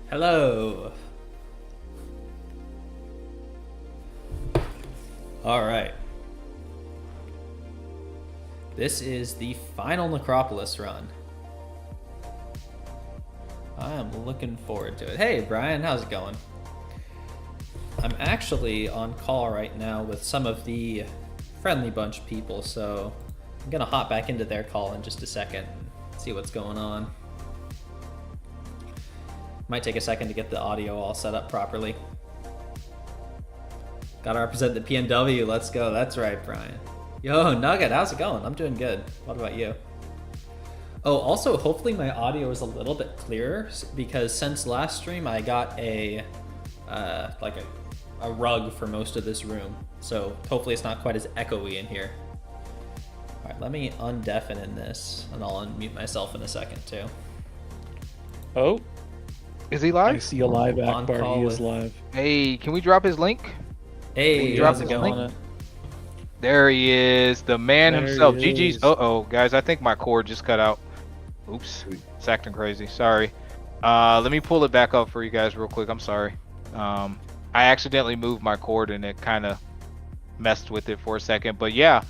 Hello. All right. This is the final Necropolis run. I am looking forward to it. Hey, Brian, how's it going? I'm actually on call right now with some of the friendly bunch people, so I'm gonna hop back into their call in just a second and see what's going on. Might take a second to get the audio all set up properly. Gotta represent the PNW, let's go. That's right, Brian. Yo, Nugget, how's it going? I'm doing good. What about you? Oh, also, hopefully my audio is a little bit clearer, because since last stream I got a rug for most of this room, so hopefully it's not quite as echoey in here. All right, let me undeafen in this, and I'll unmute myself in a second too. Oh, is he live? I see a live On Akbar. call He is with- live. Hey, can we drop his link? Hey, drop how's it his going? link? There he is, the man There himself. he GG's. is. Uh-oh, guys, I think my cord just cut out. Oops, it's acting crazy. Sorry. Let me pull it back up for you guys real quick. I'm sorry. I accidentally moved my cord and it kind of messed with it for a second. But yeah,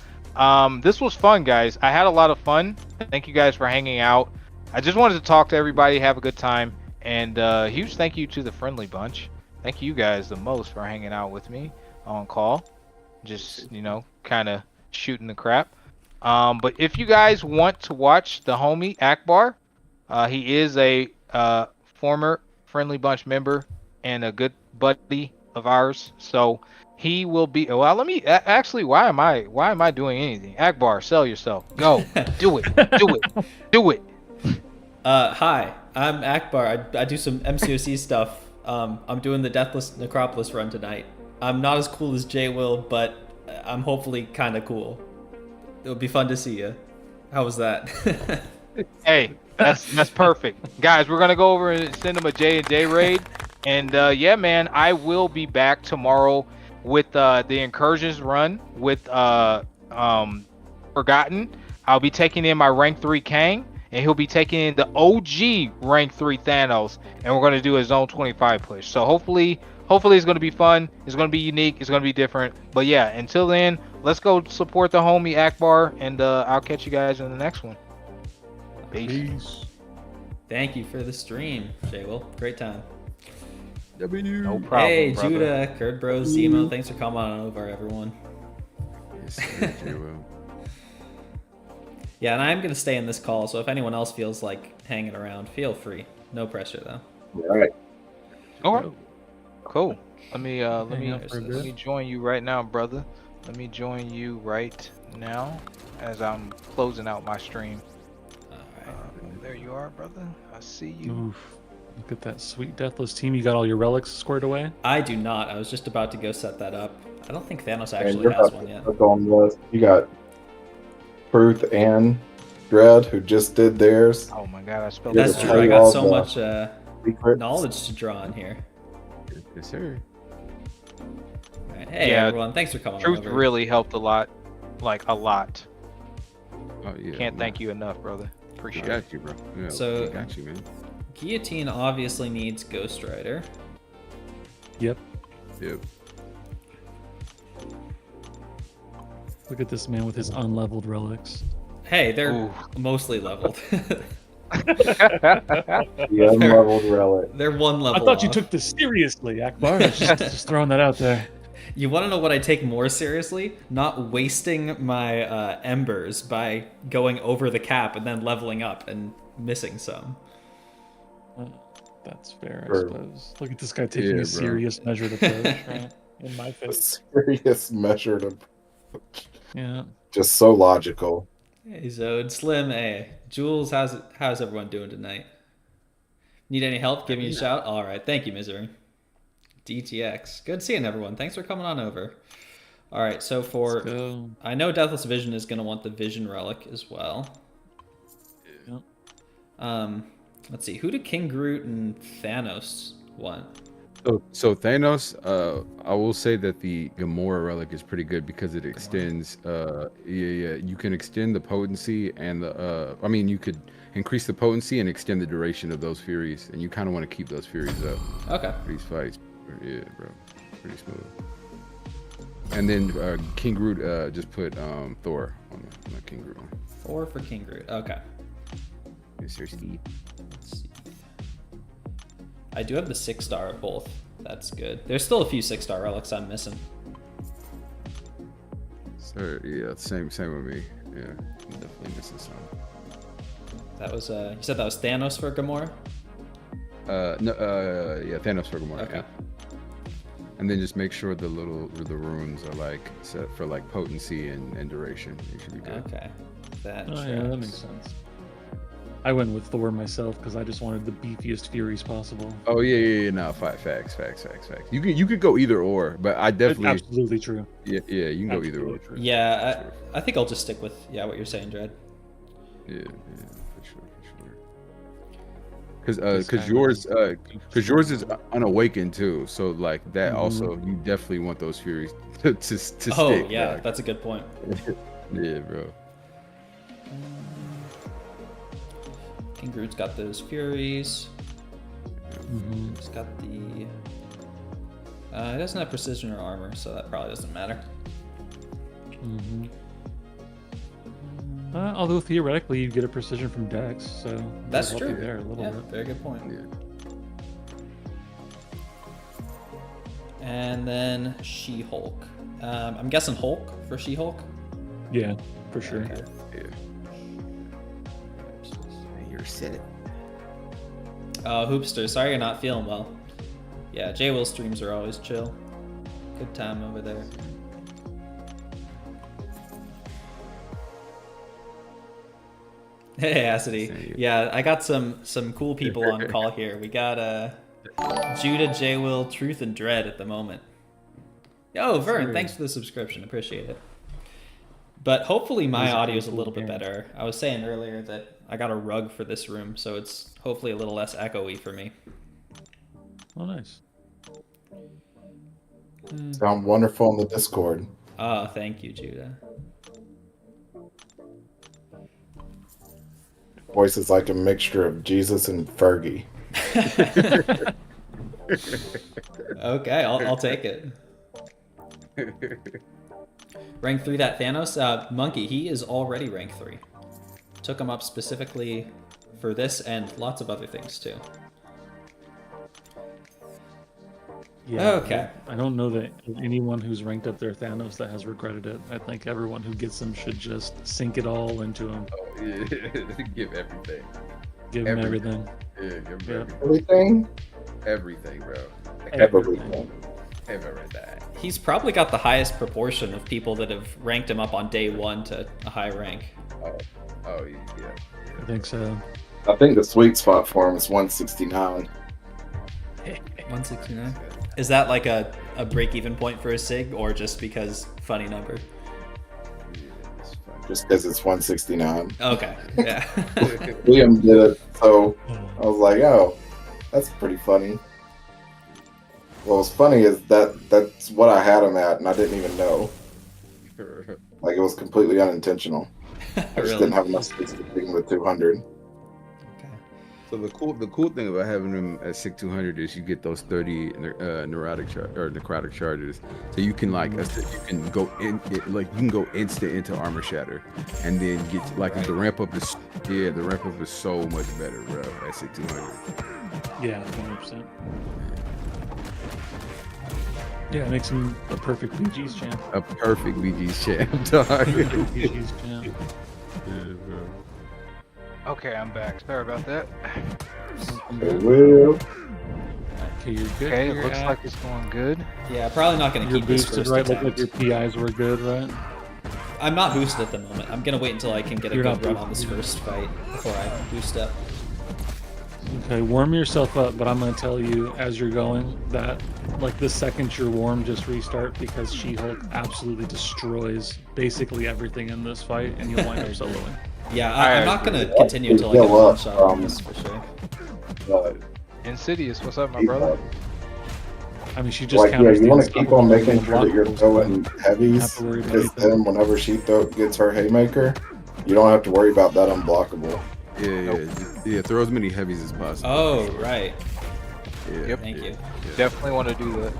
this was fun, guys. I had a lot of fun. Thank you guys for hanging out. I just wanted to talk to everybody, have a good time. And huge thank you to the friendly bunch. Thank you guys the most for hanging out with me on call. Just, you know, kind of shooting the crap. But if you guys want to watch the homie Akbar, he is a former friendly bunch member and a good buddy of ours. So he will be. Well, let me actually. Why am I doing anything? Akbar, sell yourself. Go. Do it. Do it. Do it. Hi, I'm Akbar. I do some MCOC stuff. I'm doing the Deathless Necropolis run tonight. I'm not as cool as Jay will, but I'm hopefully kind of cool. It would be fun to see you. How was that? Hey, that's perfect, guys. We're gonna go over and send him a J&J raid, and yeah, man, I will be back tomorrow with the incursions run with Forgotten. I'll be taking in my rank 3 Kang, and he'll be taking in the OG rank 3 Thanos, and we're gonna do a zone 25 push. So hopefully it's gonna be fun. It's gonna be unique. It's gonna be different. But yeah, until then, let's go support the homie Akbar, and I'll catch you guys in the next one. Peace. Thank you for the stream, Jay will. Great time. No problem, Hey, brother. Judah, Kurd Bros, Zemo, thanks for coming on over, everyone. Yes, thank you. Yeah, and I'm gonna stay in this call, so if anyone else feels like hanging around, feel free. No pressure though. All right. All right. Cool. Let me Hang out for a let me bit. join you right now, brother. Let me join you right now as I'm closing out my stream. Alright. There you are, brother. I see you. Oof. Look at that sweet Deathless team. You got all your relics squared away? I do not. I was just about to go set that up. I don't think Thanos And actually you're has about one to yet. click on this. You got Truth and Dread who just did theirs. Oh my god, I spelled That's Yeah, that true. tell I you got all so the much secrets. knowledge to draw in here. Yes, sir. Alright. Hey, Yeah, everyone. Thanks for coming Truth over. really helped a lot. Like a lot. Oh yeah. Can't thank you enough, brother. Appreciate it. Got you, bro. Yeah, So- got you, man. Guillotine obviously needs Ghost Rider. Yep. Yep. Look at this man with his unleveled relics. Hey, they're Ooh. mostly leveled. The unleveled relic. They're one level I thought you off. took this seriously, Akbar. just throwing that out there. You want to know what I take more seriously? Not wasting my embers by going over the cap and then leveling up and missing some. That's fair, I Sure. suppose. Look at this guy taking Yeah, bro. a serious measured approach, right? In my A face. serious measured approach. Yeah. Just so logical. Hey Zode, Slim, hey. Jules, how's everyone doing tonight? Need any help? Give me a shout. All right, thank you, Misery. DTX, good seeing everyone. Thanks for coming on over. All right, so for So, I know Deathless Vision is gonna want the Vision Relic as well. yeah. Let's see, who do King Groot and Thanos want? So Thanos, I will say that the Gamora relic is pretty good because it extends. You can extend the potency and the. I mean, you could increase the potency and extend the duration of those Furies, and you kind of want to keep those Furies up Okay. for these fights. Yeah, bro, pretty smooth. And then King Groot just put Thor on the King Groot one. 4 for King Groot. Okay. Yes, sir, Steve. Let's see. I do have the 6-star of both. That's good. There's still a few 6-star relics I'm missing. Sir, yeah, same with me. Yeah, I'm definitely missing some. That was you said that was Thanos for Gamora? No, yeah, Thanos for Gamora. Okay. Yeah. And then just make sure the runes are like set for like potency and duration. You should be good. Okay. That Oh yeah, that tracks. makes sense. I went with Thor myself because I just wanted the beefiest Furies possible. Oh yeah. No, facts. You could go either or, but I definitely Absolutely true. yeah, you can go either or. Absolutely true. Yeah, I think I'll just stick with what you're saying, Dread. Yeah, for sure. Because yours is unawakened too, so like that also you definitely want those Furies to stick. Oh yeah, dog. that's a good point. Yeah, bro. King Groot's got those Furies. Mm-hmm. He's got the. He doesn't have precision or armor, so that probably doesn't matter. Mm-hmm. Although theoretically you get a precision from Dex, so That's that'll help true. you there a little Yeah, bit. very good point. Yeah. And then She-Hulk. I'm guessing Hulk for She-Hulk. Yeah, for sure. Okay. Yeah. You're said it. Hoopster, sorry you're not feeling well. Yeah, J-Will streams are always chill. Good time over there. Hey, Acidy. Yeah, I got some cool people on call here. We got Judah, J-Will, Truth, and Dread at the moment. Yo, Vern, thanks for the subscription. Appreciate it. But hopefully my audio is a little bit better. I was saying earlier that I got a rug for this room, so it's hopefully a little less echoey for me. Oh, nice. Sound wonderful on the Discord. Oh, thank you, Judah. Voice is like a mixture of Jesus and Fergie. Okay, I'll take it. Rank 3 that Thanos? Monkey, he is already rank 3. Took him up specifically for this and lots of other things too. Yeah. Okay. I don't know that anyone who's ranked up their Thanos that has regretted it. I think everyone who gets them should just sink it all into him. Oh, yeah. Give everything. Give him everything. Yeah, give Yeah. him Everything? everything, bro. Everything. Everything. He's probably got the highest proportion of people that have ranked him up on day 1 to a high rank. Oh, yeah. I think so. I think the sweet spot for him is 169. 169? Is that like a break-even point for a SIG, or just because funny number? Just because it's 169. Okay, yeah. Liam did it, so I was like, oh, that's pretty funny. What's funny is that's what I had him at, and I didn't even know. Like, it was completely unintentional. I just Really? didn't have enough space to bring the 200. So the cool thing about having them at SIG 200 is you get those 30 necrotic charges. So you can like you can go in you can go instant into armor shatter, and then get like the ramp up is so much better, bro, at SIG 200. Yeah, 100%. Yeah, it makes him a perfect BG's champ. A perfect VG's champ, dog. BG's champ. Yeah, bro. Okay, I'm back. Sorry about that. It will. Okay, you're good. Okay, it You're looks at- like it's going good. Yeah, probably not going to You're keep this boosted, first right? Look like attempt. your PIs were good, right? I'm not boosted at the moment. I'm going to wait until I can get a You're good not run on this boosted. first fight before I boost up. Okay, warm yourself up, but I'm going to tell you as you're going that, like, the second you're warm, just restart, because She-Hulk absolutely destroys basically everything in this fight, and you'll wind up soloing. Yeah, I'm not going to continue until I Heal get one up, shot on this for sure. But Insidious, what's up, my brother? I mean, she just Like, yeah, counters you the want to keep on making sure that you're unstoppable throwing block heavies, Have to worry about because anything. then whenever she gets her haymaker, you don't have to worry about that unblockable. Yeah. Throw as many heavies as possible. Oh, right. Yeah. Yep. Thank you. Definitely want to do that.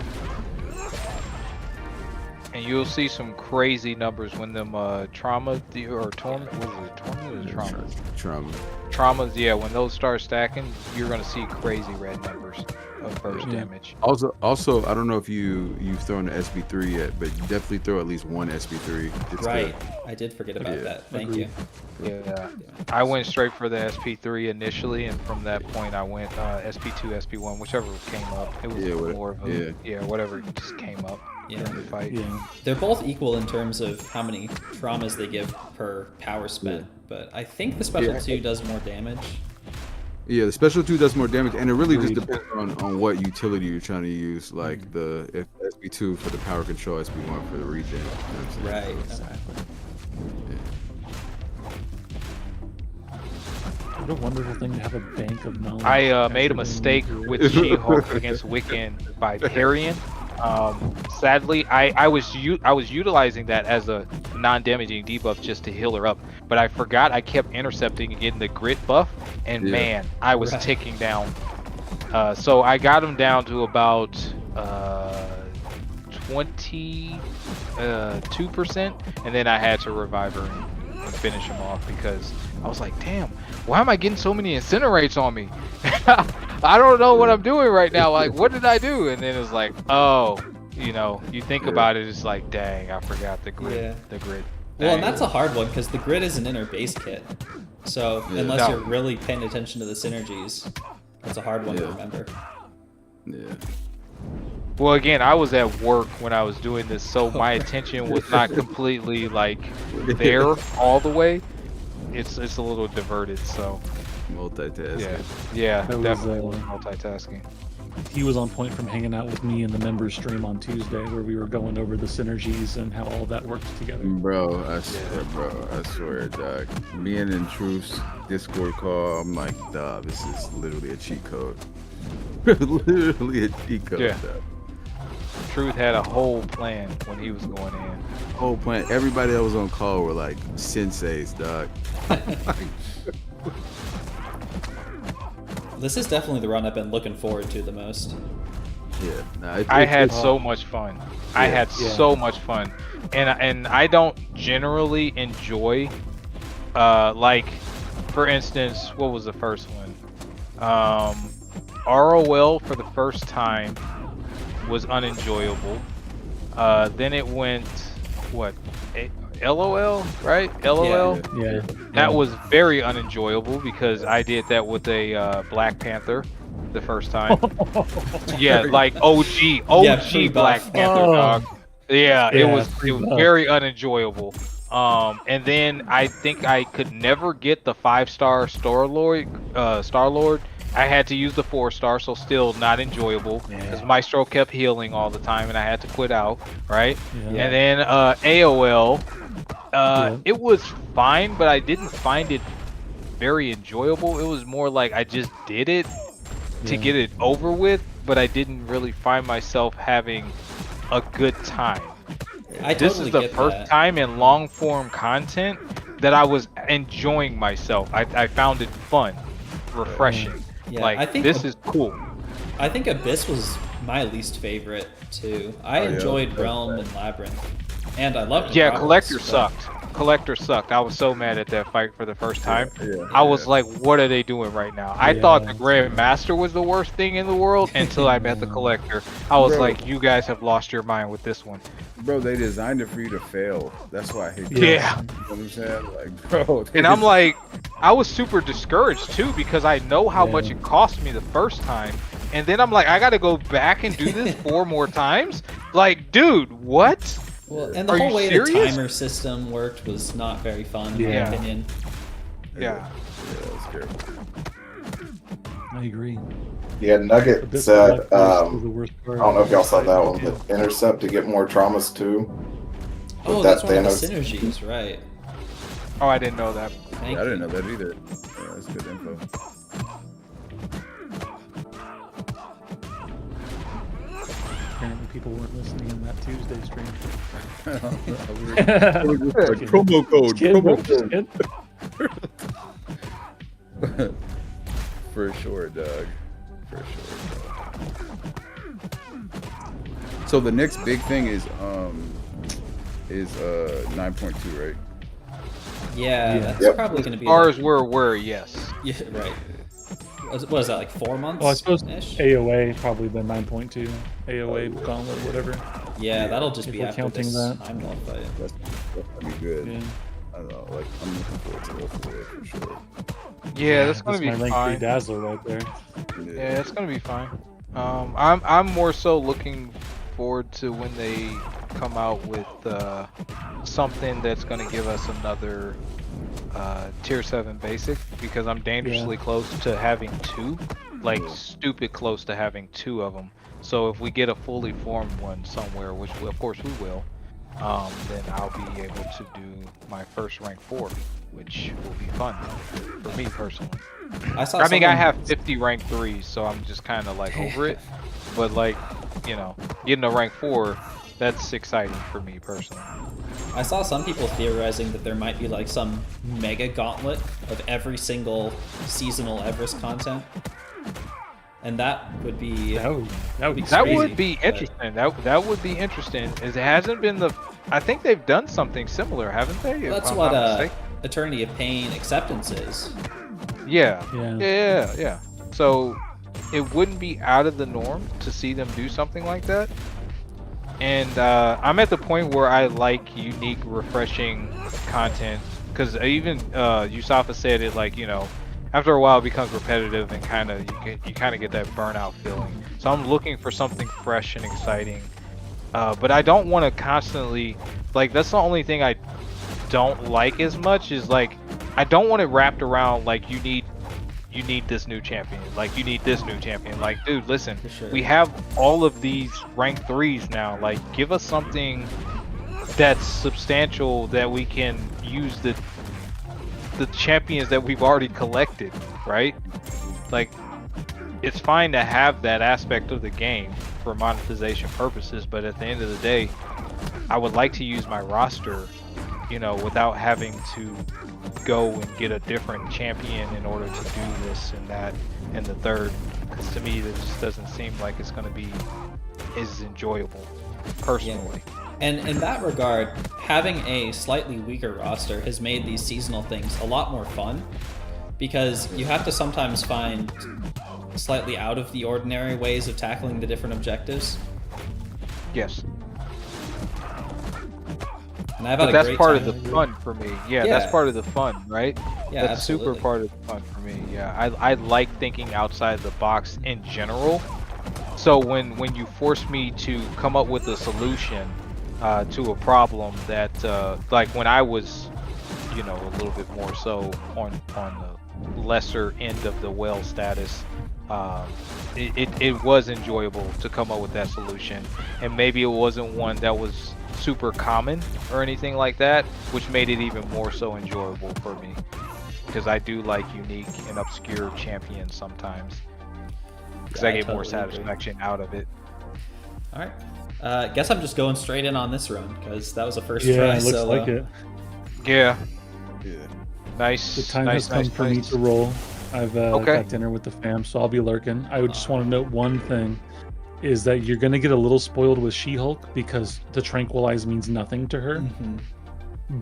And you'll see some crazy numbers when them trauma or torment, what was it, torment or trauma? Traumas, yeah, when those start stacking, you're gonna see crazy red numbers of burst damage. Also, I don't know if you've thrown an SB3 yet, but you definitely throw at least one SB3. It's Right. I did forget about that. Thank you. Yeah, I went straight for the SP3 initially, and from that point I went SP2, SP1, whichever came up. It was more of a, whatever just came up during the fight. Yeah. They're both equal in terms of how many traumas they give per power spent, but I think the special 2 does more damage. Yeah, the special 2 does more damage, and it really just depends on what utility you're trying to use. Like the SB2 for the power control, SB1 for the regen. You know what I'm saying? Right. Exactly. What a wonderful thing to have a bank of knowledge. I made a mistake with She-Hulk against Wiccan by parrying. Sadly, I was utilizing that as a non-damaging debuff just to heal her up, but I forgot I kept intercepting and getting the grit buff, and man, I was ticking down. So I got him down to about 22%, and then I had to revive her and finish him off because I was like, damn, why am I getting so many incinerates on me? I don't know what I'm doing right now. Like, what did I do? And then it's like, oh, you know, you think about it, it's like, dang, I forgot the grid. Yeah. The grid. Well, and that's a hard one because the grid is an inner base kit. So unless you're really paying attention to the synergies, that's a hard one to remember. Yeah. Well, again, I was at work when I was doing this, so my attention was not completely like there all the way. It's a little diverted, so. Multitasking. Yeah, That was, definitely multitasking. He was on point from hanging out with me in the members stream on Tuesday, where we were going over the synergies and how all that works together. Bro, I swear, dog. Being in Truth's Discord call, I'm like, dog, this is literally a cheat code. Literally a cheat code. Yeah. Dog. Truth had a whole plan when he was going in. Whole plan. Everybody that was on call were like senseis, dog. This is definitely the run I've been looking forward to the most. Yeah. Nah, I had so much fun. I had so much fun, and I don't generally enjoy, like, for instance, what was the first one? ROL for the first time was unenjoyable. Then it went what? LOL, right? LOL. Yeah. That was very unenjoyable because I did that with a Black Panther the first time. Yeah, like OG Black Panther, dog. Yeah, it was very unenjoyable. And then I think I could never get the 5-star Star-Lord. I had to use the 4-star, so still not enjoyable because Maestro kept healing all the time and I had to quit out, right? And then AOL, it was fine, but I didn't find it very enjoyable. It was more like I just did it to get it over with, but I didn't really find myself having a good time. This is the first time in long form content that I was enjoying myself. I found it fun, refreshing. Yeah, like, I think this is cool. I think Abyss was my least favorite too. I enjoyed Realm and Labyrinth, and I loved. Yeah, Collector sucked. Collector sucked. I was so mad at that fight for the first time. I was like, what are they doing right now? I thought the Grand Master was the worst thing in the world until I met the Collector. I was like, you guys have lost your mind with this one. Bro, they designed it for you to fail. That's why I hate Yeah. You know what I'm saying? Like, bro. And I'm like, I was super discouraged too because I know how much it cost me the first time. And then I'm like, I gotta go back and do this 4 more times? Like, dude, what? Well, and the whole way the timer system worked was not very fun, in my opinion. Yeah. That's terrible. I agree. Yeah, Nugget said, I don't know if y'all saw that one, but intercept to get more traumas too. Oh, that's one of the synergies, right? Oh, I didn't know that. I didn't know that either. Yeah, that's good info. people weren't listening in that Tuesday stream. Promo code. Just kidding, bro, Promo just code. kidding. For sure, Doug. For sure. So the next big thing is 9.2, right? Yeah, Yeah. that's Yep. probably going to be. As far like- as we're aware, yes. Yeah, right. What is that, like 4 months? Well, I suppose ish? AOA probably the 9.2 AOA gauntlet, whatever. Yeah, that'll just If be we're after counting this that. Heimdall fight. That's gonna be good. Yeah, I don't know. Like I'm looking forward to it for sure. Yeah, that's gonna my be rank 3 fine. Dazzler right there. Yeah, it's gonna be fine. I'm more so looking forward to when they come out with something that's gonna give us another tier 7 basic, because I'm dangerously close to having 2, like stupid close to having 2 of them. So if we get a fully formed one somewhere, which of course we will, then I'll be able to do my first rank 4, which will be fun for me personally. I saw. I mean, I someone- have 50 rank 3s, so I'm just kind of like over it. But like, you know, getting a rank 4, that's exciting for me personally. I saw some people theorizing that there might be like some mega gauntlet of every single seasonal Everest content, and that would be That would be That crazy, would be but- interesting. That would be interesting. It hasn't been the. I think they've done something similar, haven't they? If that's I'm what not mistaken. Eternity of Pain acceptance is. Yeah. Yeah. Yeah. So it wouldn't be out of the norm to see them do something like that. And I'm at the point where I like unique, refreshing content, because even Yusafa said it, like, you know, after a while it becomes repetitive and kind of you kind of get that burnout feeling. So I'm looking for something fresh and exciting, but I don't want to constantly, like, that's the only thing I don't like as much, is like I don't want it wrapped around like you need this new champion, like you need this new champion. Like, dude, listen, For sure. we have all of these rank 3s now. Like, give us something that's substantial that we can use the champions that we've already collected, right? Like, it's fine to have that aspect of the game for monetization purposes, but at the end of the day, I would like to use my roster, you know, without having to go and get a different champion in order to do this and that and the third, because to me that just doesn't seem like it's going to be as enjoyable personally. And in that regard, having a slightly weaker roster has made these seasonal things a lot more fun, because you have to sometimes find slightly out of the ordinary ways of tackling the different objectives. Yes, And I've had but a that's great part time. of the fun for me. Yeah, Yeah. that's part of the fun, right? Yeah, That's super absolutely. part of the fun for me. Yeah, I like thinking outside the box in general. So when you force me to come up with a solution to a problem that like when I was, you know, a little bit more so on the lesser end of the well status, it was enjoyable to come up with that solution, and maybe it wasn't one that was super common or anything like that, which made it even more so enjoyable for me, because I do like unique and obscure champions sometimes, because Yeah, I I get more totally agree. satisfaction out of it. All right. Guess I'm just going straight in on this run, because that was a first Yeah, try. it looks solo. like it. Yeah, Yeah. nice. The time nice, has come nice, for me nice. to roll. I've Okay. got dinner with the fam, so I'll be lurking. I would just want to note one thing, is that you're going to get a little spoiled with She-Hulk, because the tranquilize means nothing to her. Mhm.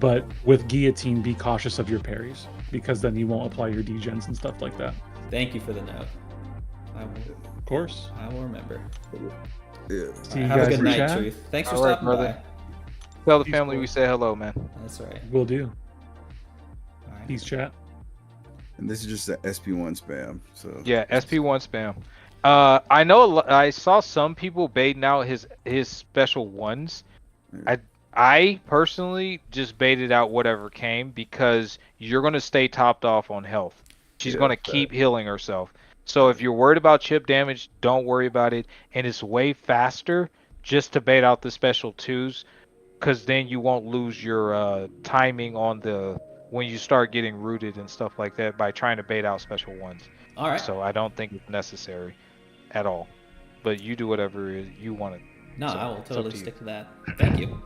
But with Guillotine, be cautious of your parries, because then you won't apply your degens and stuff like that. Thank you for the note. Of course. I will remember. Yeah. See you Have a guys good in night, chat. Truth. Thanks for All right, stopping brother. Tell the Peace, family we boys. say hello, man. by. That's right. Will do. All right. Peace, chat. And this is just the SP1 spam. So Yeah, SP1 spam. I know I saw some people baiting out his special ones. I personally just baited out whatever came, because you're gonna stay topped off on health. She's Yeah, gonna keep healing herself. So if you're worried about chip damage, don't worry about it. And it's way faster just to bait out the special 2s, because then you won't lose your timing on the when you start getting rooted and stuff like that by trying to bait out special 1s. All right. So I don't think it's necessary at all. But you do whatever you want to No, So, I will it's up totally to you. stick to that. Thank you.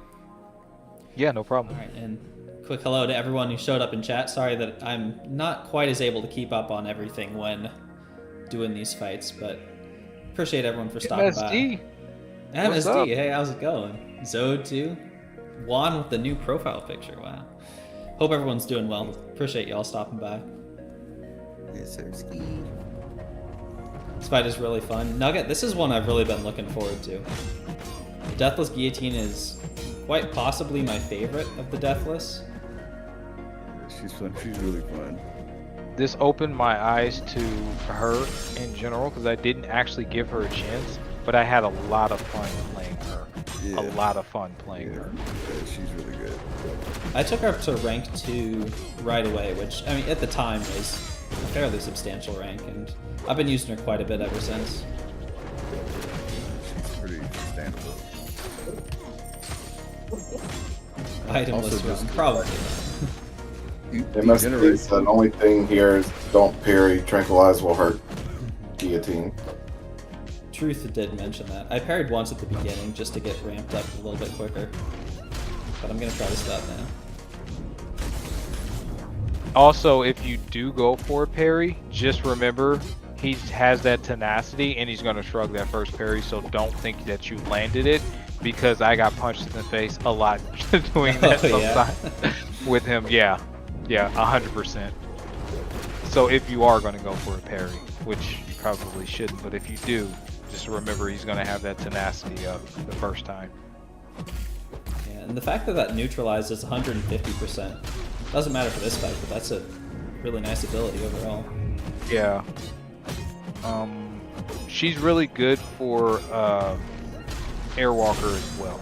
Yeah, no problem. All right, and quick hello to everyone who showed up in chat. Sorry that I'm not quite as able to keep up on everything when doing these fights, but appreciate everyone for stopping MSD. by. What's MSD, up? hey, how's it going? Zode too. Juan with the new profile picture. Wow. Hope everyone's doing well. Appreciate y'all stopping by. Yes, sir. Ski. This fight is really fun. Nugget, this is one I've really been looking forward to. The Deathless Guillotine is quite possibly my favorite of the Deathless. She's fun. She's really fun. This opened my eyes to her in general because I didn't actually give her a chance, but I had a lot of fun playing her. Yeah. A lot of fun playing her. Yeah, she's really good. I took her up to rank 2 right away, which, I mean, at the time was a fairly substantial rank, and I've been using her quite a bit ever since. She's pretty sustainable. Itemless Also run, just- probably. MSD said the only thing here is don't parry. Tranquilize will hurt. Guillotine. Truth did mention that. I parried once at the beginning just to get ramped up a little bit quicker, but I'm gonna try to stop now. Also, if you do go for a parry, just remember he has that tenacity and he's going to shrug that first parry, so don't think that you landed it because I got punched in the face a lot doing that Oh, yeah. sometimes with him. Yeah, 100%. So if you are going to go for a parry, which you probably shouldn't, but if you do, just remember he's going to have that tenacity up the first time. Yeah, and the fact that that neutralizes 150% doesn't matter for this fight, but that's a really nice ability overall. Yeah. She's really good for Airwalker as well.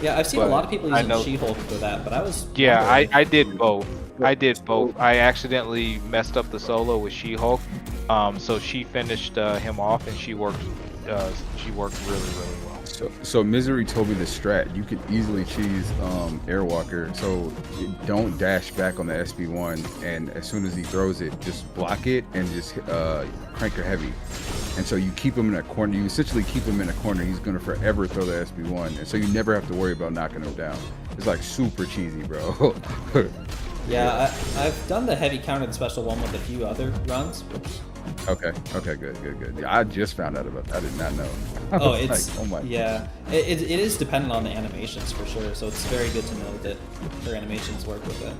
Yeah, I've seen a But lot of people I using know- She-Hulk for that, but I was Yeah, wondering- I did both. I accidentally messed up the solo with She-Hulk, so she finished him off, and she worked really well. So Misery told me the strat. You could easily cheese Airwalker. So don't dash back on the SB1, and as soon as he throws it, just block it and just crank her heavy. And so you keep him in a corner. You essentially keep him in a corner. He's gonna forever throw the SB1, and so you never have to worry about knocking him down. It's like super cheesy, bro. Yeah, I've done the heavy countered special one with a few other runs. Okay, good. Yeah, I just found out about that. I did not know. I Oh, was it's like, oh my. yeah. It is dependent on the animations for sure. So it's very good to know that her animations work with it.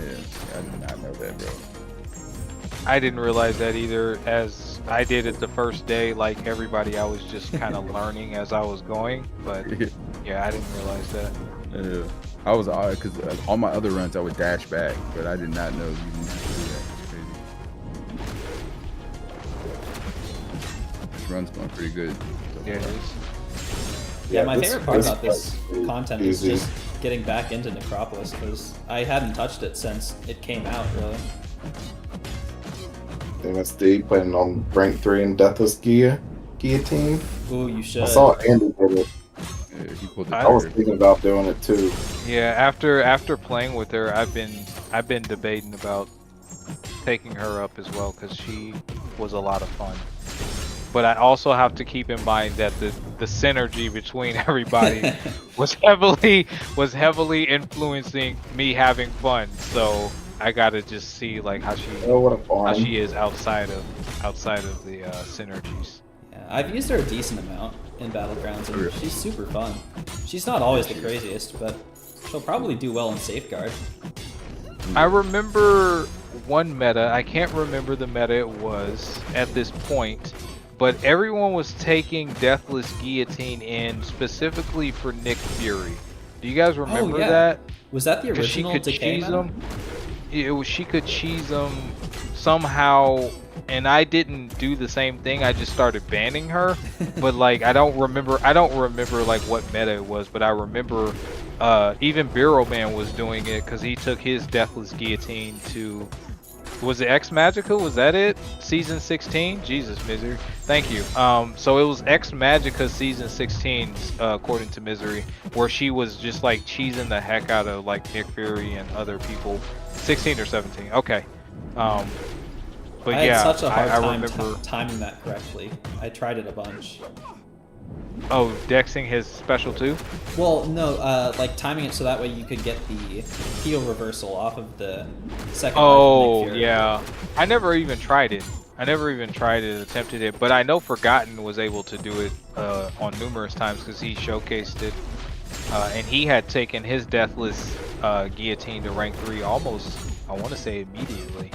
Yeah, I did not know that, bro. I didn't realize that either, as I did it the first day. Like everybody, I was just kind of learning as I was going. But yeah, I didn't realize that. Yeah. I was odd because on my other runs I would dash back, but I did not know you didn't have to do that. It's crazy. This run's going pretty good. So Yeah, it far. is. Yeah, my this- favorite part this about this fight is content is easy. just getting back into Necropolis because I hadn't touched it since it came out, really. MSD playing on rank 3 in Deathless Guillotine. Ooh, you should. I saw Andy did it. Yeah, he pulled the I I was trigger. thinking about doing it too. Yeah, after playing with her, I've been debating about taking her up as well because she was a lot of fun. But I also have to keep in mind that the synergy between everybody was heavily influencing me having fun. So I gotta just see like how Oh, what a how farm. she is outside of the synergies. Yeah, I've used her a decent amount in Battlegrounds, and Really? she's super fun. She's not always the craziest, but she'll probably do well in Safeguard. I remember one meta, I can't remember the meta it was at this point, but everyone was taking Deathless Guillotine in specifically for Nick Fury. Do you guys remember yeah. that? Was that the 'Cause she original could Decay cheese meta? them. She could cheese them somehow, and I didn't do the same thing. I just started banning her. But like I don't remember like what meta it was, but I remember even Bureau Man was doing it because he took his Deathless Guillotine to, was it X Magica? Was that it? Season 16? Jesus, Misery. Thank you. So it was X Magica Season 16, according to Misery, where she was just like cheesing the heck out of like Nick Fury and other people. 16 or 17. Okay. But I yeah, had such a hard I time remember. timing that correctly. I tried it a bunch. Oh, dexing his special too? Well, no, like timing it so that way you could get the heal reversal off of the second. Oh, life of Nick Fury. yeah. I never even tried it. Attempted it, but I know Forgotten was able to do it on numerous times because he showcased it. And he had taken his Deathless Guillotine to rank 3 almost, I want to say immediately,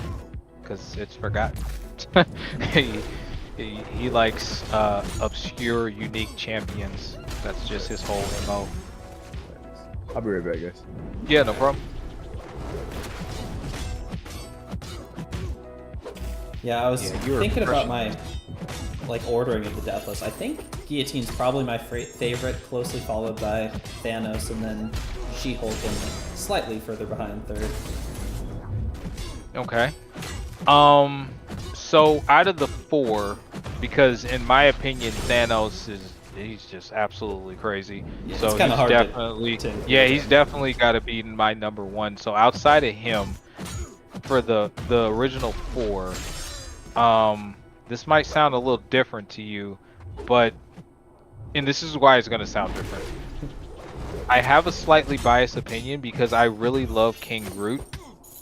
because it's Forgotten. he likes obscure, unique champions. That's just his whole MO. I'll be right back, guys. Yeah, no problem. Yeah, I was Yeah, you were thinking about crushing my like ordering of the Deathless. I think Guillotine's probably my favorite, closely followed by Thanos, and then She-Hulk, and slightly further behind third. Okay. So out of the 4, because in my opinion Thanos he's just absolutely crazy. Yeah, so it's kinda he's hard definitely he's definitely got to be my number 1. So outside of him, for the original 4, this might sound a little different to you, but and this is why it's going to sound different. I have a slightly biased opinion because I really love King Groot.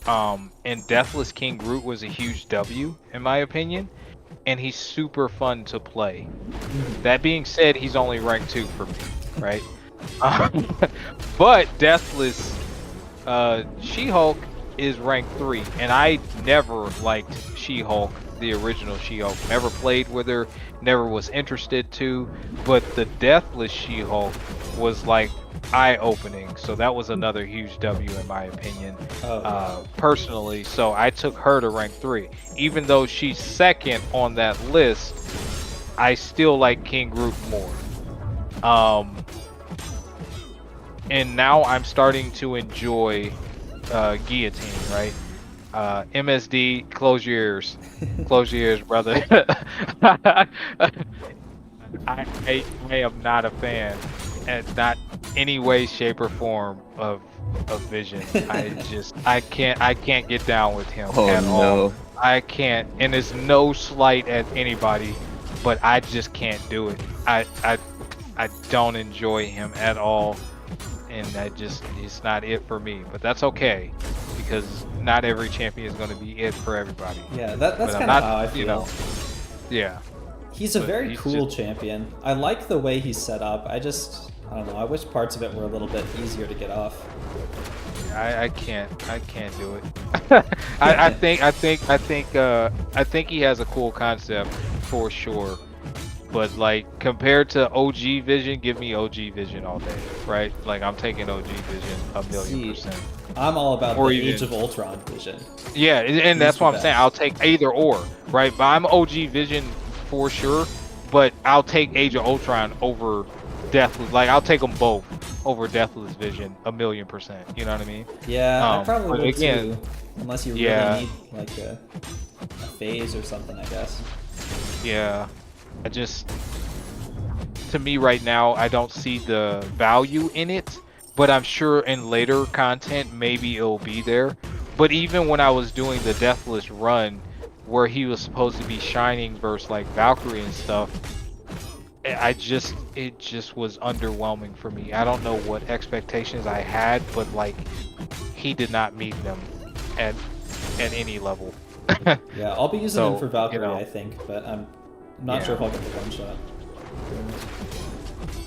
And Deathless King Groot was a huge W in my opinion, and he's super fun to play. That being said, he's only rank 2 for me, right? But Deathless She-Hulk is rank 3, and I never liked She-Hulk, the original She-Hulk. Never played with her, never was interested to, but the Deathless She-Hulk was like eye-opening, so that was another huge W in my opinion, personally. So I took her to rank 3. Even though she's second on that list, I still like King Groot more. And now I'm starting to enjoy Guillotine, right? MSD, close your ears. Close your ears, brother. I am not a fan, and not any way, shape, or form of Vision. I can't get down with him at all. I can't, and it's no slight at anybody, but I just can't do it. I don't enjoy him at all, and it's not it for me. But that's okay, because not every champion is going to be it for everybody. Yeah, that's kind of how I feel. You know, yeah. He's a very cool champion. I like the way he's set up. I don't know. I wish parts of it were a little bit easier to get off. I can't do it. I think he has a cool concept for sure, but like compared to OG Vision, give me OG Vision all day, right? Like I'm taking OG Vision 1,000,000%. I'm all about the Age of Ultron Vision. Yeah, and that's what I'm saying. I'll take either or, right? But I'm OG Vision for sure, but I'll take Age of Ultron over Deathless. Like I'll take them both over Deathless Vision 1,000,000%. You know what I mean? Yeah, I probably would again, too. Unless you really need like a phase or something, I guess. Yeah, to me right now, I don't see the value in it, but I'm sure in later content maybe it'll be there. But even when I was doing the Deathless Run, where he was supposed to be shining versus like Valkyrie and stuff, it just was underwhelming for me. I don't know what expectations I had, but like he did not meet them at any level. Yeah, I'll be using him for Valkyrie, you know. I think, but I'm not sure if I'll get the one shot.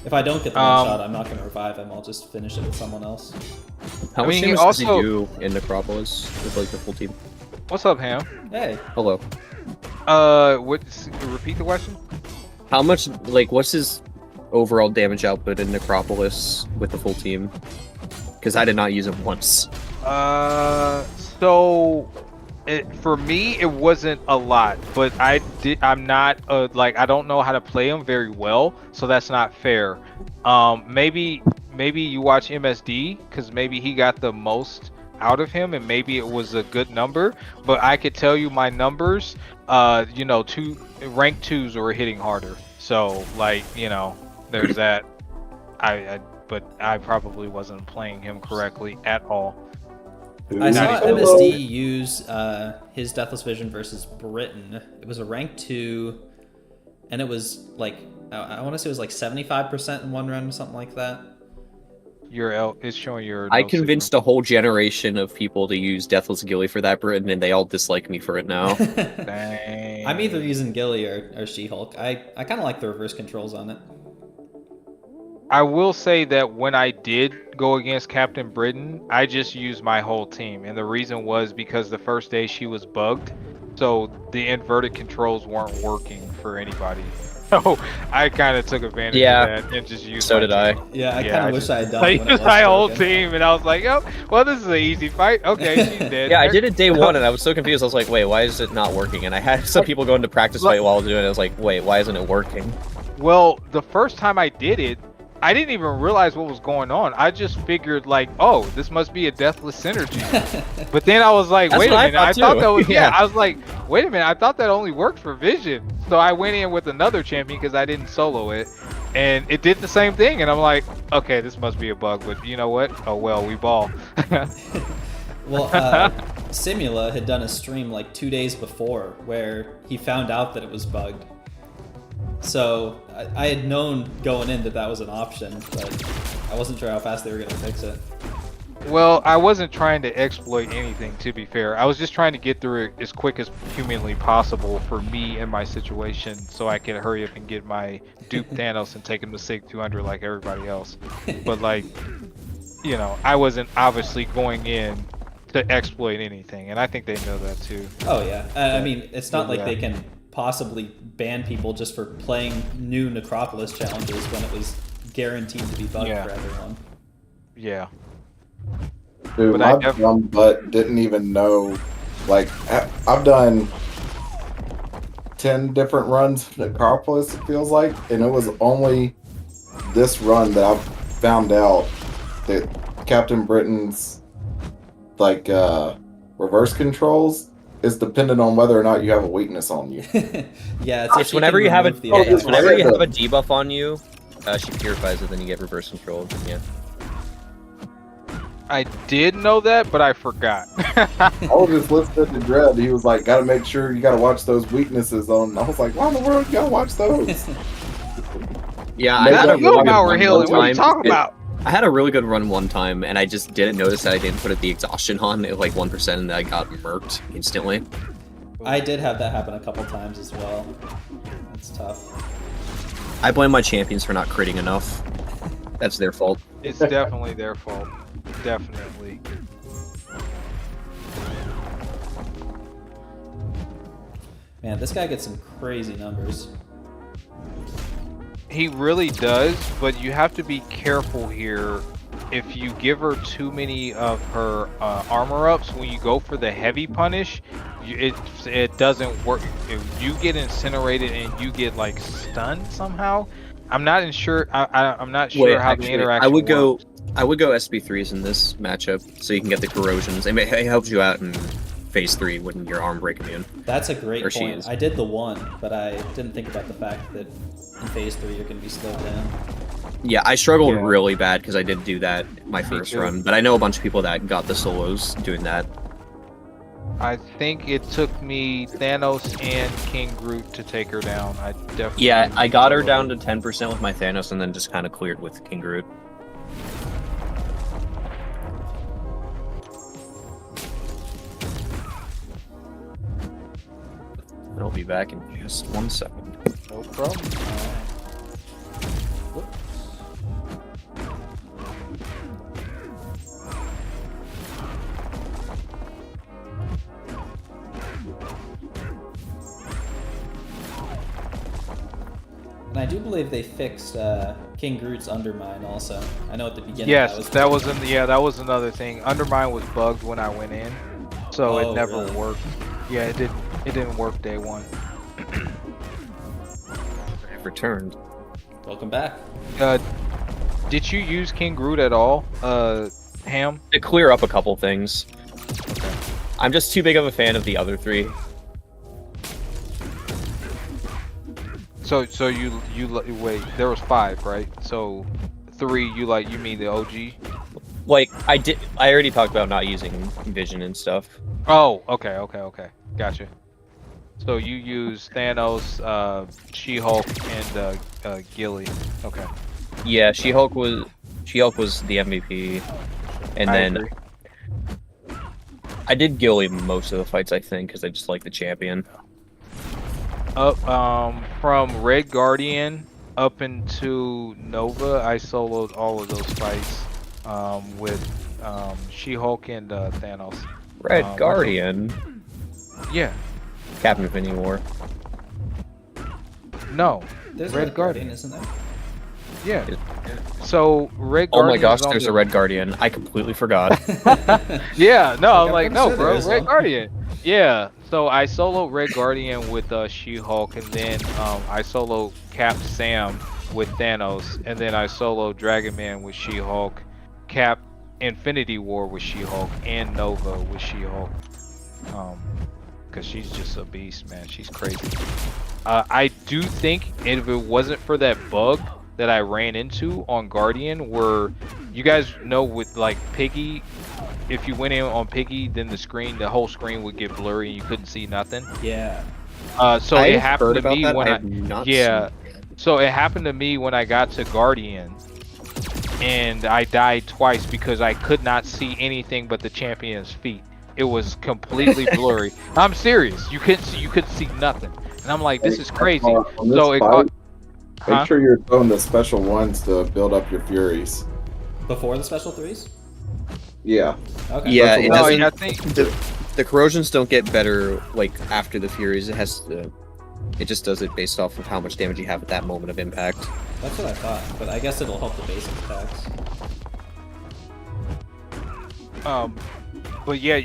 If I don't get the one shot, I'm not going to revive him. I'll just finish it with someone else. How much damage does he do in Necropolis with like the full team? What's up, Ham? Hey. Hello. Repeat the question? How much, like, what's his overall damage output in Necropolis with the full team? Because I did not use him once. So for me it wasn't a lot, but I'm not I don't know how to play him very well, so that's not fair. Maybe you watch MSD, because maybe he got the most out of him and maybe it was a good number, but I could tell you my numbers, you know, rank 2s were hitting harder, so like, you know, there's that. But I probably wasn't playing him correctly at all. I saw MSD use his Deathless Vision versus Britain. It was a rank 2, and it was like I want to say it was like 75% in one run or something like that. It's showing your. I no convinced a whole generation of people to use Deathless Gilly for that, Britain, and they all dislike me for it now. Dang. I'm either using Gilly or She-Hulk. I kind of like the reverse controls on it. I will say that when I did go against Captain Britain, I just used my whole team, and the reason was because the first day she was bugged, so the inverted controls weren't working for anybody. So I kind of took advantage of that and just used. So did I. Yeah, I kind of wish I had done. I it when it used was my whole broken. team, and I was like, "Oh, well, this is an easy fight. Okay, she's dead." Yeah, I did it day one, and I was so confused. I was like, wait, why is it not working? And I had some people go into practice fight while I was doing it. I was like, wait, why isn't it working? Well, the first time I did it, I didn't even realize what was going on. I just figured like, oh, this must be a deathless synergy. But then I was like, That's wait a what I minute, I thought thought too. that was Yeah. I was like, wait a minute, I thought that only worked for Vision. So I went in with another champion because I didn't solo it, and it did the same thing. And I'm like, okay, this must be a bug. But you know what? Oh well, we ball. Well, Simula had done a stream like 2 days before where he found out that it was bugged. So I had known going in that was an option, but I wasn't sure how fast they were going to fix it. Well, I wasn't trying to exploit anything, to be fair. I was just trying to get through it as quick as humanly possible for me and my situation, so I could hurry up and get my dupe Thanos and take him to Sig 200 like everybody else. But like, you know, I wasn't obviously going in to exploit anything, and I think they know that too. Oh yeah, I mean, it's not like Yeah. they can possibly ban people just for playing new Necropolis challenges when it was guaranteed to be bugged Yeah. for everyone. Yeah. Dude, But my dumb butt didn't even know. Like, I've done 10 different runs of Necropolis, it feels like, and it was only this run that I found out that Captain Britain's like reverse controls is dependent on whether or not you have a weakness on you. Yeah, It's whenever you have a the Oh, just whenever you have a random. debuff on you, she purifies it, then you get reverse control. Yeah. I did know that, but I forgot. I was just listening to Dread. He was like, "Gotta make sure you gotta watch those weaknesses on." And I was like, "Why in the world you gotta watch those?" Yeah, I Maybe had a that's really good willpower run healing. one What are you time. talking about? I had a really good run one time, and I just didn't notice that I didn't put the exhaustion on at like 1%, and I got murked instantly. I did have that happen a couple times as well. That's tough. I blame my champions for not critting enough. That's their fault. It's definitely their fault. Definitely. Man, this guy gets some crazy numbers. He really does, but you have to be careful here. If you give her too many of her armor ups, when you go for the heavy punish, it doesn't work. If you get incinerated and you get like stunned somehow, I'm not sure. I'm not sure Wait, how actually, the interaction. I would works. go SP3s in this matchup, so you can get the corrosions. It helps you out in phase 3 when your arm break immune. That's a great Or she point. is. I did the one, but I didn't think about the fact that in phase 3 you're going to be slowed down. Yeah, I struggled Yeah. really bad because I did do that my first too. run, but I know a bunch of people that got the solos doing that. I think it took me Thanos and King Groot to take her down. I definitely. Yeah, I got her soloed down to 10% with my Thanos, and then just kind of cleared with King Groot. I'll be back in just 1 second. No problem. And I do believe they fixed King Groot's Undermine also. I know at the beginning Yes, that was another thing. Undermine was bugged when I went in, so Oh, it never really? worked. Yeah, it didn't work day one. I've returned. Welcome back. Did you use King Groot at all, Ham? To clear up a couple things. Okay. I'm just too big of a fan of the other three. So you wait. There was 5, right? So 3, you mean the OG? Like, I already talked about not using vision and stuff. Oh, okay. Gotcha. So you use Thanos, She-Hulk, and Gilly. Okay. Yeah, She-Hulk was the MVP, and I then agree. I did Gilly most of the fights, I think, because I just like the champion. From Red Guardian up into Nova, I soloed all of those fights with She-Hulk and Thanos. Red Guardian, Yeah. Captain Infinity War. No. There's Red Guardian. isn't there? Yeah. So Red Oh Guardian. my gosh, is on there's the- a Red Guardian. I completely forgot. Yeah, no, I'm I'm like, pretty no, sure there bro, is Red one. Guardian. Yeah, so I solo Red Guardian with She-Hulk, and then I solo Cap Sam with Thanos, and then I solo Dragon Man with She-Hulk, Cap Infinity War with She-Hulk, and Nova with She-Hulk. Because she's just a beast, man. She's crazy. I do think if it wasn't for that bug that I ran into on Guardian, where you guys know with like Piggy, if you went in on Piggy, then the whole screen would get blurry and you couldn't see nothing. Yeah. So I it heard happened to about me that. when I I have not yeah. seen it. So it happened to me when I got to Guardian, and I died twice because I could not see anything but the champion's feet. It was completely blurry. I'm serious. You couldn't see nothing. And I'm like, this is crazy. On this So it fight, got make sure you're throwing the special ones to build up your Furies. Before the special threes? Yeah. Okay. Yeah, That's it a- doesn't. I think The corrosions don't get better like after the Furies. It has to. It just does it based off of how much damage you have at that moment of impact. That's what I thought, but I guess it'll help the basic attacks. but yeah,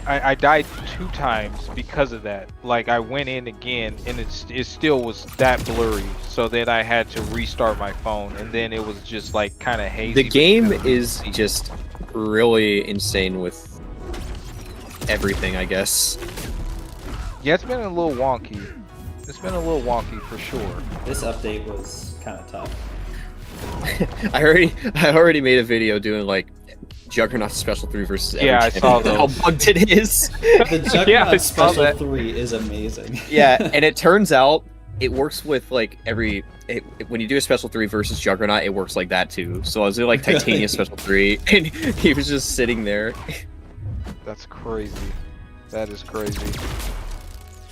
I died 2 times because of that. Like I went in again and it still was that blurry. So then I had to restart my phone, and then it was just like kind of hazy. The game is just really insane with everything, I guess. Yeah, it's been a little wonky. It's been a little wonky for sure. This update was kind of tough. I already made a video doing like Juggernaut Special 3 versus every Yeah, I saw champion, how those. bugged it is. The Juggernaut Yeah, I saw special that. 3 is amazing. Yeah, and it turns out it works with like when you do a Special 3 versus Juggernaut, it works like that too. So I was doing like Titania Special 3, and he was just sitting there. That's crazy. That is crazy.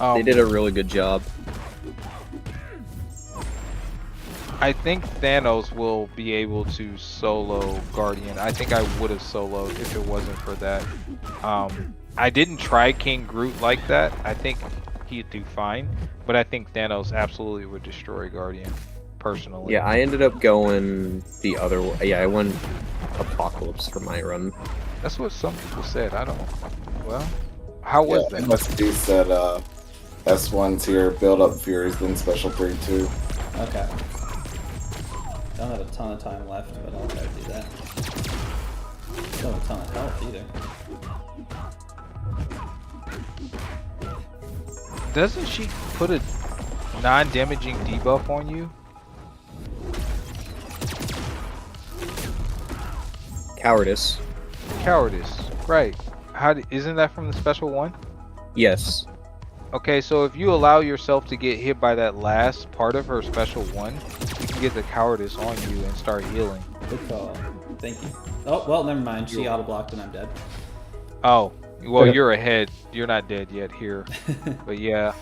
They did a really good job. I think Thanos will be able to solo Guardian. I think I would have soloed if it wasn't for that. I didn't try King Groot like that. I think he'd do fine, but I think Thanos absolutely would destroy Guardian, personally. Yeah, I ended up going the other way. Yeah, I went Apocalypse for my run. That's what some people said. I don't. Well, how was Yeah, that? MSD said S1's here, build up Furies, then special 3 too. Okay. Don't have a ton of time left, but I'll try to do that. Don't have a ton of health either. Doesn't she put a non-damaging debuff on you? Cowardice. Cowardice. Right. Isn't that from the special one? Yes. Okay, so if you allow yourself to get hit by that last part of her special one, you can get the cowardice on you and start healing. Good call. Thank you. Oh, well, never mind. She auto-blocked and I'm dead. Oh, well, you're ahead. You're not dead yet here. But yeah.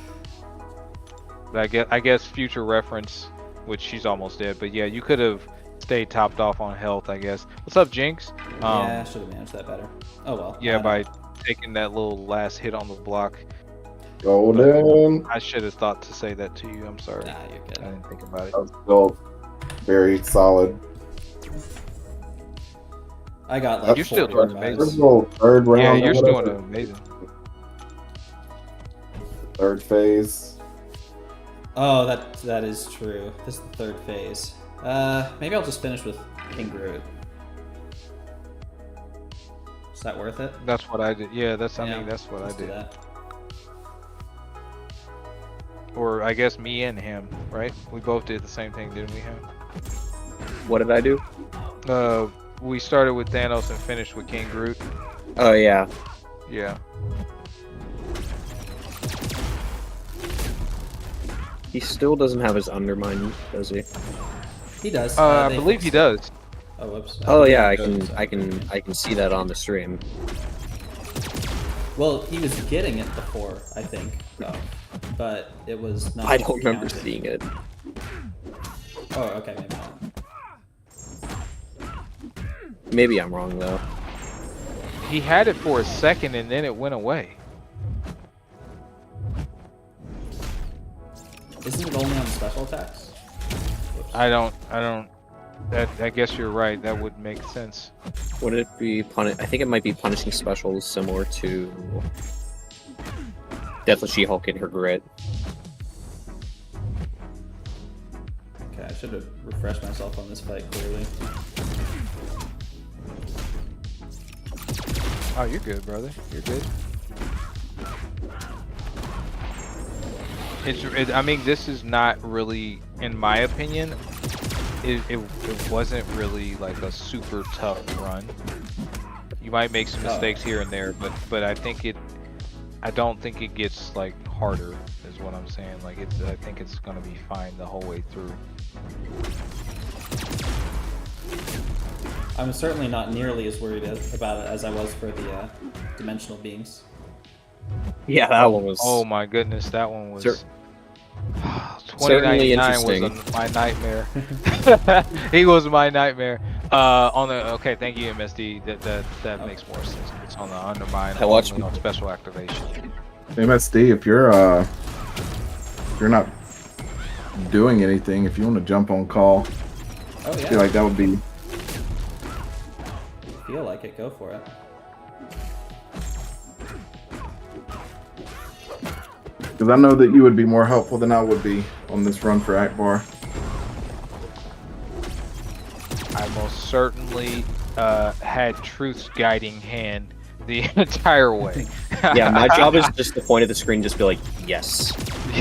But I guess future reference, which she's almost dead. But yeah, you could have stayed topped off on health, I guess. What's up, Jinx? Yeah, I should have managed that better. Oh well. Yeah, I by don't know. taking that little last hit on the block. Golden. I should have thought to say that to you. I'm sorry. Nah, you're I good. didn't think about it. That was still very solid. I got like You're still 40 doing revives. First of all, third round. Yeah, or you're still whatever. doing amazing. Third phase. Oh, that is true. This is the third phase. Maybe I'll just finish with King Groot. Is that worth it? That's what I did. Yeah, I Yeah, mean, that's what I let's do did. that. Or I guess me and him, right? We both did the same thing, didn't we, him? What did I do? We started with Thanos and finished with King Groot. Oh yeah. Yeah. He still doesn't have his undermine, does he? He does. I they believe he fixed it. does. Oh, whoops. Oh yeah, I believe can it does. I can see that on the stream. Well, he was getting it before, I think, though. But it was not. I don't remember counted. seeing it. Oh, okay, maybe not. Maybe I'm wrong though. He had it for a second and then it went away. Isn't it only on special attacks? Whoops. I don't. I guess you're right. That would make sense. Would it be I think it might be punishing specials similar to Deathless She-Hulk in her grit. Okay, I should have refreshed myself on this fight clearly. Oh, you're good, brother. You're good. I mean, this is not really, in my opinion, it wasn't really like a super tough run. You might make some mistakes here and there, but I don't think it gets like harder, is what I'm saying. Like I think it's gonna be fine the whole way through. I'm certainly not nearly as worried about it as I was for the dimensional beings. Yeah, that one was. Oh my goodness, that one was. Certainly 2099 was my nightmare. He was my nightmare. Okay, thank you, MSD. That makes more sense. It's on the undermine. I watched on special activation. MSD, if you're not doing anything, if you want to jump on call, Oh I yeah. feel like that would be. Feel like it, go for it. Because I know that you would be more helpful than I would be on this run for Akbar. I most certainly had Truth's guiding hand the entire way. Yeah, my job is just to point at the screen, just be like, yes.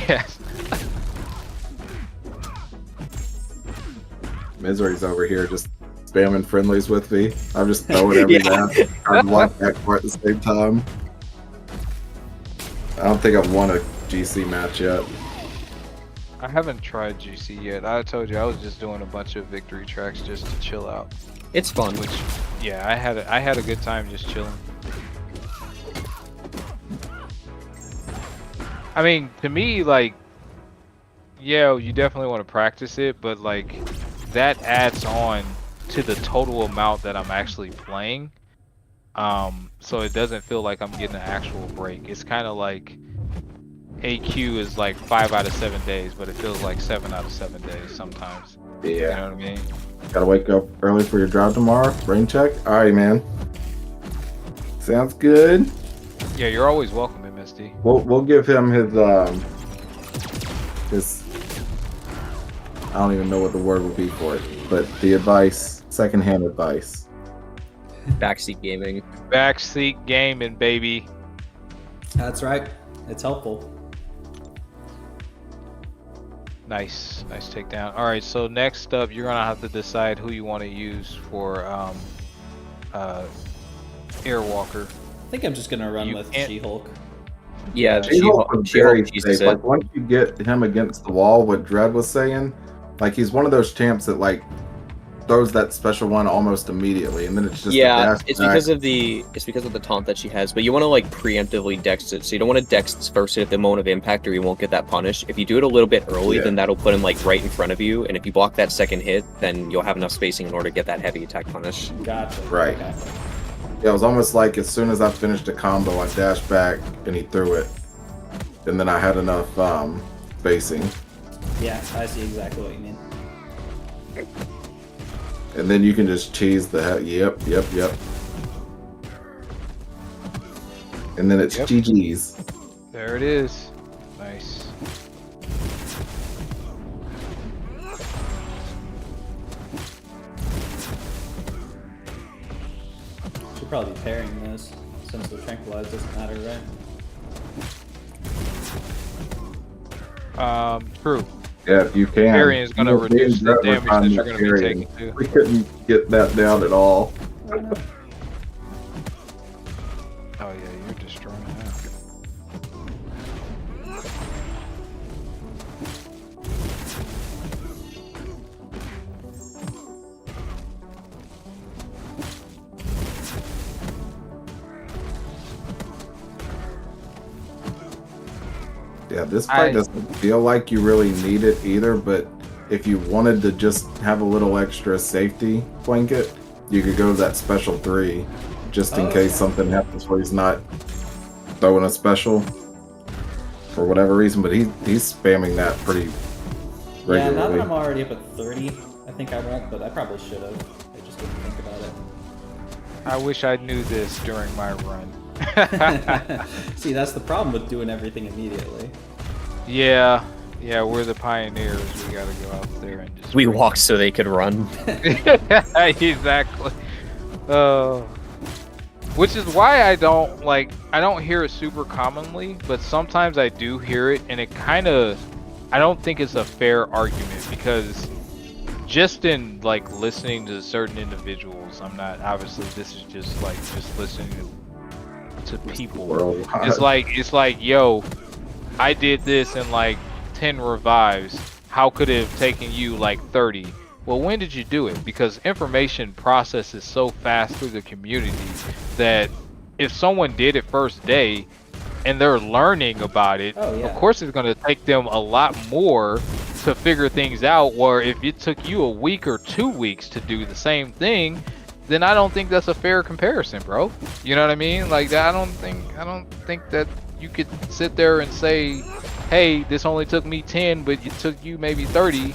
Yes. Misery's over here just spamming friendlies with me. I'm just throwing every map. I'm like Akbar at the same time. I don't think I've won a GC match yet. I haven't tried GC yet. I told you I was just doing a bunch of victory tracks just to chill out. It's fun. Which, yeah, I had a good time just chilling. I mean, to me, like, yeah, you definitely want to practice it, but like, that adds on to the total amount that I'm actually playing. So it doesn't feel like I'm getting an actual break. It's kind of like AQ is like 5 out of 7 days, but it feels like 7 out of 7 days sometimes. Yeah. You know what I mean? Gotta wake up early for your drive tomorrow. Rain check. All right, man. Sounds good. Yeah, you're always welcome, MSD. We'll give him his I don't even know what the word would be for it, but the advice, secondhand advice. Backseat gaming. Backseat gaming, baby. That's right. It's helpful. Nice takedown. All right, so next up, you're gonna have to decide who you want to use for Airwalker. I think I'm just gonna run You with can't- She-Hulk. Yeah, She-Hulk was very Jesus safe. Like once you get him against the wall, what Dredd was saying, like he's one of those champs that like throws that special one almost immediately, and then it's just a yeah, dash it's back. because of the taunt that she has. But you want to like preemptively dex it, so you don't want to dex first hit at the moment of impact, or you won't get that punish. If you do it a little bit early, Yeah. then that'll put him like right in front of you, and if you block that second hit, then you'll have enough spacing in order to get that heavy attack punish. Gotcha. Right. Okay. Yeah, it was almost like as soon as I finished a combo, I dashed back and he threw it, and then I had enough spacing, Yeah, I see exactly what you mean. and then you can just cheese the hell. Yep. And then it's Yep. GG's. There it is. Nice. Should probably be pairing this since the tranquilize doesn't matter, right? True. Yeah, if you can. Parrying is gonna Me and reduce the Brett were damage trying that you're that gonna be parrying. taking too. We couldn't get that down at all. Why not? Oh yeah, you're destroying that. Yeah, this fight doesn't feel like you really need it either, but if you wanted to just have a little extra safety blanket, you could go to that special 3, just in case something happens where he's not throwing a special for whatever reason, but he's spamming that pretty regularly. Yeah, now that I'm already up at 30, I think I won't, but I probably should have. I just didn't think about it. I wish I knew this during my run. See, that's the problem with doing everything immediately. Yeah, we're the pioneers. We gotta go out there and just. We walked so they could run. Exactly. Which is why I don't hear it super commonly, but sometimes I do hear it, and I don't think it's a fair argument, because just in like listening to certain individuals, I'm not, obviously this is just listening to people. It's like, yo, I did this in like 10 revives. How could it have taken you like 30? Well, when did you do it? Because information processes so fast through the community that if someone did it first day and they're learning about it, of course it's going to take them a lot more to figure things out. Or if it took you a week or 2 weeks to do the same thing, then I don't think that's a fair comparison, bro. You know what I mean? Like, I don't think that you could sit there and say, hey, this only took me 10, but it took you maybe 30,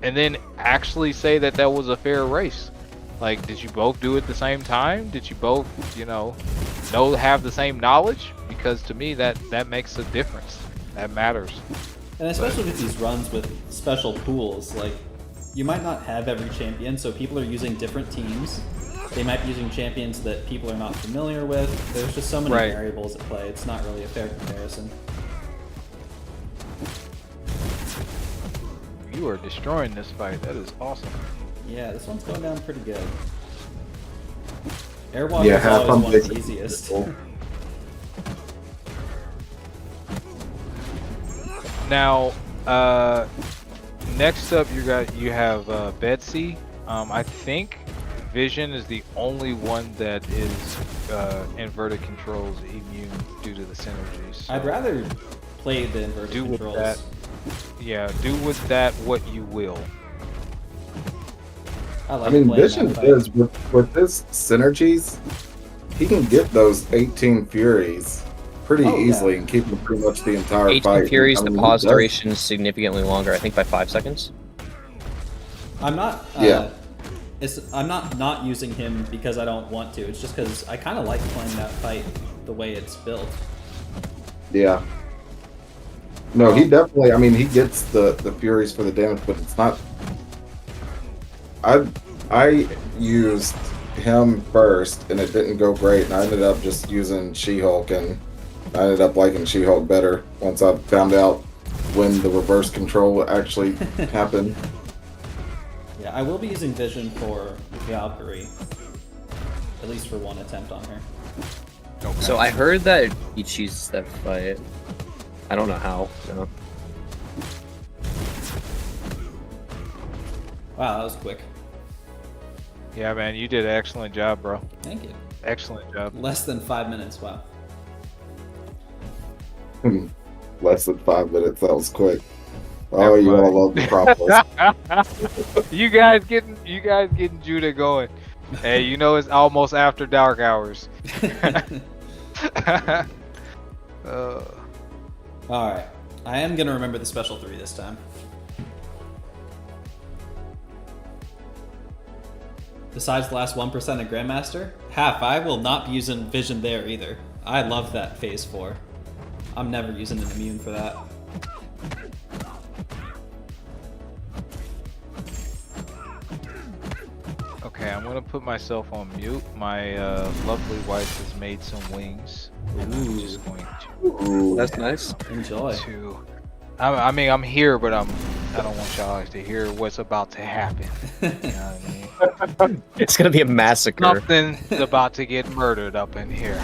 and then actually say that that was a fair race. Like, did you both do it at the same time? Did you both, have the same knowledge? Because to me, that makes a difference. That matters. And especially with these runs with special pools, like, you might not have every champion, so people are using different teams. They might be using champions that people are not familiar with. There's just so many variables at play. It's not really a fair comparison. You are destroying this fight. That is awesome. Yeah, this one's going down pretty good. Airwalk is always one of the easiest. Now, next up you have Betsy. I think Vision is the only one that is inverted controls immune due to the synergies. So I'd rather play the inverted controls. With that, yeah, do with that what you will. I mean, Vision is with his synergies, he can get those 18 Furies pretty easily and keep them pretty much the entire 18 fight. Furies, the pause duration is significantly longer, I think by 5 seconds. I'm not I'm not using him because I don't want to. It's just because I kind of like playing that fight the way it's built. Yeah. No, he definitely, I mean, he gets the Furies for the damage, but it's not... I used him first, and it didn't go great, and I ended up just using She-Hulk, and I ended up liking She-Hulk better once I found out when the reverse control actually happened. Yeah, I will be using Vision for Valkyrie, at least for one attempt on her. Okay. So I heard that he cheats that fight. I don't know how. So. Wow, that was quick. Yeah, man, you did an excellent job, bro. Thank you. Excellent job. Less than 5 minutes, wow. Less than 5 minutes, that was quick. Oh, you all love Necropolis. you guys getting Judah going. Hey, it's almost after dark hours. Alright. I am going to remember the special 3 this time. Besides the last 1% of Grandmaster, I will not be using Vision there either. I love that phase 4. I'm never using an immune for that. Okay, I'm gonna put myself on mute. My lovely wife has made some wings. I'm just going to. That's nice. Enjoy. I mean, I'm here, but I don't want y'all to hear what's about to happen. You know what I mean? It's gonna be a massacre. Something's about to get murdered up in here.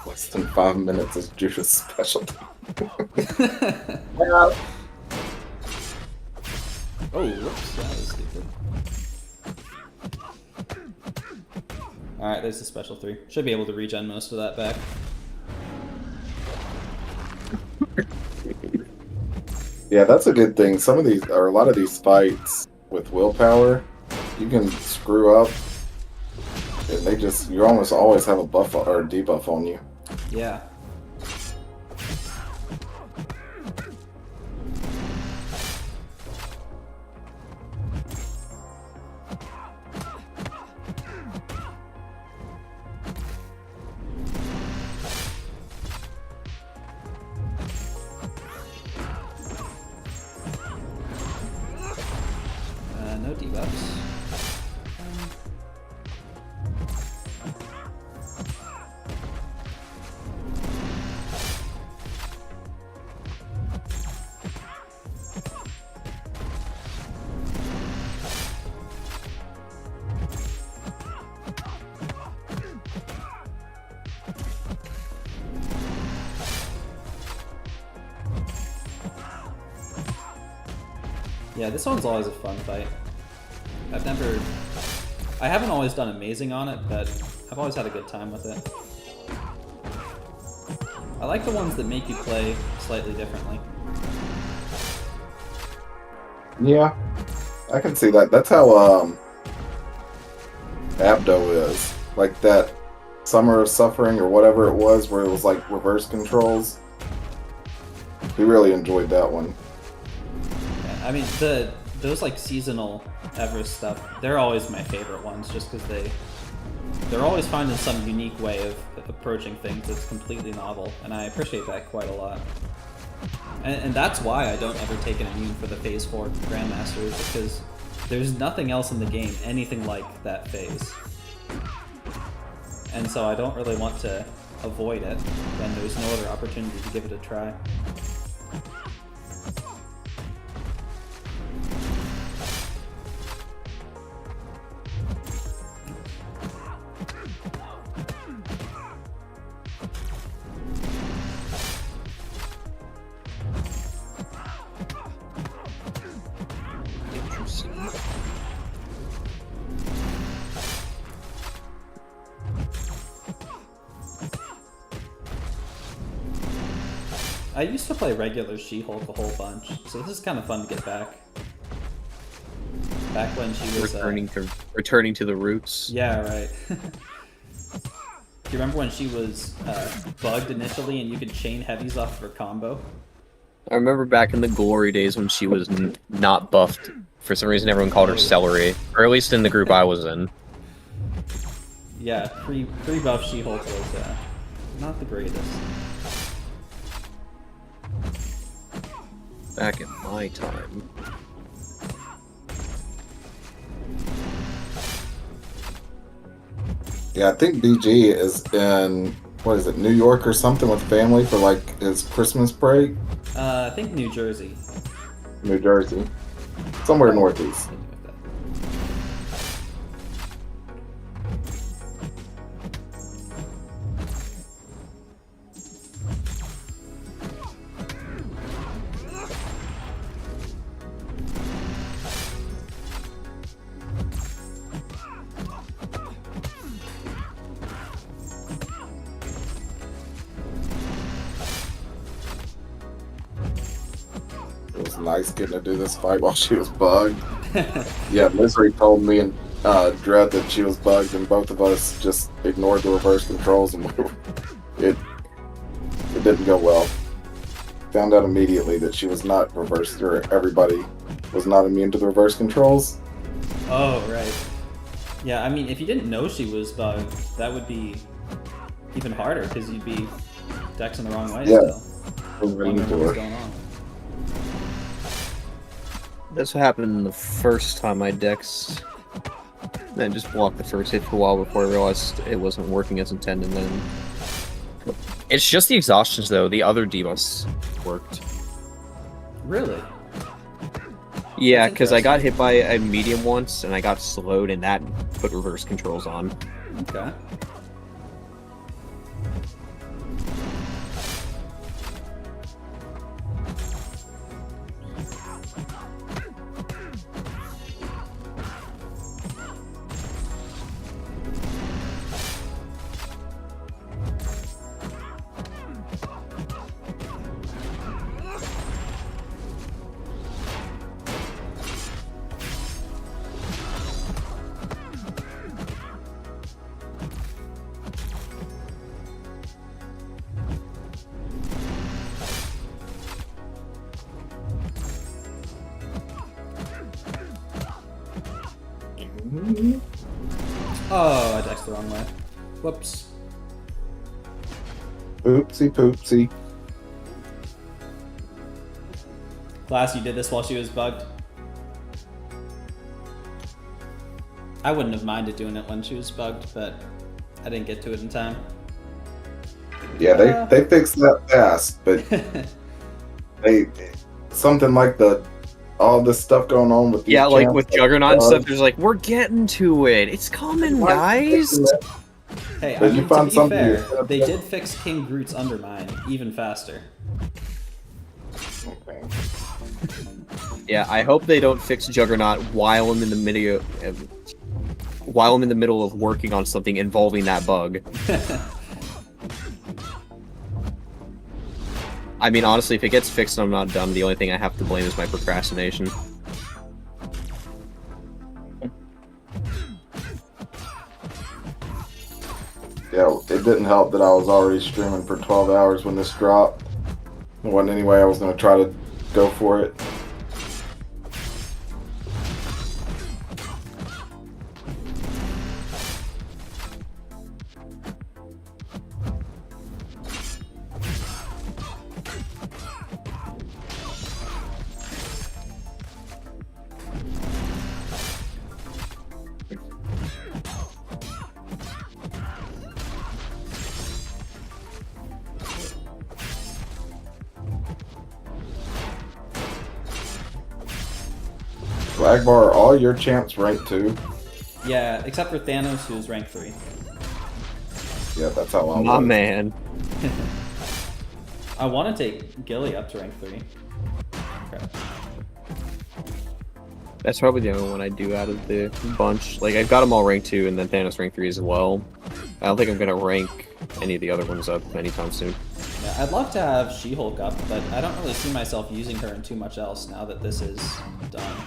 Less than 5 minutes is Judah's specialty. Oh, whoops, that was stupid. Alright, there's the special 3. Should be able to regen most of that back. Yeah, that's a good thing. Some of these, or a lot of these fights with willpower, you can screw up, and you almost always have a buff or a debuff on you. Yeah. No debuffs. Yeah, this one's always a fun fight. I haven't always done amazing on it, but I've always had a good time with it. I like the ones that make you play slightly differently. Yeah, I can see that. That's how Abdo is. Like that Summer of Suffering or whatever it was, where it was like reverse controls. He really enjoyed that one. Yeah, I mean, those like seasonal Everest stuff, they're always my favorite ones, just because they're always finding some unique way of approaching things that's completely novel, and I appreciate that quite a lot. And that's why I don't ever take an immune for the Phase 4 Grandmasters, because there's nothing else in the game anything like that phase. And so I don't really want to avoid it when there's no other opportunity to give it a try. I used to play regular She-Hulk a whole bunch, so this is kind of fun to get back. Back when she was returning to the roots. Yeah, right. Do you remember when she was bugged initially and you could chain heavies off of her combo? I remember back in the glory days when she was not buffed. For some reason, everyone called her Celery, or at least in the group I was in. Yeah, pre-buff She-Hulk was not the greatest. Back in my time. Yeah, I think BG is in, what is it, New York or something with family for like his Christmas break? I think New Jersey. New Jersey. Somewhere northeast. It was nice getting to do this fight while she was bugged. Yeah, Misery told me and Dread that she was bugged, and both of us just ignored the reverse controls, and it didn't go well. Found out immediately that she was not reversed, or everybody was not immune to the reverse controls. Oh, right. Yeah, I mean, if you didn't know she was bugged, that would be even harder, because you'd be dexing the wrong way still. Wondering what was going on. That's what happened the first time I dexed. Then just blocked the first hit for a while before I realized it wasn't working as intended. Then it's just the exhaustions though. The other debuffs worked. Really? Yeah, because I got hit by a medium once and I got slowed, and that put reverse controls on. Okay. Oh, I dexed the wrong way. Whoops. Oopsie poopsie. Glass, you did this while she was bugged. I wouldn't have minded doing it when she was bugged, but I didn't get to it in time. Yeah, they fixed that fast, but they something like all this stuff going on with these Yeah, like champs, with Juggernaut and stuff, there's like, we're getting to it. It's coming, guys. Hey, But I you mean, found to be something fair, yourself, they yeah. did fix King Groot's Undermine even faster. Okay. Yeah, I hope they don't fix Juggernaut while I'm in the middle of working on something involving that bug. I mean, honestly, if it gets fixed and I'm not done, the only thing I have to blame is my procrastination. Yeah, it didn't help that I was already streaming for 12 hours when this dropped. There wasn't any way I was going to try to go for it. Ragbar, are all your champs ranked 2? Yeah, except for Thanos, who's rank 3. Yeah, that's how I My was. man. I want to take Gilly up to rank 3. Okay. That's probably the only one I do out of the bunch. Like, I've got them all rank 2 and then Thanos rank 3 as well. I don't think I'm gonna rank any of the other ones up anytime soon. Yeah, I'd love to have She-Hulk up, but I don't really see myself using her in too much else now that this is done.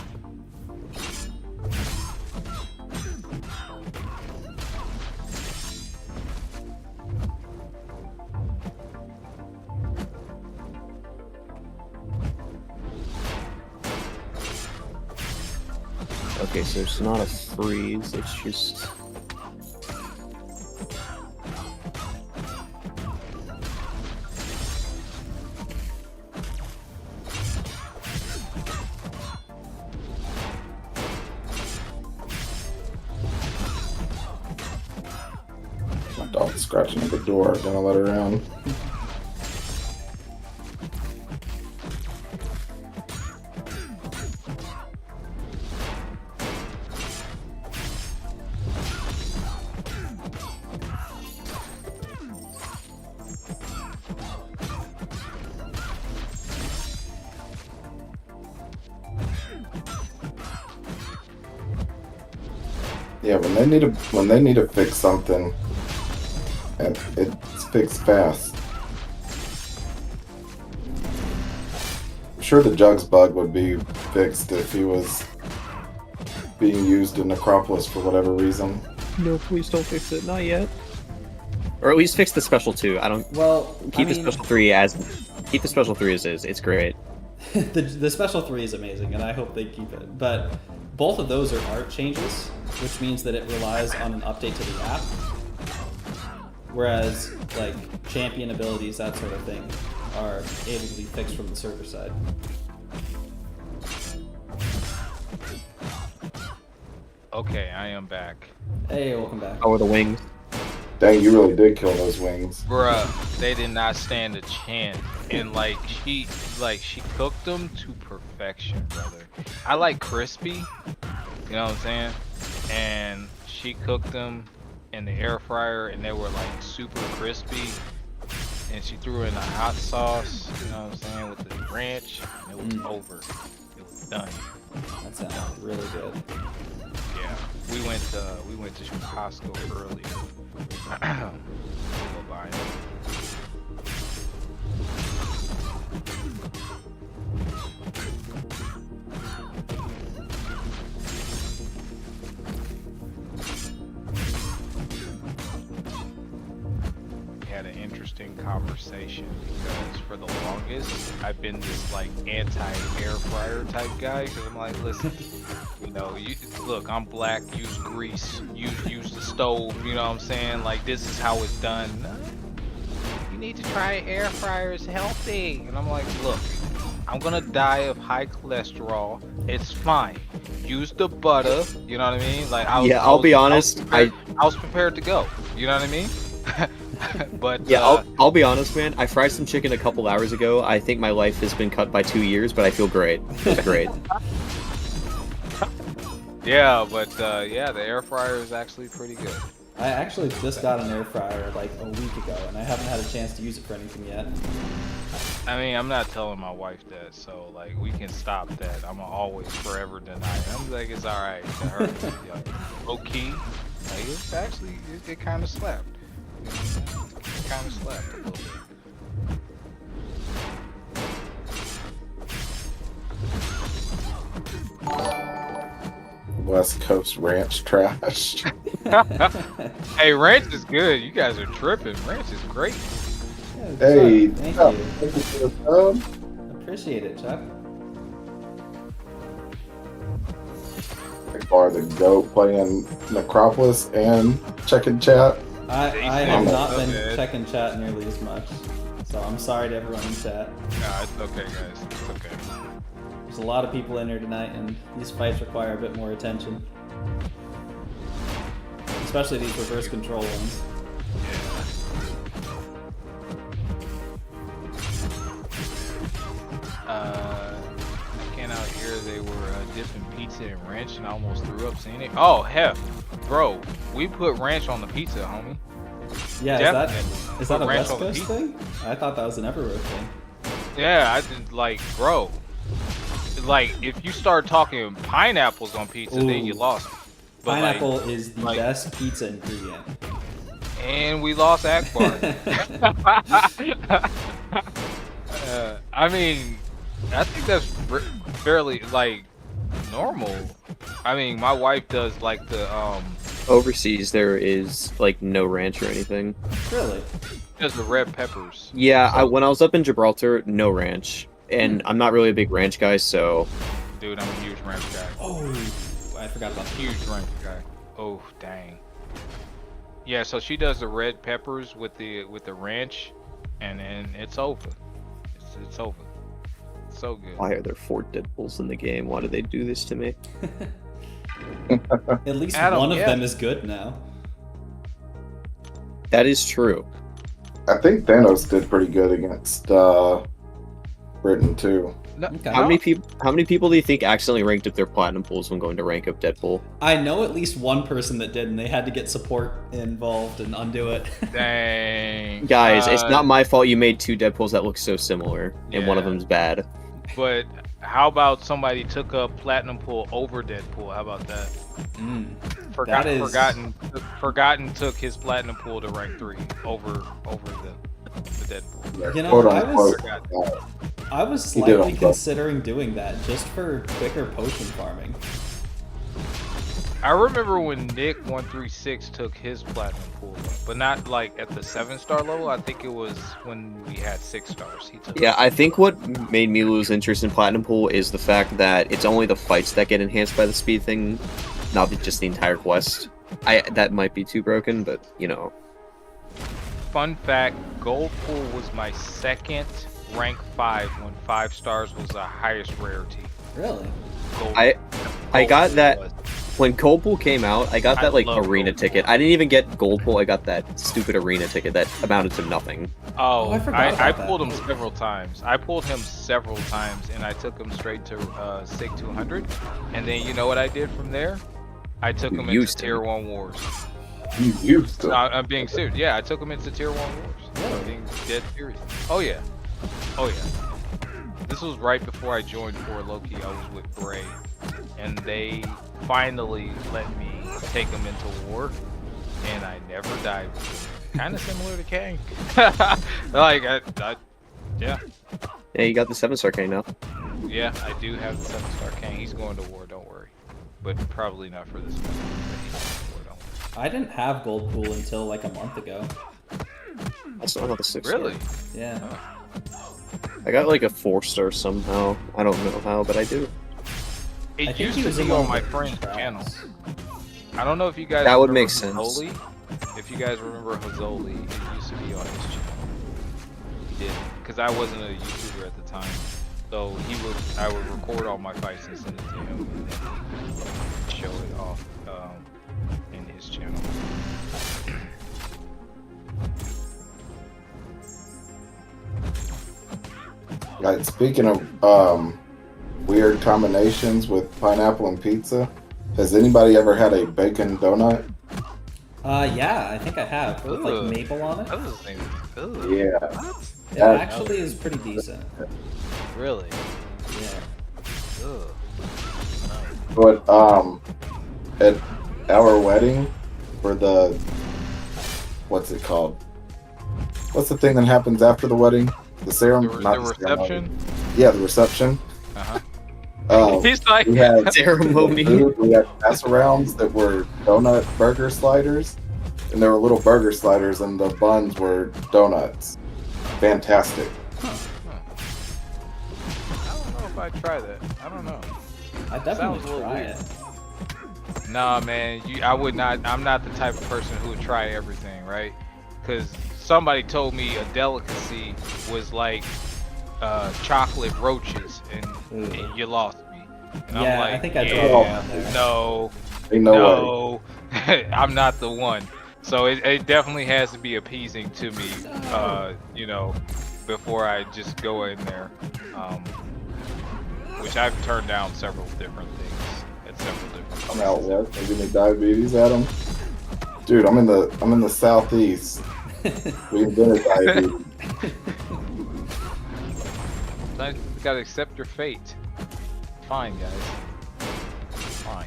Okay, so it's not a freeze, it's just... My dog's scratching at the door. Gonna let her in. Yeah, when they need to fix something, and it's fixed fast. I'm sure the Jugs bug would be fixed if he was being used in Necropolis for whatever reason. No, please don't fix it, not yet. Or at least fix the special 2. I don't... Well, Keep the special 3 as... Keep the special 3 as is, it's great. the special 3 is amazing, and I hope they keep it. But both of those are art changes, which means that it relies on an update to the app. Whereas, like, champion abilities, that sort of thing, are able to be fixed from the server side. Okay, I am back. Hey, welcome back. Oh, the wings. Dang, you really did kill those wings. Bruh, they did not stand a chance. And she cooked them to perfection, brother. I like crispy, you know what I'm saying? And she cooked them in the air fryer and they were like super crispy. And she threw in a hot sauce, you know what I'm saying, with the ranch, and it was over. It was done. That sounds really good. Yeah, we went to Costco earlier. Go buy it. We had an interesting interesting conversation because for the longest I've been this like anti-air fryer type guy because I'm like, listen, you know, look, I'm black, use grease, use the stove, you know what I'm saying? Like this is how it's done. No, you need to try air fryer, it's healthy. And I'm like, look, I'm gonna die of high cholesterol. It's fine. Use the butter. You know what I mean? Like I'll be honest. I was prepared to go. You know what I mean? But yeah, I'll be honest, man. I fried some chicken a couple hours ago. I think my life has been cut by 2 years, but I feel great. It's great. yeah, but yeah, the air fryer is actually pretty good. I actually just got an air fryer like a week ago, and I haven't had a chance to use it for anything yet. I mean, I'm not telling my wife that, so like we can stop that. I'm always forever deny it. I'm like, it's all right to her. Low key, like it's actually it kind of slapped. It kind of slapped a little bit. West Coast ranch trash. Hey, ranch is good. You guys are tripping. Ranch is great. Yeah, Hey, Chuck, thank Chuck, you. thank you for the sub. Appreciate it, Chuck. Are the GOAT playing Necropolis and checking chat? I have not been Okay. checking chat nearly as much, so I'm sorry to everyone in chat. Nah, it's okay, guys. It's okay. There's a lot of people in here tonight, and these fights require a bit more attention. Especially these reverse control ones. I can't out here. They were dipping pizza in ranch, and I almost threw up seeing it. Oh, hell, bro, we put ranch on the pizza, homie. Yeah, Definitely. is that a Put ranch West on the Coast pizza. thing? I thought that was an everywhere thing. Yeah, I did, like, bro. Like, if you start talking pineapples on pizza, then you Ooh. lost. But, Pineapple like, is the like- best pizza ingredient. and we lost Akbar. I mean, I think that's fairly like normal. I mean, my wife does like the Overseas, there is like no ranch or anything. Really? does the red peppers. Yeah, when I was up in Gibraltar, no ranch, and I'm not really a big ranch guy, so Dude, I'm a huge ranch guy. Oh, I forgot about that. Huge ranch guy. Oh dang. Yeah, so she does the red peppers with the ranch, and then it's over. It's over. It's so good. why are there 4 Deadpools in the game? Why did they do this to me? At least Adam, one of yeah. them is good now. That is true. I think Thanos did pretty good against Britain too. No, Okay. How many people do you think accidentally ranked up their platinum pools when going to rank up Deadpool? I know at least one person that did, and they had to get support involved and undo it. Dang. Guys, it's not my fault you made 2 Deadpools that look so similar, and one of Yeah. them's bad. But how about somebody took a platinum pool over Deadpool? How about that? That is- Forgotten took his platinum pool to rank 3 over the Deadpool. You know, Quote I was- unquote. I was He did slightly on both. considering doing that just for quicker potion farming. I remember when Nick136 took his platinum pool, but not like at the 7-star level. I think it was when we had 6 stars. He took. Yeah, I think what made me lose interest in platinum pool is the fact that it's only the fights that get enhanced by the speed thing, not just the entire quest. That might be too broken, but you know. Fun fact: Gold Pool was my second rank 5 when 5 stars was the highest rarity. Really? Gold, I Gold got Pool that was. when Gold Pool came out. I got I that like love arena Gold Pool. ticket. I didn't even get Gold Pool. I got that stupid arena ticket that amounted to nothing. Oh, I forgot I about that. pulled him several times. I pulled him several times, and I took him straight to SIG 200. And then you know what I did from there? I took You him into used Tier him. 1 Wars. You used to. I'm being serious. Yeah, I took him into Tier 1 Wars. I'm being dead serious. Oh yeah. Oh yeah. This was right before I joined 4 Loki. I was with Bray, and they finally let me take him into war, and I never died with him. Kind of similar to Kang. Like, yeah. Yeah, you got the 7-star K now. Yeah, I do have the 7-star Kang. He's going to war, don't worry. But probably not for this one. But he's going to war, don't worry. I didn't have Gold Pool until like a month ago. I still have a 6 Really? Yeah. I got like a 4-star somehow. I don't know how, but I do. I It think used he to was be in on one my of the friend's trials. channel. I don't know if you guys That would remember make sense. Hazoli. If you guys remember Hazoli, it used to be on his channel. He did, because I wasn't a YouTuber at the time. So I would record all my fights and send it to him, and then show it off in his channel. Like, speaking of weird combinations with pineapple and pizza, has anybody ever had a bacon donut? Yeah, I think I have with like Ugh. maple on it. That was his name. Ugh. Yeah. What? It that- actually is pretty decent. Really? Yeah. Ugh. But at our wedding, for the what's it called? What's the thing that happens after the wedding? The ceremony. The not the ceremony. reception? Yeah, the reception. Uh-huh. He's like, We had Ceremony. food, we had pass arounds that were donut burger sliders, and there were little burger sliders, and the buns were donuts. Fantastic. I don't know if I'd try that. I don't know. I Sounds definitely a little try weird. it. Nah, man, I would not. I'm not the type of person who would try everything, right? Because somebody told me a delicacy was like chocolate roaches, and you lost me. And Yeah, I'm like, I think I yeah, draw down there. no, Ain't no way. I'm not the one. So it definitely has to be appeasing to me, you know, before I just go in there. Which I've turned down several different things at several different I'm out places. west. They give me diabetes, Adam. Dude, I'm in the southeast. We invented diabetes. Sometimes you gotta accept your fate. Fine, guys. Fine.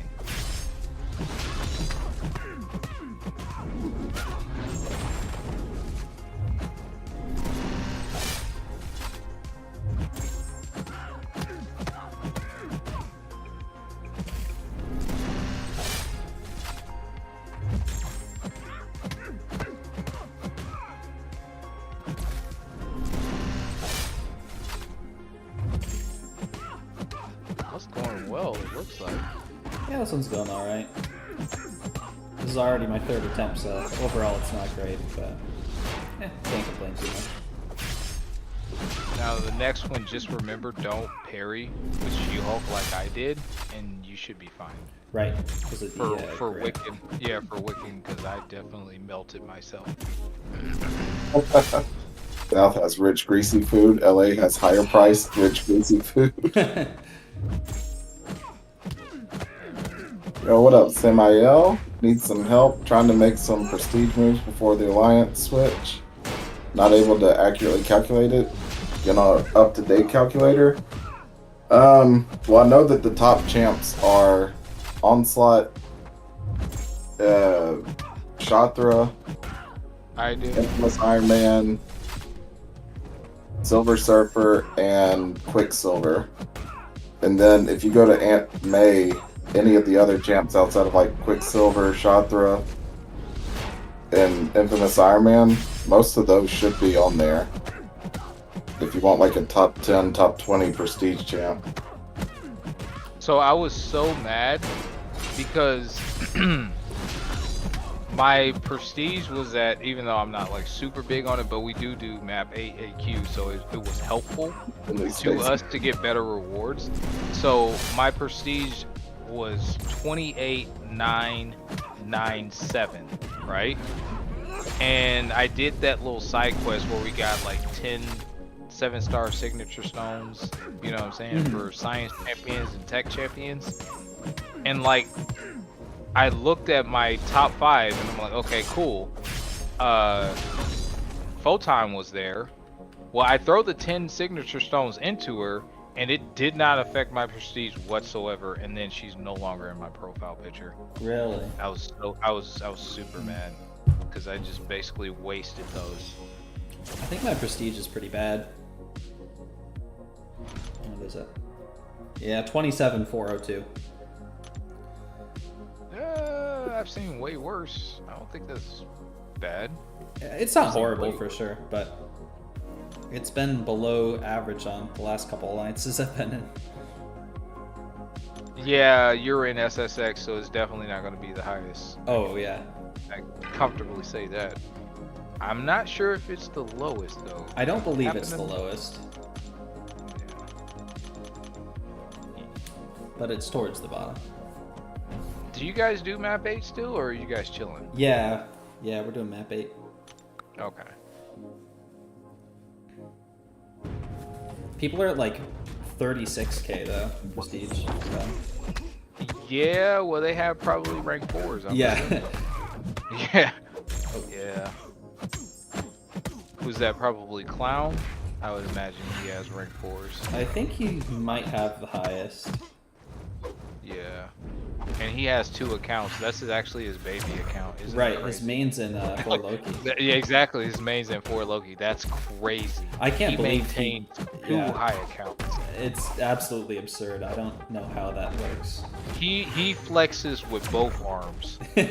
What's going well, it looks like. Yeah, this one's going alright. This is already my 3rd attempt, so overall it's not great, but can't complain too much. Now the next one, just remember, don't parry with She-Hulk like I did, and you should be fine. Right, because of the For grip. Wiccan, yeah, for Wiccan, because I definitely melted myself. South has rich, greasy food. LA has higher priced, rich, greasy food. Yo, what up, Samael? Need some help trying to make some prestige moves before the Alliance switch. Not able to accurately calculate it. You know, up-to-date calculator. Well, I know that the top champs are Onslaught, Shatra, I did. Infamous Iron Man, Silver Surfer, and Quicksilver. And then if you go to Aunt May, any of the other champs outside of like Quicksilver, Shatra, and Infamous Iron Man, most of those should be on there. If you want like a top 10, top 20 prestige champ. So I was so mad because my prestige was at, even though I'm not like super big on it, but we do map 8AQ, so it was helpful In these to days. us to get better rewards. So my prestige was 28,997, right? And I did that little side quest where we got like 10 7-star signature stones, you know what I'm saying, for science champions and tech champions. And like, I looked at my top 5 and I'm like, okay, cool. Photon was there. Well, I throw the 10 signature stones into her and it did not affect my prestige whatsoever, and then she's no longer in my profile picture. Really? I was super mad because I just basically wasted those. I think my prestige is pretty bad. What is it? Yeah, 27,402. I've seen way worse. I don't think that's bad. It's not horrible for sure, but it's been below average on the last couple alliances I've been in. Yeah, you're in SSX, so it's definitely not going to be the highest. Oh yeah. I comfortably say that. I'm not sure if it's the lowest though. I don't believe Happen it's to- the lowest, but it's towards the bottom. Do you guys do map 8 still, or are you guys chilling? Yeah, we're doing map 8. Okay. People are at like 36k though, prestige. So. Yeah, well, they have probably rank 4s. I'm Yeah. assuming. Yeah. Yeah. Who's that? Probably Clown? I would imagine he has rank 4s. I think he might have the highest. Yeah. And he has 2 accounts. That's actually his baby account, isn't Right, it? his main's in for Loki. Yeah, exactly. His main's in 4 Loki. That's crazy. I can't he believe maintains 2 yeah. high accounts. It's absolutely absurd. I don't know how that works. He flexes with both arms. Like,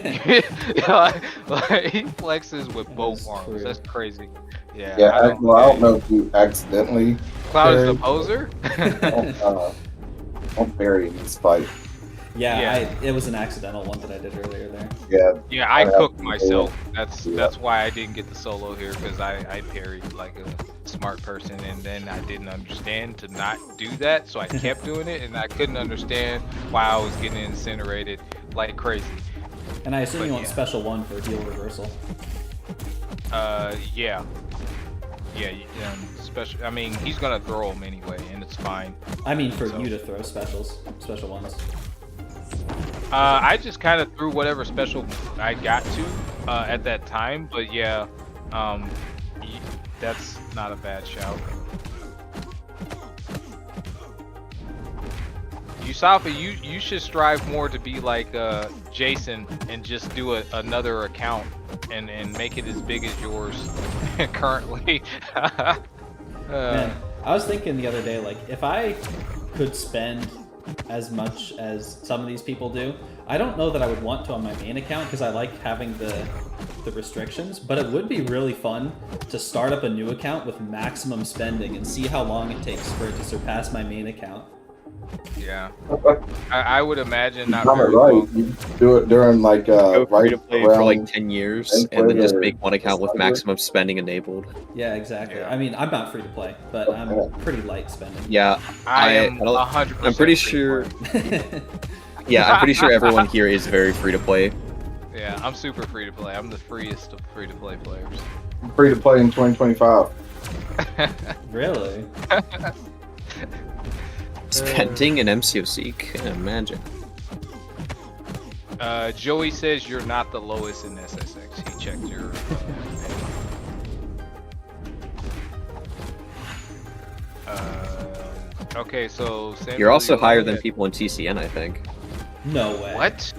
he flexes with both arms. true. That's crazy. Yeah. Yeah, I don't know if you accidentally Cloud is the buried- poser. don't bury in this fight. Yeah, it was an accidental one that I did earlier there. Yeah, Yeah, I I have cooked to myself. do That's why I didn't get the solo here, because I parried like a smart person, and then I didn't understand to not do that, so I kept doing it, and I couldn't understand why I was getting incinerated like crazy. And I assume But you want yeah. special 1 for heal reversal. Yeah. Special. I mean, he's gonna throw them anyway, and it's fine. I mean for So- you to throw special 1s. I just kind of threw whatever special I got to at that time, but yeah, that's not a bad shout. Yusafa, you should strive more to be like Jason and just do another account and make it as big as yours currently. Man, I was thinking the other day, like, if I could spend as much as some of these people do, I don't know that I would want to on my main account because I like having the restrictions, but it would be really fun to start up a new account with maximum spending and see how long it takes for it to surpass my main account. Yeah, I would imagine not I'm very right. long. You do it during like Go free right to play for like around 10 years and and then just play make one account with the- maximum spending enabled. Yeah, exactly. Yeah. I mean, I'm not free to play, but I'm pretty light spending. Yeah, I am I don't- 100%. I'm pretty free sure. for Yeah, I'm pretty sure everyone here is very free to play. it. Yeah, I'm super free to play. I'm the freest of free to play players. free to play in 2025. Really? Spending an MCOC, can imagine. Joey says you're not the lowest in SSX. He checked your. Okay, so Samuel, You're also higher only than at- people in TCN, I think. No way. What?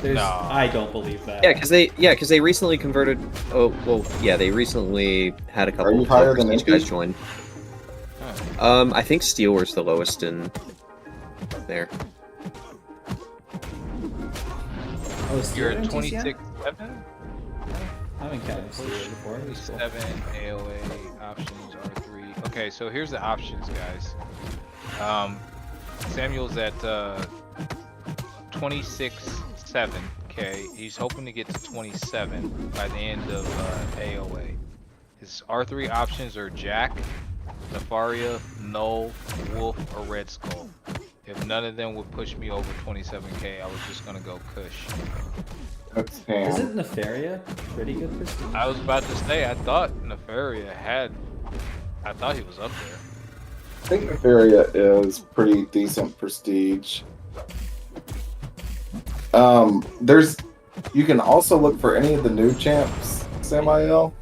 There's, No. I don't believe that. Yeah, because they recently converted. Oh well, yeah, they recently had a couple you of higher than prestige Inky? guys join. Huh. I think Steel was the lowest in there. Oh, is You're Steeler at in TCN? 26.7. I haven't counted Steeler before. That's cool. 27 AOA options R3. Okay, so here's the options, guys. Samuel's at 26.7k. He's hoping to get to 27 by the end of AOA. His R3 options are Jack, Nefaria, Null, Wolf, or Red Skull. If none of them would push me over 27k, I was just gonna go Kush. That's ham. Isn't Nefaria pretty good prestige? I was about to say, I thought Nefaria had. I thought he was up there. I think Nefaria is pretty decent prestige. There's, you can also look for any of the new champs, Samael.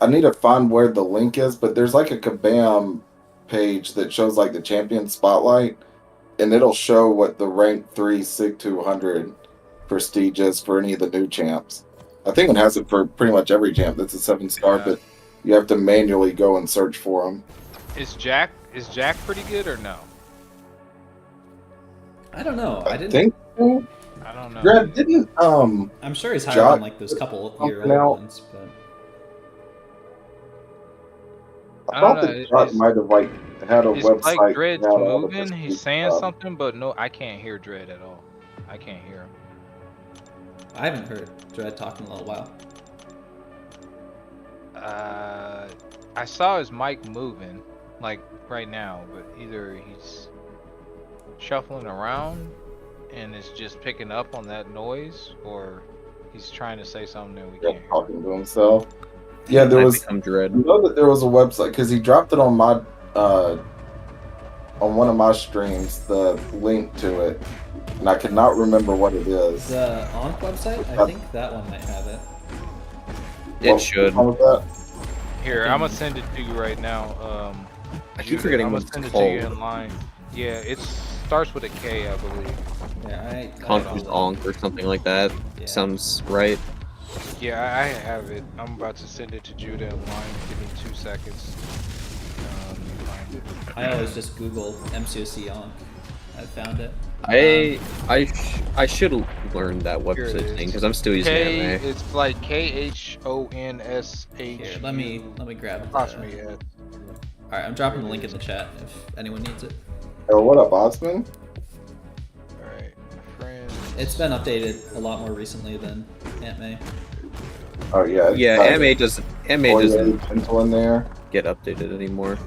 I need to find where the link is, but there's like a Kabam page that shows like the champion spotlight, and it'll show what the rank 3 SIG 200 prestige is for any of the new champs. I think it has it for pretty much every champ that's a 7-star, Yeah. but you have to manually go and search for them. Is Jack pretty good or no? I don't know. I didn't. think so. I don't know. Brad, didn't I'm sure he's higher Jock than like those couple something year old out. ones, but I don't thought know. the chart might have like had a It's website. like Dread's that had all the moving. He's dispute saying stuff. something, but no, I can't hear Dread at all. I can't hear him. I haven't heard Dread talk in a little while. I saw his mic moving, like right now, but either he's shuffling around and it's just picking up on that noise, or he's trying to say something that we Yeah, can't hear. talking to himself. Yeah, there I was. become Dread. I know that there was a website because he dropped it on my on one of my streams, the link to it, and I cannot remember what it is. The Onk website, I think that one might have it. It should. What was that? Here, I'm gonna send it to you right now. I keep Judah, forgetting I'm what gonna it's send it to you called. in line. Yeah, it starts with a K, I believe. Yeah, I Confused Onk or something like that. Yeah. Sounds right. Yeah, I have it. I'm about to send it to Judah in line. Give me 2 seconds. Let me find it. I always just Google MCOC Onk. I found it. I should learn that Here it website is. thing because I'm still using K, anime. it's like KHONSH. Here, let me grab it. Cross me, yeah. Alright, I'm dropping the link in the chat if anyone needs it. Oh, what up, Osman? Alright, friends. It's been updated a lot more recently than Aunt May. Oh yeah. it's Yeah, got anime doesn't Gentle in there. get updated anymore.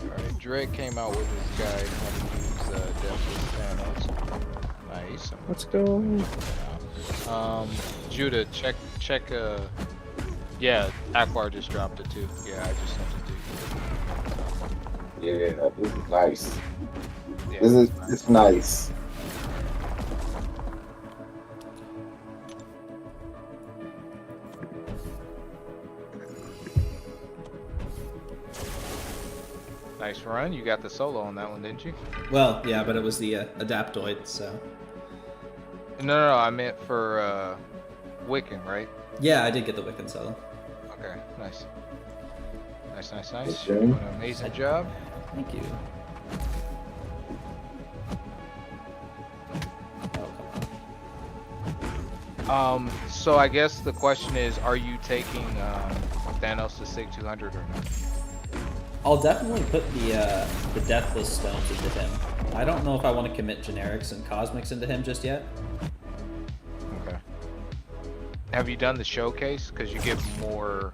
Alright, Drake came out with this guide how to use Deathless Thanos. Nice. Let's go. Judah, check. Yeah, Akbar just dropped it too. Yeah, I just sent it to you. Yeah, this is nice. Yeah, It's nice. nice run. You got the solo on that one, didn't you? Well, yeah, but it was the Adaptoid, so. No, I meant for Wiccan, right? Yeah, I did get the Wiccan solo. Okay, nice. Nice. Okay. Doing an amazing job. Thank you. Oh, come on. So I guess the question is, are you taking Thanos to Sig 200 or not? I'll definitely put the Deathless Stones into him. I don't know if I want to commit generics and cosmics into him just yet. Okay. Have you done the showcase? Because you get more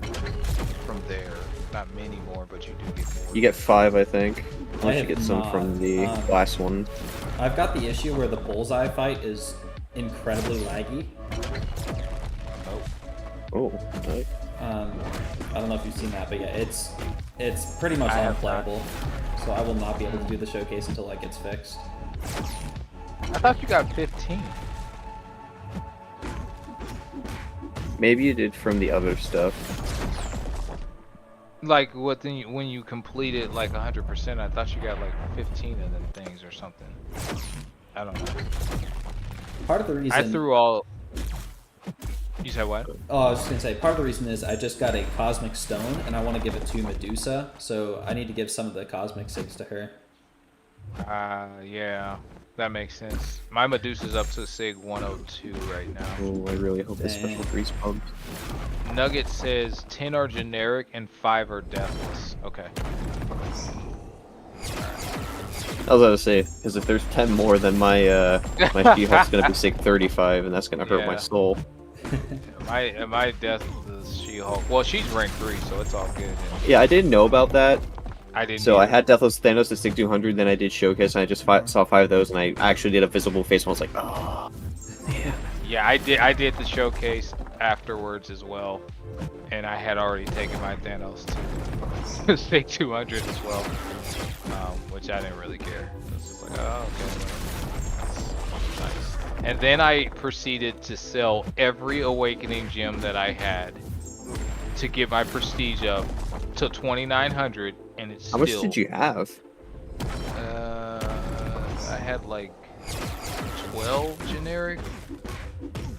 from there. Not many more, but you do get more. You get 5, I think. I Unless you have get some not. from the last one. I've got the issue where the bullseye fight is incredibly laggy. Oh, nice. I don't know if you've seen that, but yeah, it's pretty much I have unplayable. So I will not be able to do the showcase until that gets fixed. I thought you got 15. Maybe you did from the other stuff. Like when you completed like 100%, I thought you got like 15 of them things or something. I don't know. Part of the reason I threw all. You said what? Oh, I was just gonna say, part of the reason is I just got a Cosmic Stone, and I want to give it to Medusa, so I need to give some of the Cosmic Sigs to her. Yeah, that makes sense. My Medusa's up to Sig 102 right now. Oh, I really hope this special Dang. freeze pump. Nugget says 10 are generic and 5 are deathless. Okay. I was gonna say, because if there's 10 more, then my my She-Hulk's gonna be Sig 35, and that's gonna hurt my Yeah. soul. My Deathless She-Hulk. Well, she's rank 3, so it's all good. Yeah, I didn't know about that. I didn't. So I either. had Deathless Thanos to Sig 200, then I did Showcase, and I just saw 5 of those, and I actually did a visible face, and I was like, oh. Yeah, I did the showcase afterwards as well, and I had already taken my Thanos to Sig 200 as well, which I didn't really care. I was just like, oh, okay. That's nice. And then I proceeded to sell every Awakening gem that I had to get my prestige up to 2,900, and it's How much did you have? I had like 12 generic.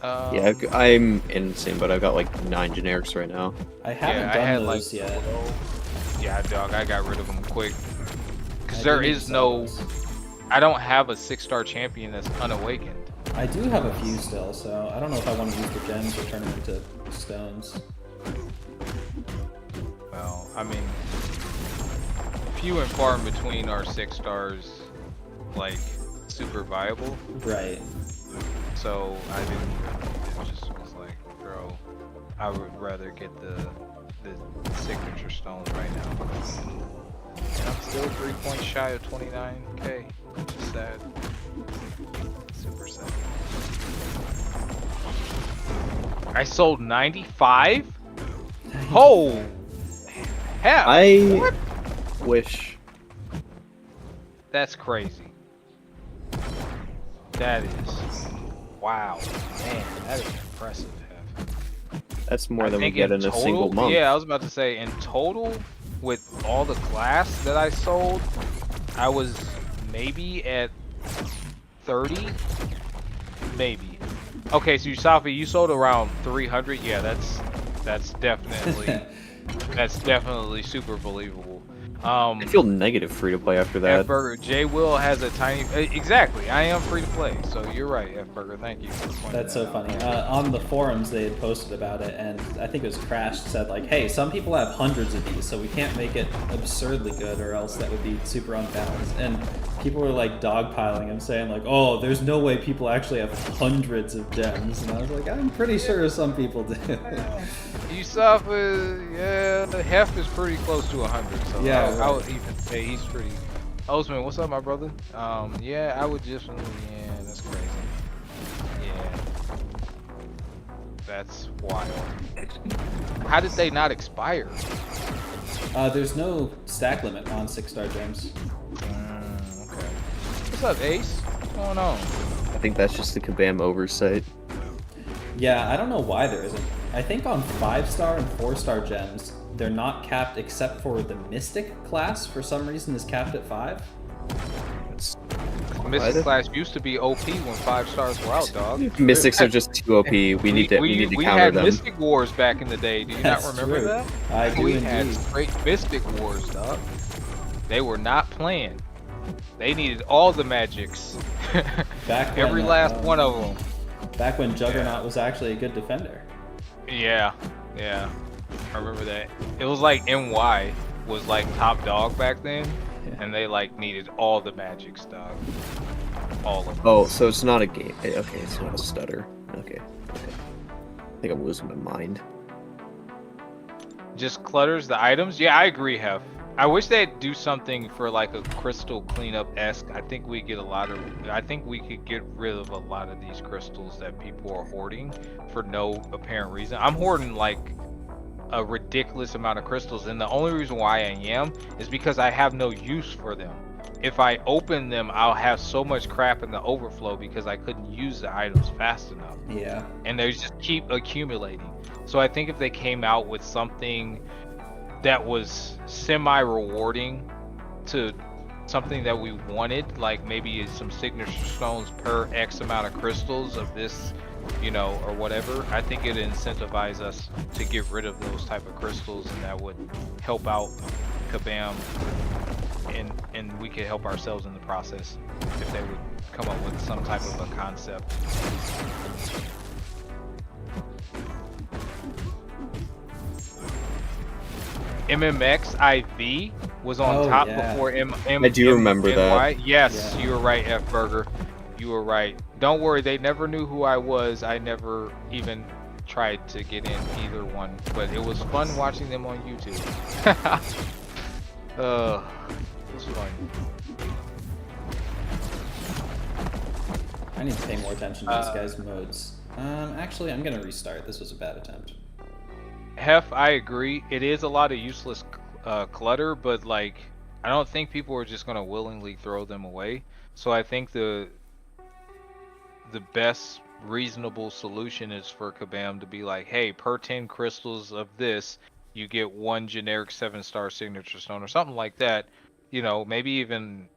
Yeah, I'm insane, but I've got like 9 generics right now. I haven't Yeah, I done had those like yet. 12. Yeah, dog, I got rid of them quick. Because I there do need to is sell no. those. I don't have a 6-star champion that's unawakened. I do have a few still, so I don't know if I want to use the gems or turn them into stones. Well, I mean, few and far in between our 6 stars, like super viable. Right. So I didn't. It just was like, bro, I would rather get the signature stones right now. And I'm still 3 points shy of 29k, which is sad. Super sad. I sold 95? Oh! Hell! I wish. That's crazy. That is. Wow. Man, that is impressive. That's more I than we think get in a total, single month. Yeah, I was about to say, in total, with all the glass that I sold, I was maybe at 30? Maybe. Okay, so Safi, you sold around 300? Yeah, that's definitely that's definitely super believable. I feel negative free to play after that. F Burger, J Will has a tiny. Exactly, I am free to play, so you're right, F Burger. Thank you. For pointing That's so that funny. out. On the forums, they had posted about it, and I think it was Crash said like, "Hey, some people have hundreds of these, so we can't make it absurdly good, or else that would be super unbalanced." And people were like dogpiling him, saying like, "Oh, there's no way people actually have hundreds of gems." And I was like, "I'm pretty sure some people do." Yusuf, yeah, the Hef is pretty close to 100, so Yeah, I would even say he's pretty. Osman, what's up, my brother? Yeah, I would just, yeah, that's crazy. Yeah, that's wild. How did they not expire? There's no stack limit on 6-star gems. Okay. What's up, Ace? What's going on? I think that's just the Kabam oversight. Yeah, I don't know why there isn't. I think on 5-star and 4-star gems, they're not capped except for the Mystic class, for some reason, is capped at 5. Mystic class used to be OP when 5 stars were out, dog. Mystics are just too OP. We need to we counter had them. Mystic Wars back in the day. Do you That's not remember true. that? I do We indeed. had straight Mystic Wars, dog. They were not playing. They needed all the magics. Back when, Every last one of them. Back when Juggernaut was actually a good defender. Yeah, yeah. I remember that. It was like NY was like top dog back then, and they like needed all the magics, dog. All of them. Oh, so it's not a game. Okay, it's not a stutter. Okay. I think I'm losing my mind. Just clutters the items? Yeah, I agree, Hef. I wish they'd do something for like a crystal cleanup-esque. I think we could get rid of a lot of these crystals that people are hoarding for no apparent reason. I'm hoarding like a ridiculous amount of crystals, and the only reason why I am is because I have no use for them. If I open them, I'll have so much crap in the overflow because I couldn't use the items fast enough. Yeah. And they just keep accumulating. So I think if they came out with something that was semi-rewarding to something that we wanted, like maybe some signature stones per X amount of crystals of this, you know, or whatever, I think it'd incentivize us to get rid of those type of crystals, and that would help out Kabam, and we could help ourselves in the process if they would come up with some type of a concept. MMX IV was on top before I do remember that. Yes, you were right, F Burger. You were right. Don't worry, they never knew who I was. I never even tried to get in either one, but it was fun watching them on YouTube. It was fun. I need to pay more attention to this guy's modes. Actually, I'm gonna restart. This was a bad attempt. Hef, I agree. It is a lot of useless clutter, but like, I don't think people are just gonna willingly throw them away. So I think the best reasonable solution is for Kabam to be like, hey, per 10 crystals of this, you get 1 generic 7-star signature stone or something like that. You know, maybe even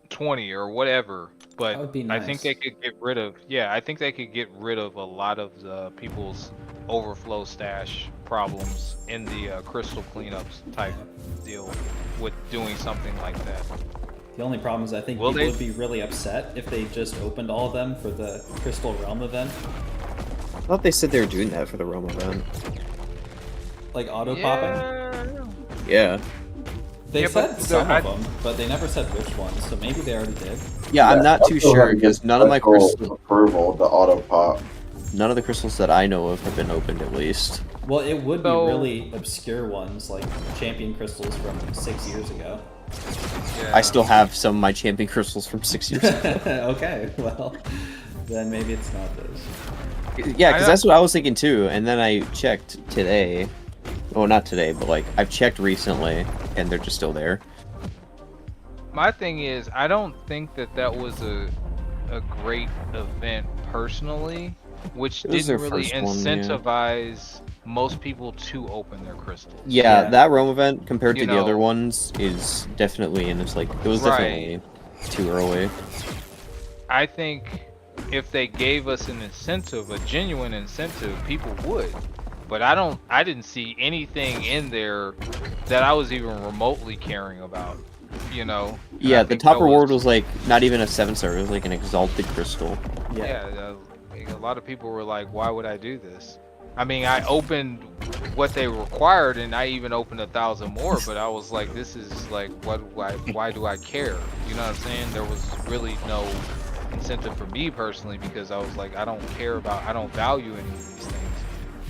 20 or whatever. But That would be nice. I think they could get rid of, I think they could get rid of a lot of the people's overflow stash problems in the crystal cleanups type deal with doing something like that. The only problem is I think people would be really upset if they just opened all of them for the Crystal Realm event. I thought they said they were doing that for the Realm event. Like auto-popping? Yeah. They Yeah, said but some I- of them, but they never said which ones, so maybe they already did. Yeah, I'm not I too still sure haven't because get none of my special crystals, approval, the auto pop. none of the crystals that I know of have been opened at least. Well, it would be So- really obscure ones, like champion crystals from 6 years ago. Yeah. I still have some of my champion crystals from 6 years ago. Okay, well, then maybe it's not those. Yeah, I because know- that's what I was thinking too. And then I checked today. Well, not today, but like I've checked recently, and they're just still there. My thing is, I don't think that was a great event personally, which It was didn't their really first one, yeah. incentivize most people to open their crystals. Yeah, Yeah. that Rome event compared You to the other know- ones is definitely, and it's like it was Right. definitely too early. I think if they gave us an incentive, a genuine incentive, people would. But I didn't see anything in there that I was even remotely caring about, you know? And I Yeah, the think top that reward was like not even a 7-star; it was like an exalted crystal. Yeah. Yeah, a lot of people were like, why would I do this? I mean, I opened what they required, and I even opened 1,000 more, but I was like, this is like, why do I care? You know what I'm saying? There was really no incentive for me personally, because I was like, I don't value any of these things.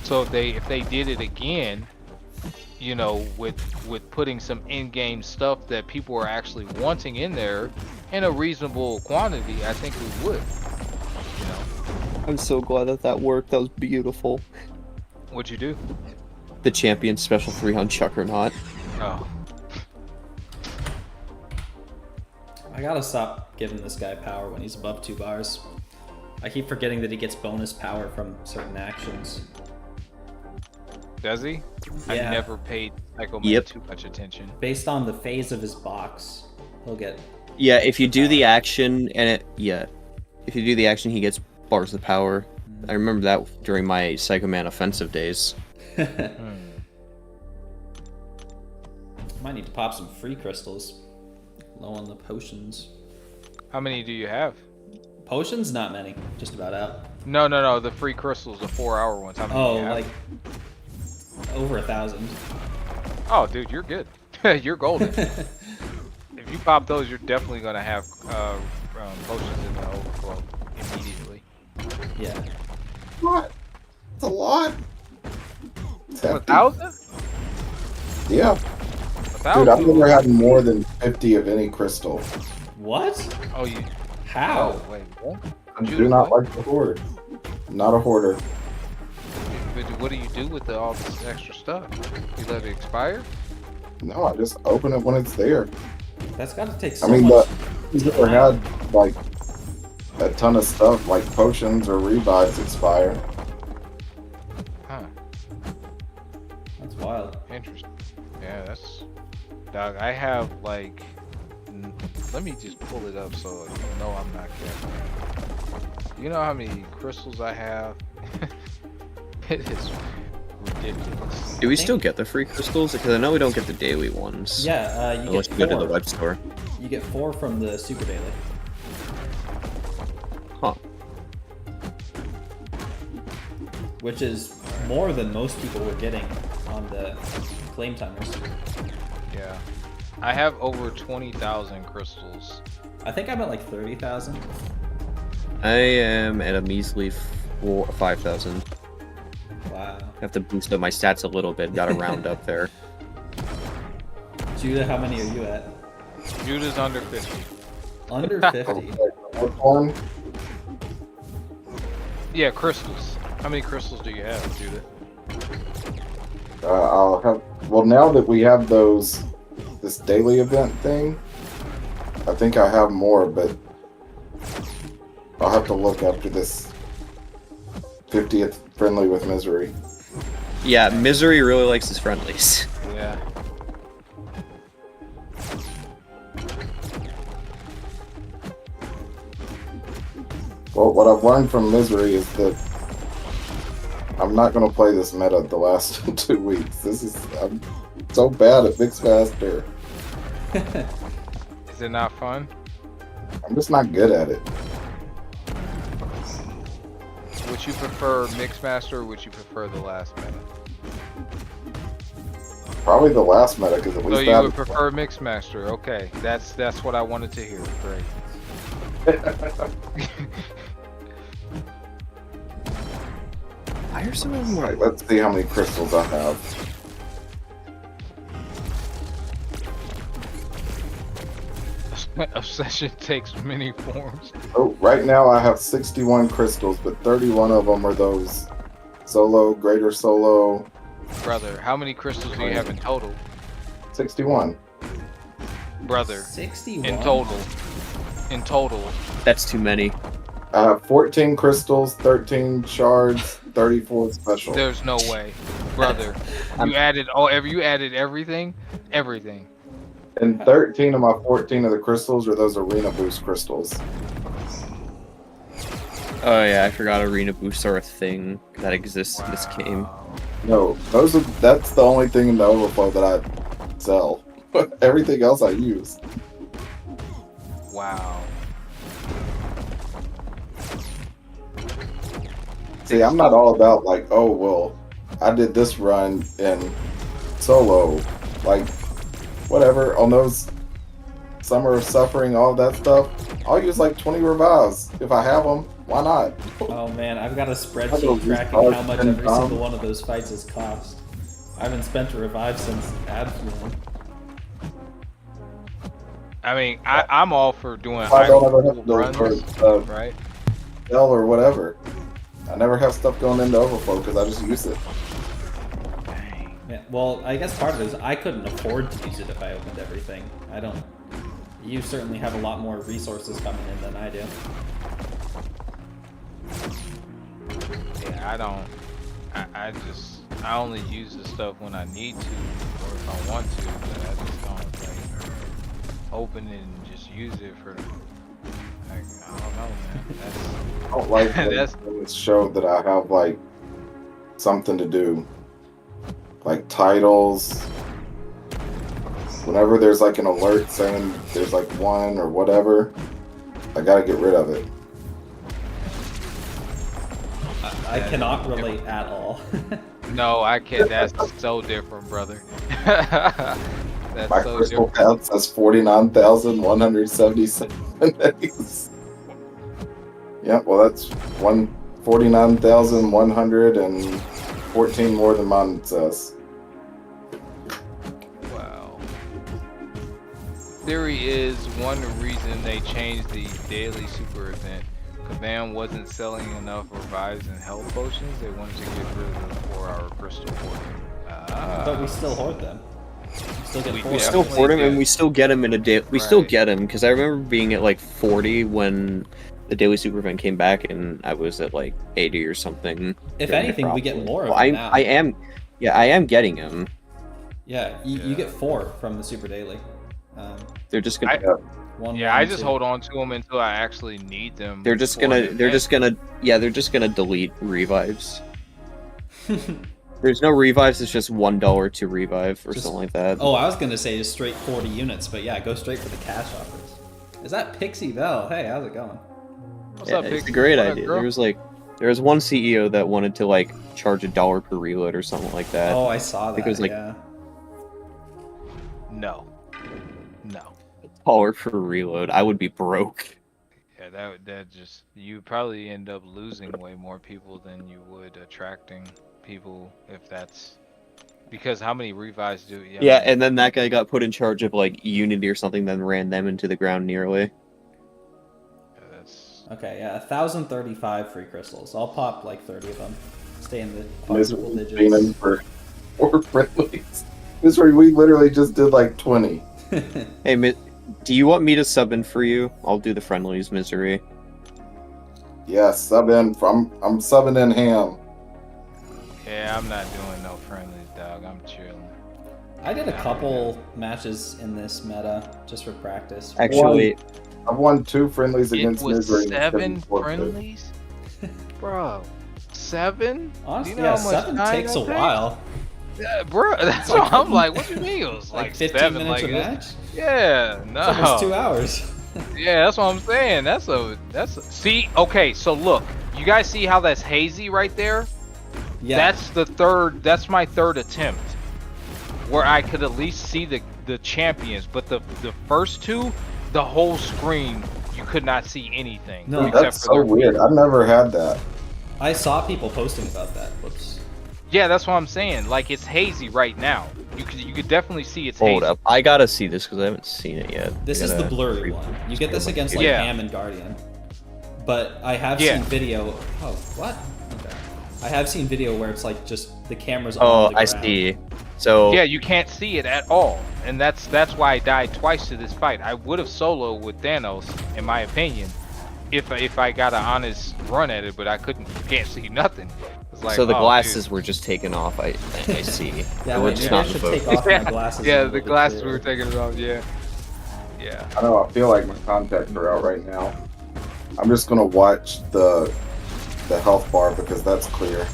So if they did it again, you know, with putting some in-game stuff that people are actually wanting in there in a reasonable quantity, I think we would. You know, I'm so glad that worked. That was beautiful. what'd you do? The champion special 300 Juggernaut. Oh, I gotta stop giving this guy power when he's above 2 bars. I keep forgetting that he gets bonus power from certain actions. does he? Yeah. I never paid Psycho Man Yep. too much attention. Based on the phase of his box, he'll get... Yeah, if you do the action if you do the action, he gets bars of power. I remember that during my Psycho Man offensive days. Might need to pop some free crystals. Low on the potions. How many do you have? Potions? Not many. Just about out. No, the free crystals, the 4-hour ones. How many do Oh, you have? like... over 1,000. Oh, dude, you're good. You're golden. If you pop those, you're definitely gonna have potions in the overflow immediately. Yeah. What? It's a lot. It's hefty. 1,000? Yeah. 1,000? Dude, I've never had more than 50 of any crystal. What? Oh, you. How? Oh, wait, what? I Dude, do not what? like the hoard. I'm not a hoarder. But what do you do with all this extra stuff? You let it expire? No, I just open it when it's there. That's gotta take so I mean, much... I've never had like a ton of stuff like potions or revives expire. Huh. That's wild. Interesting. Yeah, that's. Dog, I have like. Let me just pull it up so you know I'm not kidding. You know how many crystals I have? It is ridiculous. Do we still get the free crystals? Because I know we don't get the daily ones. Yeah, you Unless get you go to 4. the web store. You get 4 from the Super Daily. Huh. Which is more than most people were getting on the claim timers. Yeah. I have over 20,000 crystals. I think I'm at like 30,000. I am at a measly 5,000. Wow. Have to boost up my stats a little bit. Got to round up there. Judah, how many are you at? Judah's under 50. Under 50. What one? Yeah, crystals. How many crystals do you have, Judah? I'll have. Well, now that we have this daily event thing, I think I have more, but I'll have to look after this 50th friendly with misery. Yeah, Misery really likes his friendlies. Yeah. Well, what I've learned from misery is that I'm not going to play this meta the last 2 weeks. I'm so bad at Mix Faster. Is it not fun? I'm just not good at it. Would you prefer Mixmaster or would you prefer the last meta? Probably the last meta, because at So least you that would prefer Mixmaster? Okay, that's what I wanted to hear. Great. Why are some of them Alright, more? let's see how many crystals I have. Obsession takes many forms. Oh, right now I have 61 crystals, but 31 of them are those solo, greater solo, Brother, how many crystals do you have in total? 61. Brother, 61. in total. In total. That's too many. I have 14 crystals, 13 shards, 34 special. There's no way. Brother, you added everything? Everything. And 13 of my 14 of the crystals are those arena boost crystals. Oh yeah, I forgot arena boosts are a thing that exists in this game. No, that's the only thing in the overflow that I sell. Everything else I use. Wow. See, I'm not all about like, oh well, I did this run in solo, like whatever on those Summer of Suffering, all that stuff. I'll use like 20 revives if I have them. Why not? Oh man, I've got a I spreadsheet don't tracking use how much cards every and single one of those fights has cost. I haven't spent a revive since Adfluent. I mean, I'm all for doing I don't ever have idle to runs, or right? sell or whatever. I never have stuff going into overflow because I just use it. Dang. Yeah, well, I guess part of it is I couldn't afford to use it if I opened everything. I don't. You certainly have a lot more resources coming in than I do. Yeah, I don't. I only use the stuff when I need to, or if I want to, but I just don't like open it and just use it for. Like, I don't know, man. I don't like when That's- it's showed that I have like something to do, like titles. Whenever there's like an alert saying there's like one or whatever, I gotta get rid of it. I cannot relate at all. No, I can't. That's so different, brother. That's My so crystal different. count says 49,177 days. Yeah, well that's 49,114 more than mine says. Wow. Theory is one reason they changed the daily super event. Kabam wasn't selling enough revives and health potions. They wanted to get rid of the 4-hour crystal hoarding. But we still hoard them. We still get We four. We Yeah, still definitely hoard them, and do. we still get them in a day. We still Right. get them because I remember being at like 40 when the daily super event came back, and I was at like 80 or something. If during anything, we get Necropolis. more of Well, them now. I am getting them. Yeah, you get 4 from the super daily. They're just gonna. One, Yeah, one, I just 2. hold on to them until I actually need them. They're just for gonna. an They're event. just gonna. Yeah, they're just gonna delete revives. There's no revives. It's just $1 to revive or Just- something like that. Oh, I was gonna say just straight 40 units, but yeah, go straight for the cash offers. Is that Pixie Bell? Hey, how's it going? What's Yeah, up, it's a Pixie? great What up, idea. girl? There was one CEO that wanted to like charge $1 per reload or something like that. Oh, I saw that. Because, like- yeah. No. $1 per reload. I would be broke. Yeah, that just you probably end up losing way more people than you would attracting people if that's because how many revives do Yeah, and then that guy got put in charge of like Unity or something, then ran them into the ground nearly. that's Okay, yeah, 1,035 free crystals. I'll pop like 30 of them. Stay in the quadruple Misery digits. Phoenix for 4 friendlies. Misery, we literally just did like 20. Hey, do you want me to sub in for you? I'll do the friendlies, Misery. Yeah, sub in. I'm subbing in ham. yeah, I'm not doing no friendlies, dog. I'm chilling. I did a couple matches in this meta just for practice. Actually, I've won 2 friendlies It against was Misery. 7 4 friendlies, bro. 7? Honestly, Do you know yeah, how much 7 time takes that a takes? while. Yeah, bro, that's what I'm like. What do you mean? It was Like like 15 7, minutes like a match? yeah, It's almost 2 no. hours. Yeah, that's what I'm saying. See, okay, so look, you guys see how that's hazy right there? Yeah, That's my third attempt. where I could at least see the champions, but the first two, the whole screen, you could not see anything. No. That's so weird. I've never had that. I saw people posting about that. Whoops. Yeah, that's what I'm saying. Like, it's hazy right now. You could definitely see it's Hold hazy. up, I gotta see this because I haven't seen it yet. This I is the gotta blurry one. You get this against like Yeah. Ham and Guardian. But I have Yeah. seen video. Oh, what? Okay. I have seen video where it's like just the camera's Oh, on the I ground. see. So Yeah, you can't see it at all, and that's why I died twice to this fight. I would have soloed with Thanos, in my opinion, if I got an honest run at it, but I couldn't. Can't see nothing. It's like, so the oh, glasses dude. were just taken off. I see. Yeah, They were wait, just maybe I not should focused. take off my glasses. Yeah, a the little bit glasses we clearer. were taking it off. Yeah, yeah. I know. I feel like my contacts are out right now. I'm just gonna watch the health bar because that's clear.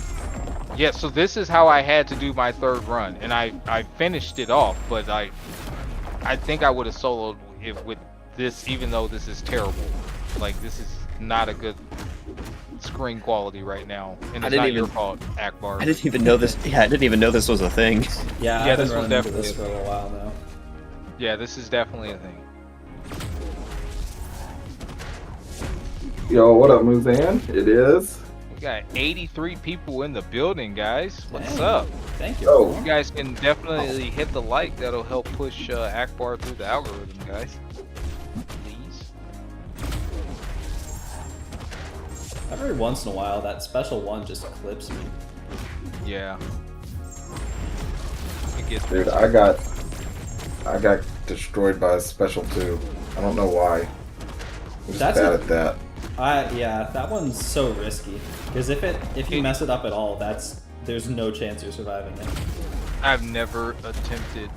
Yeah, so this is how I had to do my third run, and I finished it off, but I think I would have soloed if with this, even though this is terrible. Like, this is not a good screen quality right now, and I it's didn't not even- your fault, Akbar. I didn't even know this. Yeah, I didn't even know this was a thing. Yeah, Yeah, I've this been was running into definitely this for a little while now. Yeah, this is definitely a thing. Yo, what up, Muzan? It is. We got 83 people in the building, guys. What's Dang. up? Thank you. Oh. You guys can definitely hit the like. That'll help push Akbar through the algorithm, guys. Please. Every once in a while, that special one just clips me. Yeah. It gets Dude, I got destroyed by a special 2. I don't know why. I'm just That's bad a- at that. Yeah, that one's so risky. Because if you mess it up at all, there's no chance you're surviving it. I've never attempted.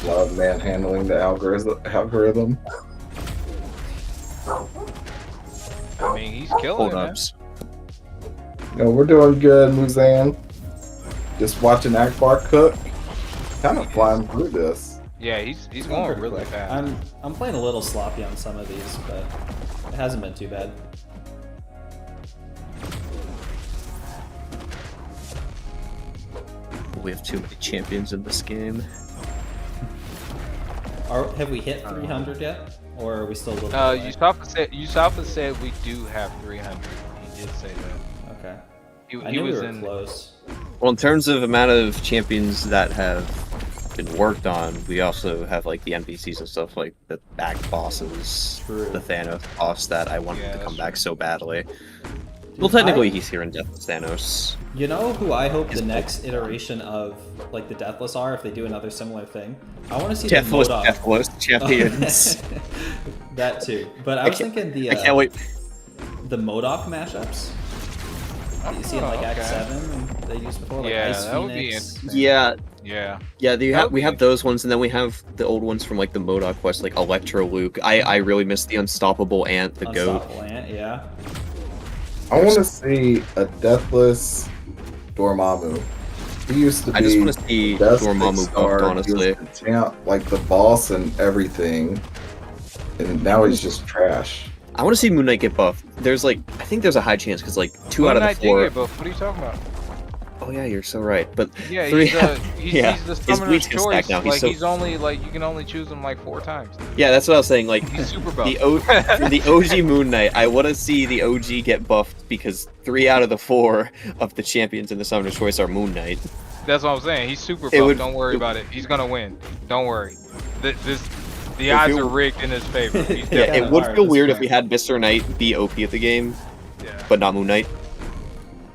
Love manhandling the algorithm. I mean, he's killing Hold it, man. ups. No, we're doing good, Muzan. Just watching Akbar cook. Kind of flying through this. Yeah, he's It's going pretty really quick. fast. I'm playing a little sloppy on some of these, but it hasn't been too bad. We have too many champions in this game. Have we hit 300 yet, or are we still a little? bit away? Yusafa said we do have 300. He did say that. Okay. I He knew we was were in. close. Well, in terms of amount of champions that have been worked on, we also have like the NPCs and stuff like the back bosses, True. the Thanos boss that I wanted Yeah, to come that's back true. so badly. Well, Dude, technically, he's here in Deathless Thanos. You know who I hope the next iteration of like the Deathless are if they do another similar thing? I want to see Deathless, the MODOK. Deathless champions. That too, but I was thinking the I can't wait. the MODOK mashups. That you see in like Oh, Act okay. 7 and they used before, like Yeah, Ice that would be Phoenix. interesting. Yeah, Yeah. yeah. That would We be have those ones, and then we have the old ones from like the MODOK quest, like Electro Luke. I really miss the Unstoppable Ant, the goat. Unstoppable Ant, yeah. I want to see a deathless Dormammu. He used to be I just want to see the best Dormammu big star. buffed, honestly. He was the champ, like the boss and everything, and now he's just trash. I want to see Moon Knight get buffed. There's like, I think there's a high chance because like 2 out of the 4. But what are you talking about? Oh yeah, you're so right. But Yeah, 3 he's yeah, the his summoner's bleed's gonna stack choice. now. He's Like so- he's only like you can only choose him like 4 times. yeah, that's what I was saying. Like He's super buff. for the OG Moon Knight, I want to see the OG get buffed because 3 out of the 4 of the champions in the Summoner's Choice are Moon Knight. That's what I'm saying. He's super It buff. would- Don't worry it- about it. He's gonna win. Don't worry. The If odds you- are rigged in his favor. He's Yeah, definitely it would alright, feel that's weird if fine. we had Mr. Knight be OP at the game, yeah, but not Moon Knight.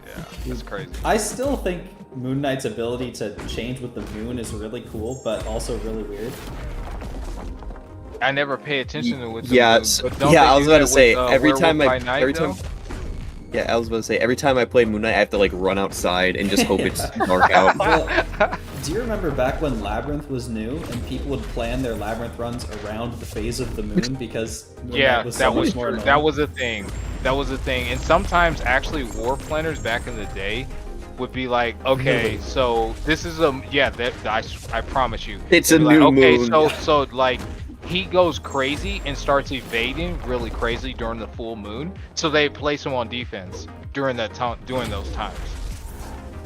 yeah, that's crazy. I still think Moon Knight's ability to change with the moon is really cool, but also really weird. I never pay attention to what. Yeah, I was about to say every time I yeah, I was about to say every time I play Moon Knight, I have to like run outside and just hope it's dark out. Well, do you remember back when Labyrinth was new and people would plan their Labyrinth runs around the phase of the moon because Moon Knight Yeah, was so that was much more true. annoying? That was a thing. That was a thing. And sometimes actually war planners back in the day would be like, okay, so this is a I promise you. It's They'd a be like, new okay, moon. so like he goes crazy and starts evading really crazy during the full moon. So they place him on defense during during those times.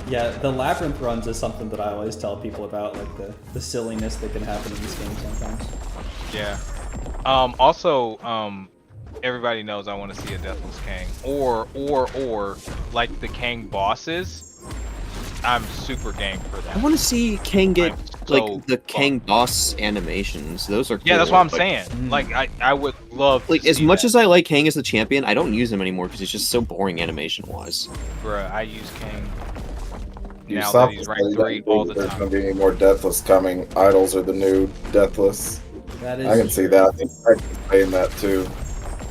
Yeah, the labyrinth runs is something that I always tell people about, like the silliness that can happen in this game sometimes. Yeah. Also, everybody knows I want to see a Deathless Kang, or like the Kang bosses. I'm super game for that. I want to see Kang get So like the Kang boss animations. Those are cool. Yeah, that's what I'm Like, saying. Like I would love Like to as see much that. as I like Kang as the champion, I don't use him anymore because it's just so boring animation wise. Bruh, I use Kang You now saw that he's ranked 3 all the there's time. gonna be any more Deathless coming. Idols are the new Deathless. That is I can see that. I think Frank's saying that too.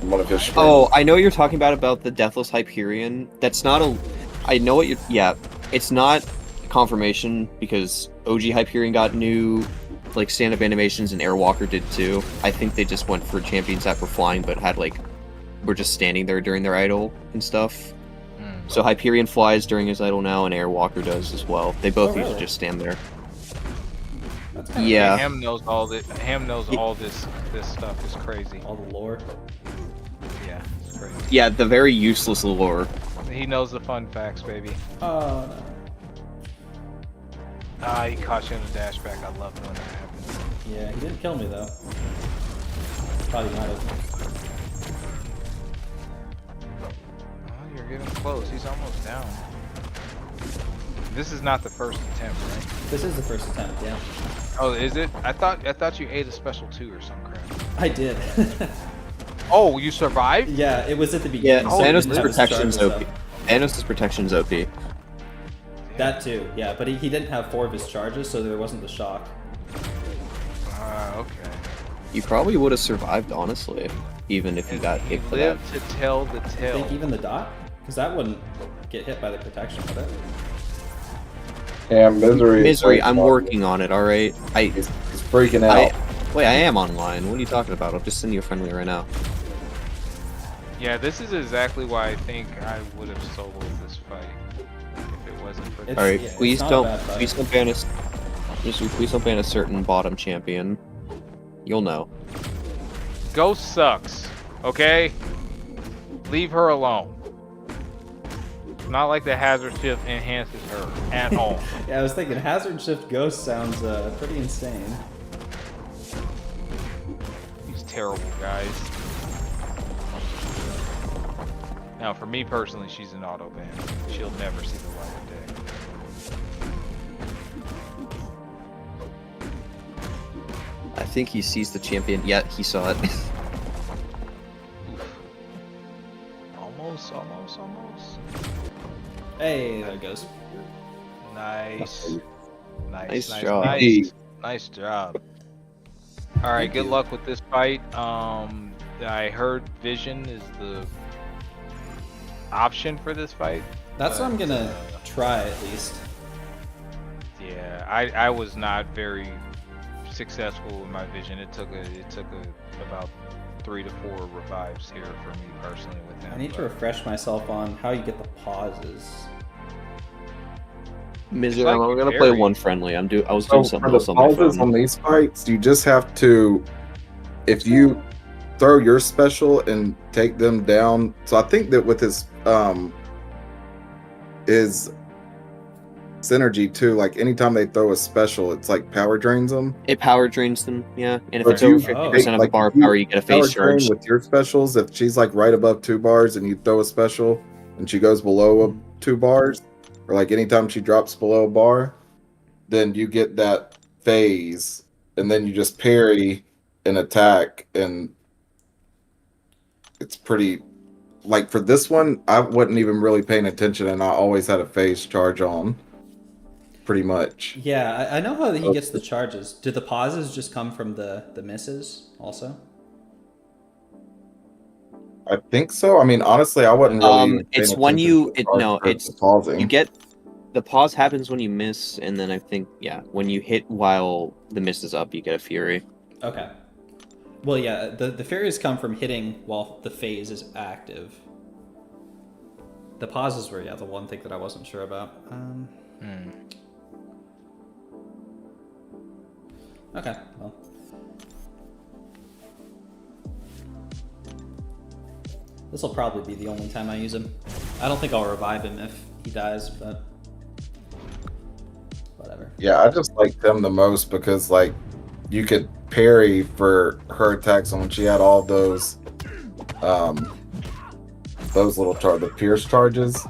In one of his streams. Oh, I know what you're talking about the Deathless Hyperion. That's not a. I know what you're. Yeah, it's not confirmation because OG Hyperion got new like stand-up animations and Airwalker did too. I think they just went for champions that were flying but had like were just standing there during their idle and stuff. So Hyperion flies during his idle now, and Airwalker does as well. They both really? usually just stand there. That's kinda Yeah. Ham knows all this. Ham knows all this. This stuff is crazy. all the lore. Yeah, it's crazy. Yeah, the very useless lore. He knows the fun facts, baby. Oh no. Ah, he caught you in the dash back. I love when that happens. Yeah, he didn't kill me though. Probably might have. Oh, you're getting close. He's almost down. This is not the first attempt, right? This is the first attempt, yeah. Oh, is it? I thought you ate a special 2 or some crap. I did. Oh, you survived? Yeah, it was at the Yeah, beginning. so I Thanos' didn't have his protection's charges OP. up. Thanos' protection's OP. That too, yeah, but he didn't have 4 of his charges, so there wasn't the shock. Okay. You probably would have survived, honestly, even if you got He hit for that. lived to tell the I tale. think even the dot? Because that wouldn't get hit by the protection, would it? Yeah, Misery. is Misery, like, I'm working on it, alright? He's freaking out. Wait, I am online. What are you talking about? I'll just send you a friendly right now. Yeah, this is exactly why I think I would have soloed this fight if it wasn't for It's- Alright, yeah, it's please not a don't bad fight. please don't ban a certain bottom champion. You'll know. Ghost sucks. Okay? Leave her alone. It's not like the hazard shift enhances her at all. Yeah, I was thinking Hazard Shift Ghost sounds pretty insane. He's terrible, guys. Now, for me personally, she's an auto ban. She'll never see the light of day. I think he sees the champion. Yeah, he saw it. Oof. Almost. Hey, there it goes. Nice. Nice job. Nice job. All right, good luck with this fight. I heard Vision is the option for this fight. That's what I'm gonna try at least. Yeah, I was not very successful with my Vision. It took about 3 to 4 revives here for me personally with him. I need to but- refresh myself on how you get the pauses. Misery, like I'm gonna very- play one friendly. I was So doing for something the else on my pauses phone. on these fights, you just have to, if you throw your special and take them down. So I think that with his synergy too, like anytime they throw a special, it's like power drains them. It power drains them, yeah. And if But it's over you- 50% of the like, bar if you power, you get a Power face drain charge. with your specials. If she's like right above 2 bars and you throw a special and she goes below 2 bars, or like anytime she drops below a bar, then you get that phase, and then you just parry an attack, and it's pretty. Like for this one, I wasn't even really paying attention, and I always had a phase charge on, pretty much. Yeah, I know how he gets the charges. Do the pauses just come from the misses also? I think so. I mean, honestly, I wasn't really. even It's paying when attention you to the it, charge no, for it's the pausing. you get the pause happens when you miss, and then I think when you hit while the miss is up, you get a fury. Okay. Well, yeah, the fairies come from hitting while the phase is active. The pauses were, the one thing that I wasn't sure about. Okay, well. This will probably be the only time I use him. I don't think I'll revive him if he dies, but whatever. Yeah, I just liked him the most because like you could parry for her attacks, and when she had all those little the pierce charges,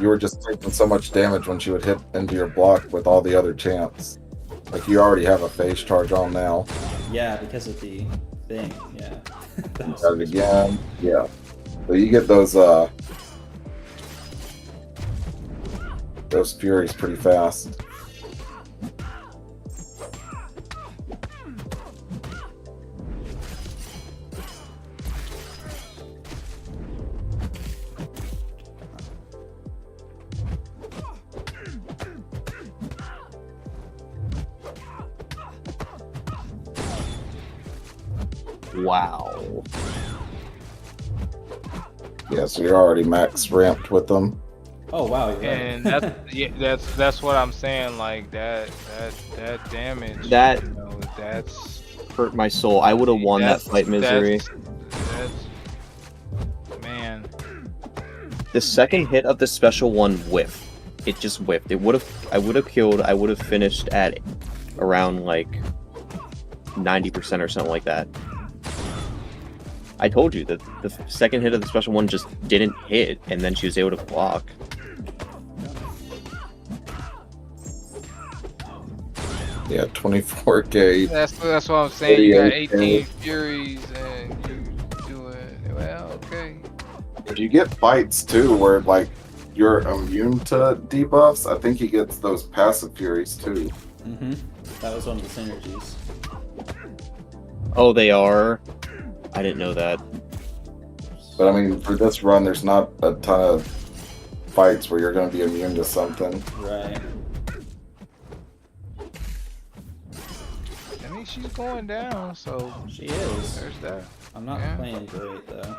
you were just taking so much damage when she would hit into your block with all the other champs. Like you already have a phase charge on now. Yeah, because of the thing. Yeah. Got it again. Yeah. So you get those furies pretty fast. Wow. Yeah, so you're already max ramped with them. Oh wow, you're right. And that's what I'm saying. Like that damage. That you know, that's hurt my soul. I would have won that fight, Misery. That's man. The second hit of the special one whiffed. It just whiffed. I would have killed. I would have finished at around like 90% or something like that. I told you that the second hit of the special one just didn't hit, and then she was able to block. Yeah, 24k. That's what I'm saying. You got 18 Furies and you doing well. Okay. If you get fights too where like you're immune to debuffs, I think he gets those passive furies too. That was one of the synergies. Oh, they are? I didn't know that. But I mean, for this run, there's not a ton of fights where you're going to be immune to something. Right. I mean, she's going down, so She is. there's that. I'm not Yeah. playing great though.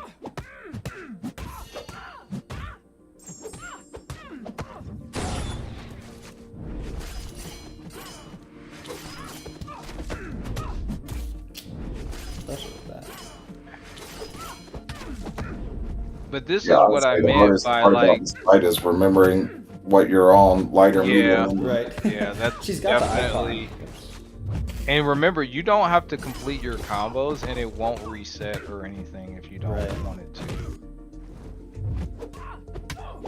Especially with that. But this Yeah, is what I honestly, the meant hardest by part about like, this fight is remembering what you're on, lighter, Yeah. medium. Right. yeah, that's She's got definitely. the icon. And remember, you don't have to complete your combos, and it won't reset or anything if you don't Right. want it to.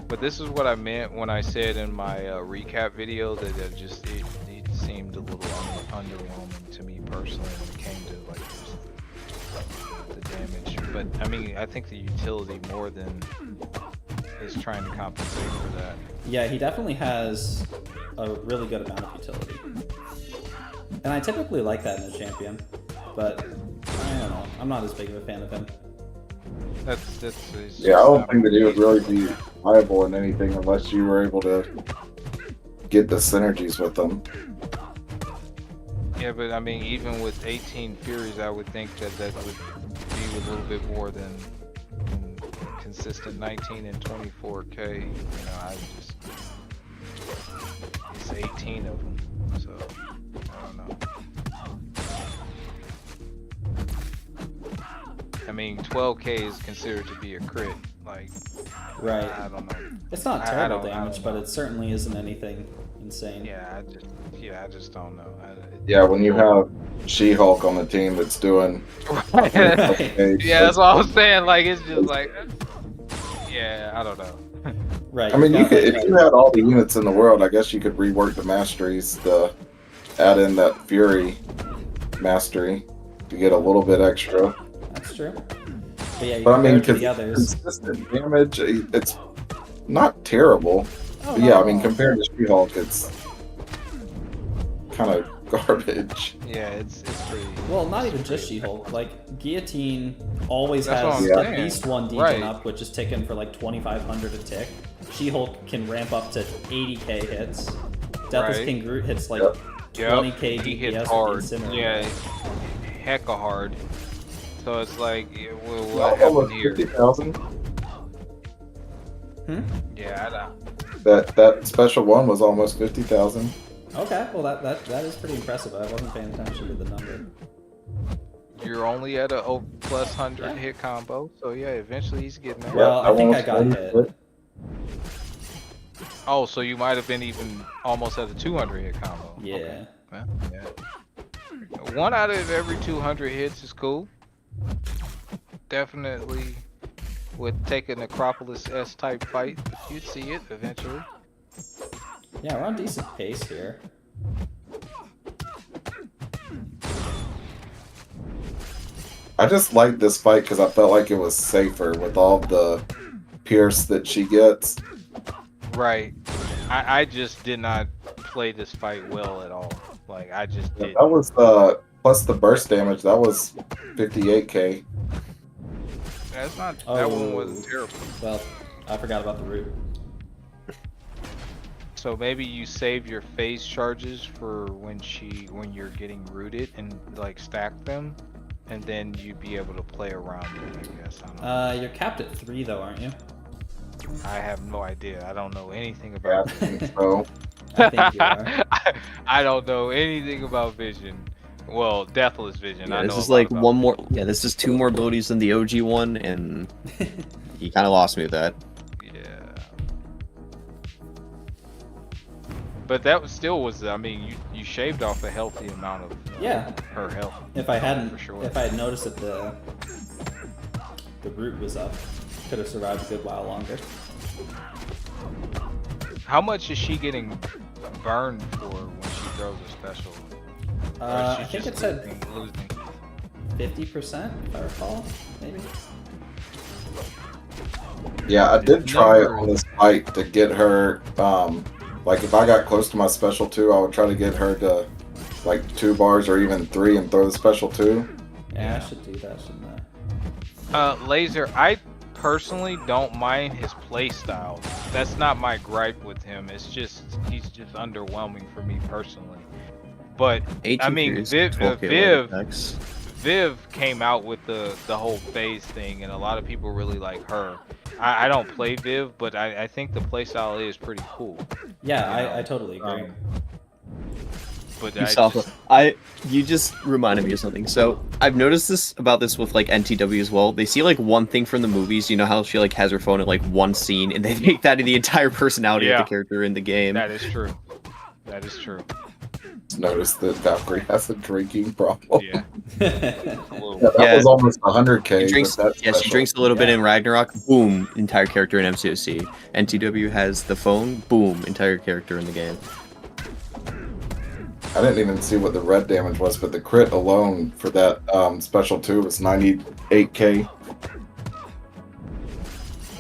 But this is what I meant when I said in my recap video that it seemed a little underwhelming to me personally when it came to like the damage. But I mean, I think the utility more than is trying to compensate for that. Yeah, he definitely has a really good amount of utility. And I typically like that in a champion, but I don't know. I'm not as big of a fan of him. That's Yeah, I don't think that he would really be viable in anything unless you were able to get the synergies with them. Yeah, but I mean, even with 18 Furies, I would think that would be a little bit more than consistent 19 and 24k. You know, it's 18 of them, so I don't know. I mean, 12k is considered to be a crit. Like, Right. I don't know. It's not I terrible don't damage, but know. it certainly isn't anything insane. Yeah, I just don't know. Yeah, when you have She-Hulk on the team that's doing... Right. Yeah, that's what I was saying. Like, it's just like, yeah, I don't know. Right. I mean, you got could, that if you had all the units in the world, I guess you could rework the masteries to add in that Fury mastery to get a little bit extra. That's true. But yeah, you But I compare mean, it to the others. consistent damage, it's not terrible. Oh, But yeah, I no. mean, compared to She-Hulk, it's kind of garbage. Yeah, it's pretty. Well, not even just She-Hulk. Like, Guillotine always That's what has I'm at saying. least one degen Right. up, which is ticking for like 2,500 a tick. She-Hulk can ramp up to 80k hits. Deathless Right. King Groot hits like Yep. 20k He hits DPS hard. with Incinerator. Yeah, hecka hard. So it's like, yeah, what Almost happened here? 50,000. Yeah, I know. That special one was almost 50,000. Okay, well that is pretty impressive. I wasn't paying attention to the number. You're only at a +100 hit combo, so yeah, eventually he's getting there. Well, I think I got almost hit. 40. Oh, so you might have been even almost at a 200 hit combo. Yeah. Okay. Well, yeah. 1 out of every 200 hits is cool. Definitely would take a Necropolis S type fight. You'd see it eventually. Yeah, we're on decent pace here. I just liked this fight because I felt like it was safer with all the pierce that she gets. Right. I just did not play this fight well at all. Like, I just did. That was plus the burst damage. That was 58k. That's not. That one wasn't terrible. Well, I forgot about the root. So maybe you save your phase charges for when you're getting rooted and like stack them, and then you'd be able to play around it, I guess. I don't know. You're capped at 3 though, aren't you? I have no idea. I don't know anything Yeah, about I think so. I think you are. I don't know anything about vision. Well, Deathless Vision. Yeah, I know this is a lot like about one more. Yeah, this is 2 more abilities than the OG one, and you kind of lost me with that. Yeah. But that was still was. I mean, you shaved off a healthy amount of Yeah. her health. If I hadn't, For sure. if I had noticed that the root was up, could have survived a good while longer. How much is she getting burned for when she throws a special? Or is I she think just it said losing? 50%, if I recall, maybe. Yeah, I did try on this fight to get her. Like if I got close to my special 2, I would try to get her to like 2 bars or even 3 and throw the special 2. Yeah, I should do that, shouldn't I? Laser, I personally don't mind his play style. That's not my gripe with him. It's just he's just underwhelming for me personally. But I mean, Viv came out with the whole phase thing, and a lot of people really like her. I don't play Viv, but I think the playstyle is pretty cool. Yeah, I totally agree. But You just reminded me of something. So I've noticed this with like NTW as well. They see like one thing from the movies. You know how she like has her phone at like one scene, and they make that the entire personality of the character in the game. That is true. That is true. Noticed that Valkyrie has a drinking problem. Yeah. That was almost 100k. She drinks, she drinks a little bit in Ragnarok. Boom, entire character in MCOC. NTW has the phone. Boom, entire character in the game. I didn't even see what the red damage was, but the crit alone for that special 2 was 98k.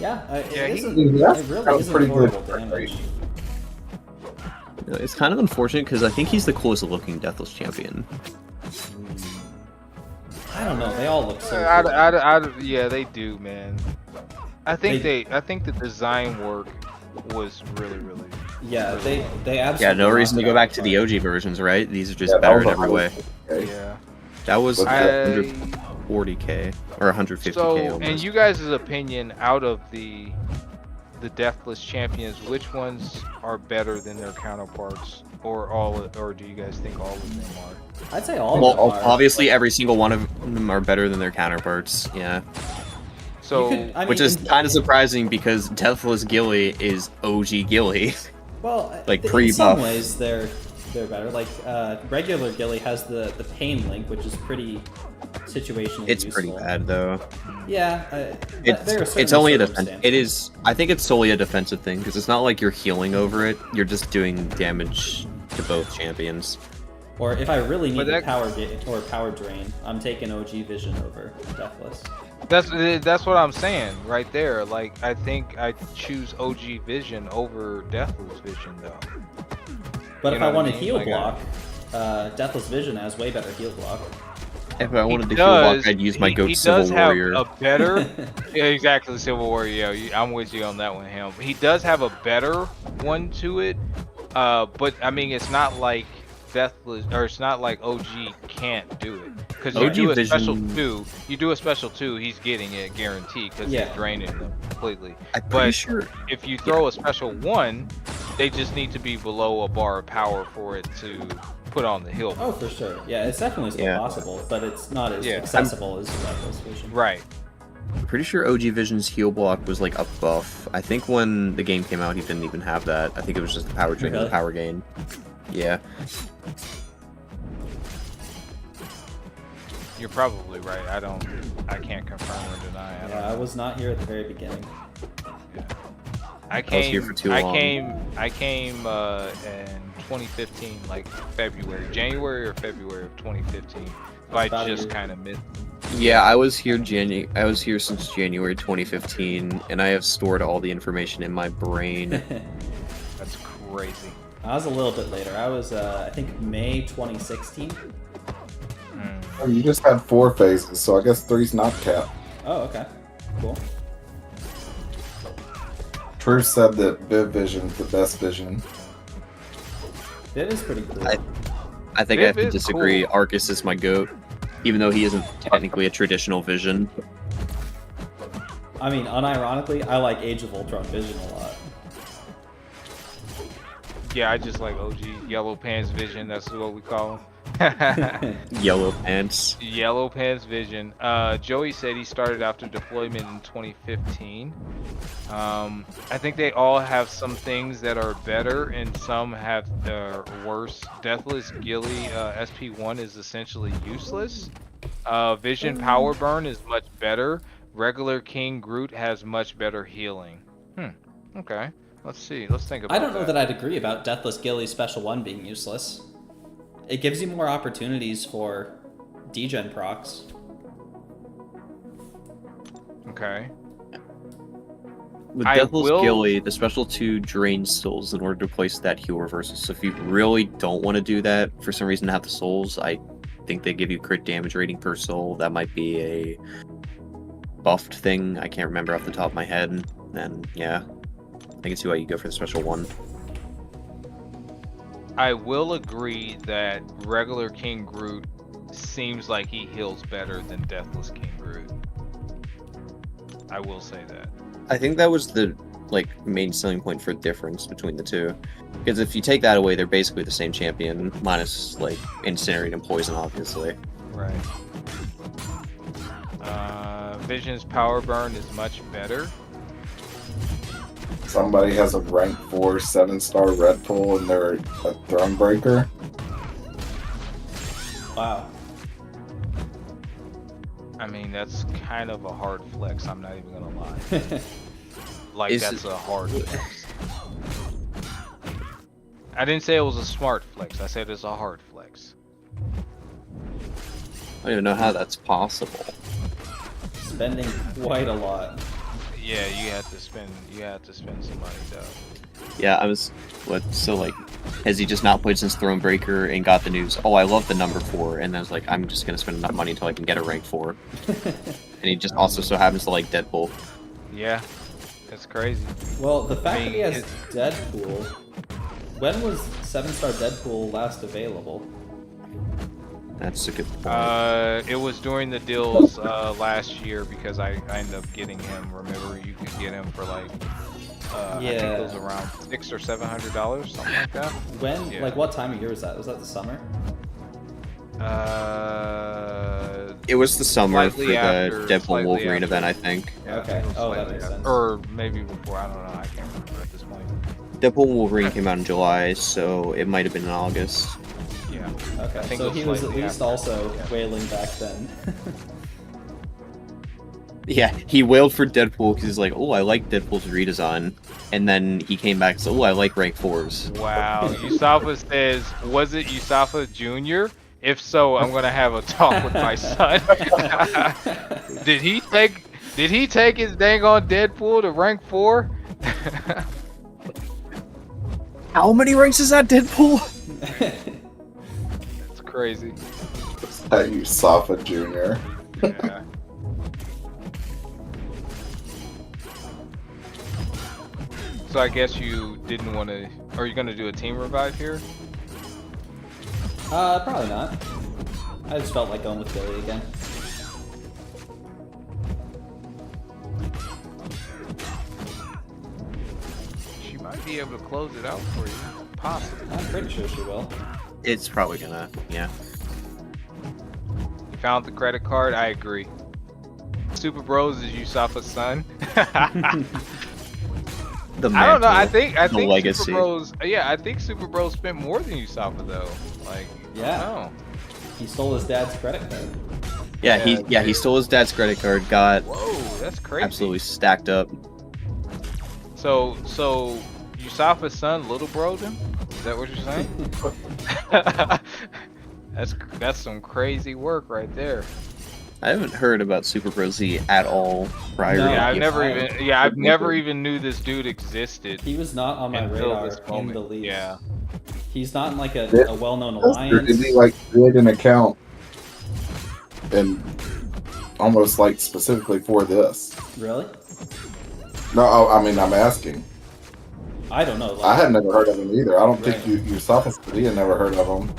Yeah, it that's really isn't pretty good. horrible damage. It's kind of unfortunate because I think he's the coolest looking Deathless champion. I don't know. They all look so cool. Yeah, they do, man. I think the design work was really. Yeah, they absolutely. Yeah, no reason to go back to the OG versions, right? These are just better in every way. Yeah. That was 140k or 150k. So, almost. in you guys' opinion, out of the Deathless champions, which ones are better than their counterparts, or do you guys think all of them are? I'd say all Well, of them are. obviously, every single one of them are better than their counterparts. Yeah. So, which is kind of surprising because Deathless Gilly is OG Gilly. Well, like in pre-buff. some ways they're better. Like regular Gilly has the pain link, which is pretty situationally It's useful. pretty bad though. Yeah, It's only a defense. It is. I think it's solely a defensive thing because it's not like you're healing over it. You're just doing damage to both champions. Or if I really need a power drain, I'm taking OG Vision over Deathless. That's what I'm saying right there. Like, I think I choose OG Vision over Deathless Vision though. But if I want to heal block, Deathless Vision has way better heal block. If I wanted to heal block, I'd use my goat Civil Warrior. He does have a better, yeah, exactly, Civil Warrior. Yeah, I'm with you on that one, Him. He does have a better one to it, but I mean, it's not like Deathless, or it's not like OG can't do it. Because you do a special 2, he's getting it guaranteed because he's draining them completely. But if you throw a special 1, they just need to be below a bar of power for it to put on the hill. Oh, for sure. Yeah, it's definitely still possible, but it's not as accessible as Deathless Vision. Right. I'm pretty sure OG Vision's heal block was like a buff. I think when the game came out, he didn't even have that. I think it was just the power drain and the power gain. Yeah. You're probably right. I can't confirm or deny. Yeah, I was not here at the very beginning. I was here for too long. I came in 2015, like January or February of 2015. So I just kind of missed. Yeah, I was here since January 2015, and I have stored all the information in my brain. That's crazy. I was a little bit later. I was, I think, May 2016. Oh, you just had 4 phases, so I guess 3's not capped. Oh, okay. Cool. Truth said that Viv Vision's the best vision. It is pretty cool. I think I have to Viv is disagree. cool. Arcus is my goat, even though he isn't technically a traditional Vision. I mean, unironically, I like Age of Ultron Vision a lot. Yeah, I just like OG Yellow Pants Vision. That's what we call him. Yellow Pants. Yellow Pants Vision. Joey said he started after deployment in 2015. I think they all have some things that are better and some have worse. Deathless Gilly SP1 is essentially useless. Vision Power Burn is much better. Regular King Groot has much better healing. Okay. Let's see. Let's think about I don't know that I'd agree about Deathless Gilly's Special 1 being useless. It gives you more opportunities for degen procs. Okay. With I Deathless will- Gilly, the special 2 drains souls in order to place that heal reversal. So if you really don't want to do that, for some reason have the souls, I think they give you crit damage rating per soul. That might be a buffed thing. I can't remember off the top of my head. And yeah, I can see why you go for the special 1. I will agree that regular King Groot seems like he heals better than Deathless King Groot. I will say that. I think that was the main selling point for difference between the two. Because if you take that away, they're basically the same champion, minus Incinerate and Poison, obviously. Right. Vision's Power Burn is much better. Somebody has a rank 4 7-star Red Bull and they're a Thronebreaker. Wow. I mean, that's kind of a hard flex. I'm not even gonna lie. That's a hard flex. I didn't say it was a smart flex. I said it's a hard flex. I don't even know how that's possible. Spending quite a lot. Yeah, you had to spend some money though. Yeah, has he just not played since Thronebreaker and got the news, oh, I love the number 4, and I was like, I'm just gonna spend enough money until I can get a rank 4. And he just also so happens to like Deadpool. Yeah, that's crazy. Well, the fact that he has Deadpool... When was 7-star Deadpool last available? That's a good point. It was during the deals last year because I ended up getting him. Remember, you could get him for I think it was around $600 or $700, something like that. When? Yeah. What time of year was that? Was that the summer? It was the summer for slightly after- the Deadpool slightly Wolverine after. event, I think. Yeah, I Okay. think it was Oh, that slightly makes after. sense. Or maybe before. I don't know. I can't remember at this point. Deadpool Wolverine came out in July, so it might have been in August. Yeah. Okay, think so it was he was at slightly least after. also Yeah. wailing back then. Yeah, he wailed for Deadpool because he's like, oh, I like Deadpool's redesign. And then he came back and said, oh, I like rank 4s. Wow. Yusafa says, was it Yusafa Jr.? If so, I'm gonna have a talk with my son. Did he take his dang on Deadpool to rank 4? How many ranks is that Deadpool? It's crazy. That you Safa Jr. Yeah. So I guess you didn't want to. Are you gonna do a team revive here? Probably not. I just felt like going with Billy again. She might be able to close it out for you. Possibly. I'm pretty sure she will. It's probably gonna, yeah. You found the credit card? I agree. Super Bros is Yusafa's son. The I don't know. I mantle, think the legacy. Super Bros. Yeah, I think Super Bros spent more than Yusafa though. Like, Yeah. I don't know. He stole his dad's credit card. He stole his dad's credit card, got Whoa, that's crazy. absolutely stacked up. So Yusafa's son, little bro, him? Is that what you're saying? that's some crazy work right there. I haven't heard about Super Bro Z at all prior. No. to Yeah, the I've never even knew this dude existed. He was not on my Until radar this in moment, the least. yeah. He's not in like a well-known Did alliance. he like create an account and almost like specifically for this? Really? No, I mean I'm asking. I don't know. I had never heard of him either. I don't think Right. you had never heard of him.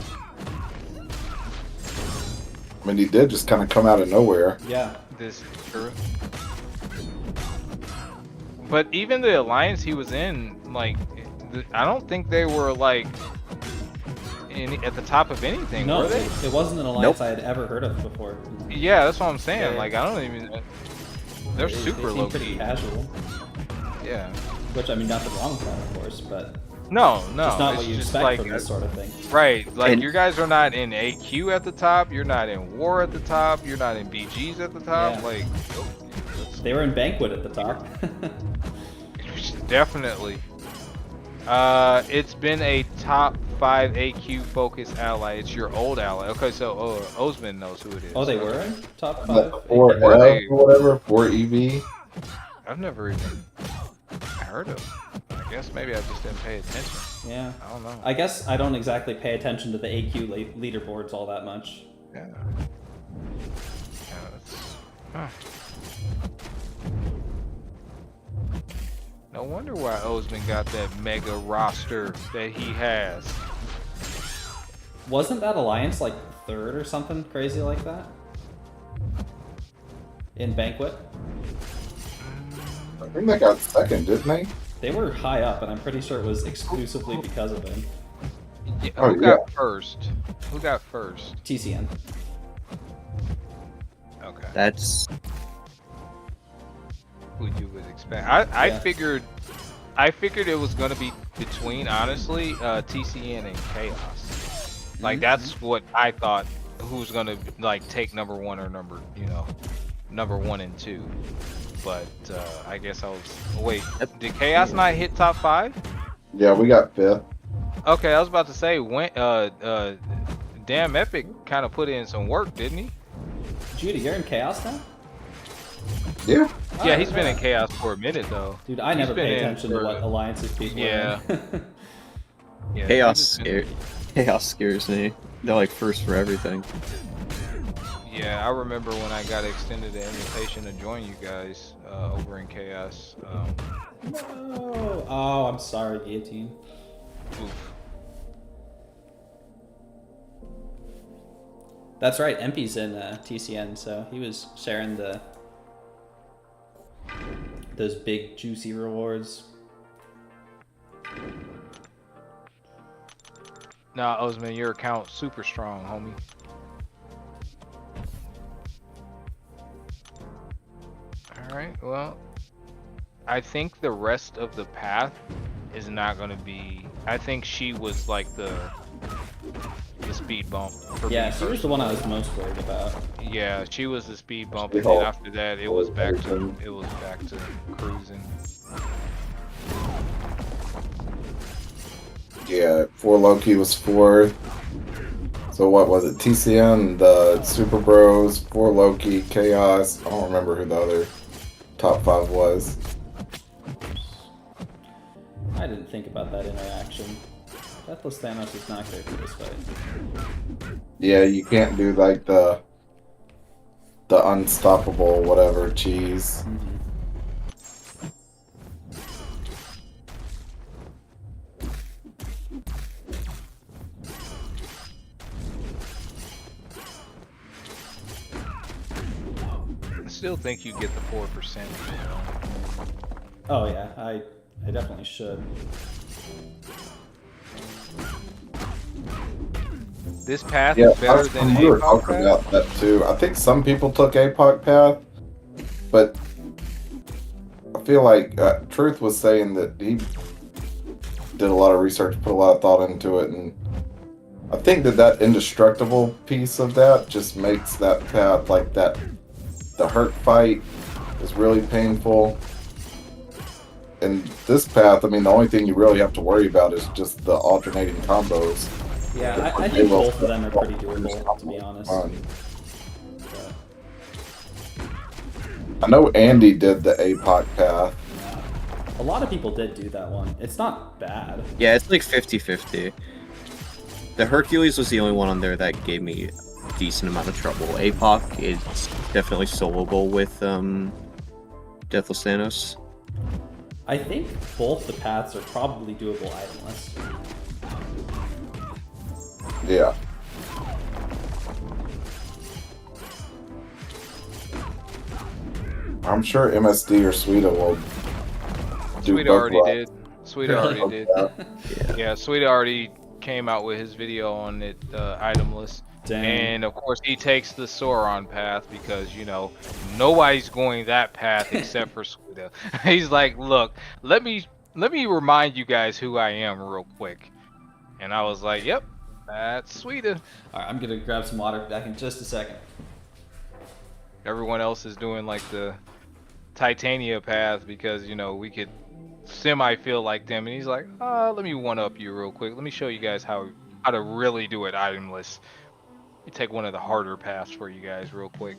I mean, he did just kind of come out of nowhere. Yeah. This is true. But even the alliance he was in, like, I don't think they were like at the top of anything, No, were they? it wasn't an alliance I had ever heard of before. Yeah, that's what I'm saying. Yeah. Like, I don't even. They're They super seem low pretty key. casual. Yeah. Which I mean, nothing wrong with that, of course, but No, it's not what you just expect like from this sort of thing. right. Like And- you guys are not in AQ at the top. You're not in War at the top. You're not in BGs at the top. Yeah. Like, They were in Banquet at the top. definitely. It's been a top 5 AQ focused ally. It's your old ally. Okay, so Osman knows who it is. Oh, they were in top 5? The 4F Were they? or whatever, 4EV. I've never even heard of them. I guess maybe I just didn't pay attention. Yeah. I don't know. I guess I don't exactly pay attention to the AQ leaderboards all that much. Yeah. Yeah, that's... Huh. No wonder why Osman got that mega roster that he has. Wasn't that alliance like 3rd or something crazy like that? In Banquet? I think they got second, didn't they? They were high up, and I'm pretty sure it was exclusively because of him. Yeah, Oh, who got first? Who got first? TCN. Okay. That's Who you would expect. I Yeah. figured it was gonna be between, honestly, TCN and Chaos. Like that's what I thought. Who's gonna like take number 1 or number 1 and 2? But I guess I was. Wait, did Chaos not hit top 5? Yeah, we got 5th. Okay, I was about to say when damn Epic kind of put in some work, didn't he? Judy, you're in Chaos now? Yeah. Yeah, Oh, he's been in yeah. Chaos for a minute though. Dude, I He's never been pay in attention to for- what alliances people Yeah. are in. Yeah, chaos he's been- Chaos scares me. They're like first for everything. Yeah, I remember when I got extended the invitation to join you guys over in Chaos. No. Oh, I'm sorry, Guillotine. Oof. That's right, Empy's in TCN, so he was sharing those big juicy rewards. Nah, Osman, your account super strong, homie. Alright, well, I think the rest of the path is not going to be... I think she was like the speed bump for Yeah, me she was the one I was most worried about. Yeah, she was the speed bump, Speed and then bump. after that, it was back to cruising. Yeah, 4 Loki was 4th. So what was it? TCN, the Super Bros, 4 Loki, Chaos. I don't remember who the other top 5 was. I didn't think about that interaction. Deathless Thanos is not great for this fight. Yeah, you can't do like the unstoppable whatever cheese. I still think you get the 4%. Oh yeah, I definitely should. This path Yeah, is better than we were APOC talking path. about that too. I think some people took APOC path, But I feel like Truth was saying that he did a lot of research, put a lot of thought into it, and I think that indestructible piece of that just makes that path like that. The hurt fight is really painful. And this path, I mean, the only thing you really have to worry about is just the alternating combos. Yeah, I think both of them are pretty doable, to be honest. But I know Andy did the APOC path. a lot of people did do that one. It's not bad. Yeah, it's like 50-50. The Hercules was the only one on there that gave me a decent amount of trouble. APOC is definitely soloable with Deathless Thanos. I think both the paths are probably doable itemless. Yeah. I'm sure MSD or Suida will do Suida both already well. did. Suida already did. Yeah, Suida already came out with his video on it, itemless. Dang. And of course he takes the Sauron path because, you know, nobody's going that path except for Suida. He's like, look, let me remind you guys who I am real quick. And I was like, yep, that's Suida. Alright, I'm gonna grab some water back in just a second. Everyone else is doing like the Titania path because, you know, we could semi feel like them. And he's like, let me one up you real quick. Let me show you guys how to really do it itemless. Let me take one of the harder paths for you guys real quick.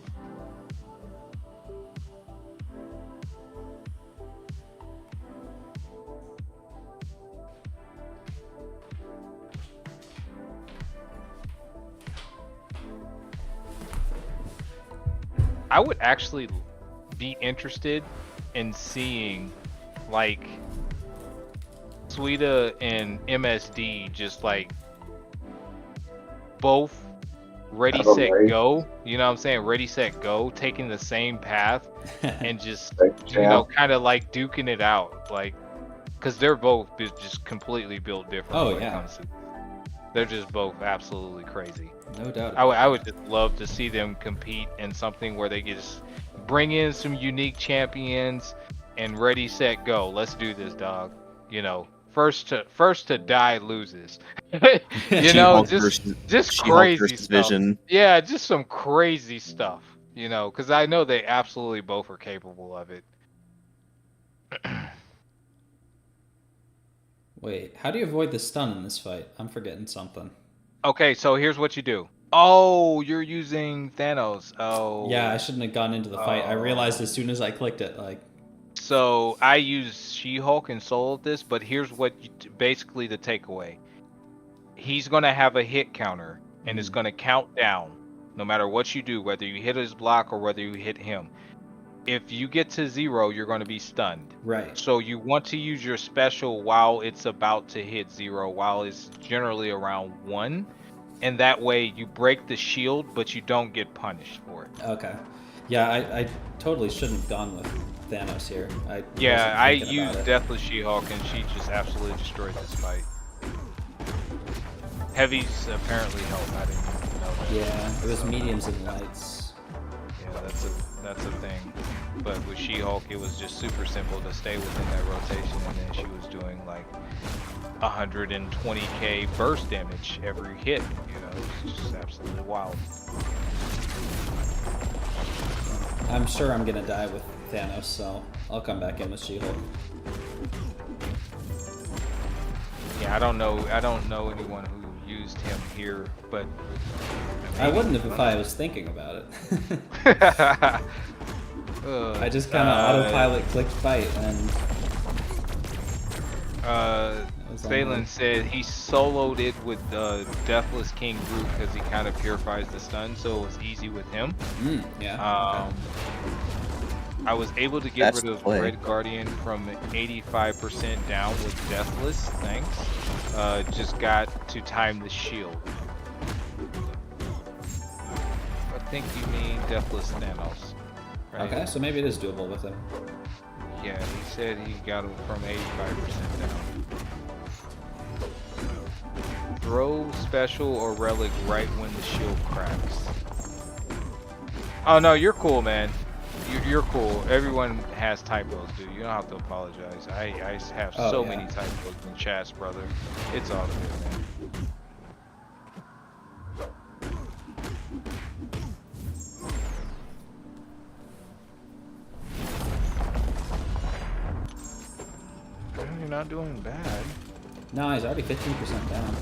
I would actually be interested in seeing like Suida and MSD just like both ready, Have a set, race. go. You know what I'm saying? Ready, set, go, taking the same path and just, Like, you know, kind of like duking it out. Like, because they're both just completely built different. Oh, when it yeah. comes to, they're just both absolutely crazy. No doubt. I would just love to see them compete in something where they can just bring in some unique champions and ready, set, go. Let's do this, dog. You know, first to die loses. You know, just She-Hulk crazy versus stuff. Vision. Yeah, just some crazy stuff. You know, because I know they absolutely both are capable of it. Wait, how do you avoid the stun in this fight? I'm forgetting something. Okay, so here's what you do. Oh, you're using Thanos. Oh. Yeah, I shouldn't have gone into the fight. I realized as soon as I clicked it, like... So I use She-Hulk and soloed this, but here's what basically the takeaway. He's going to have a hit counter, and it's going to count down no matter what you do, whether you hit his block or whether you hit him. If you get to 0, you're going to be stunned. Right. So you want to use your special while it's about to hit 0, while it's generally around 1. And that way you break the shield, but you don't get punished for it. Okay. Yeah, I totally shouldn't have gone with Thanos here. I used Deathless She-Hulk, and she just absolutely destroyed this fight. Heavies apparently help. I didn't even know that. Yeah, it was mediums and lights. Yeah, that's a thing. But with She-Hulk, it was just super simple to stay within that rotation, and then she was doing like 120k burst damage every hit. You know, it's just absolutely wild. I'm sure I'm gonna die with Thanos, so I'll come back in with She-Hulk. Yeah, I don't know anyone who used him here, but I wouldn't have if I was thinking about it. I just kind of autopilot clicked fight and... Phelan said he soloed it with Deathless King Groot because he kind of purifies the stun, so it was easy with him. Yeah. Okay. I was able to get rid of Red Guardian from 85% down with Deathless, thanks. Just got to time the shield. I think you mean Deathless Thanos. Right? Okay, so maybe it is doable with him. Yeah, he said he got him from 85% down. Throw special or relic right when the shield cracks. Oh no, you're cool, man. You're cool. Everyone has typos, dude. You don't have to apologize. I have Oh, so yeah. many typos in chats, brother. It's all good, man. You're not doing bad. No, he's already 15% down.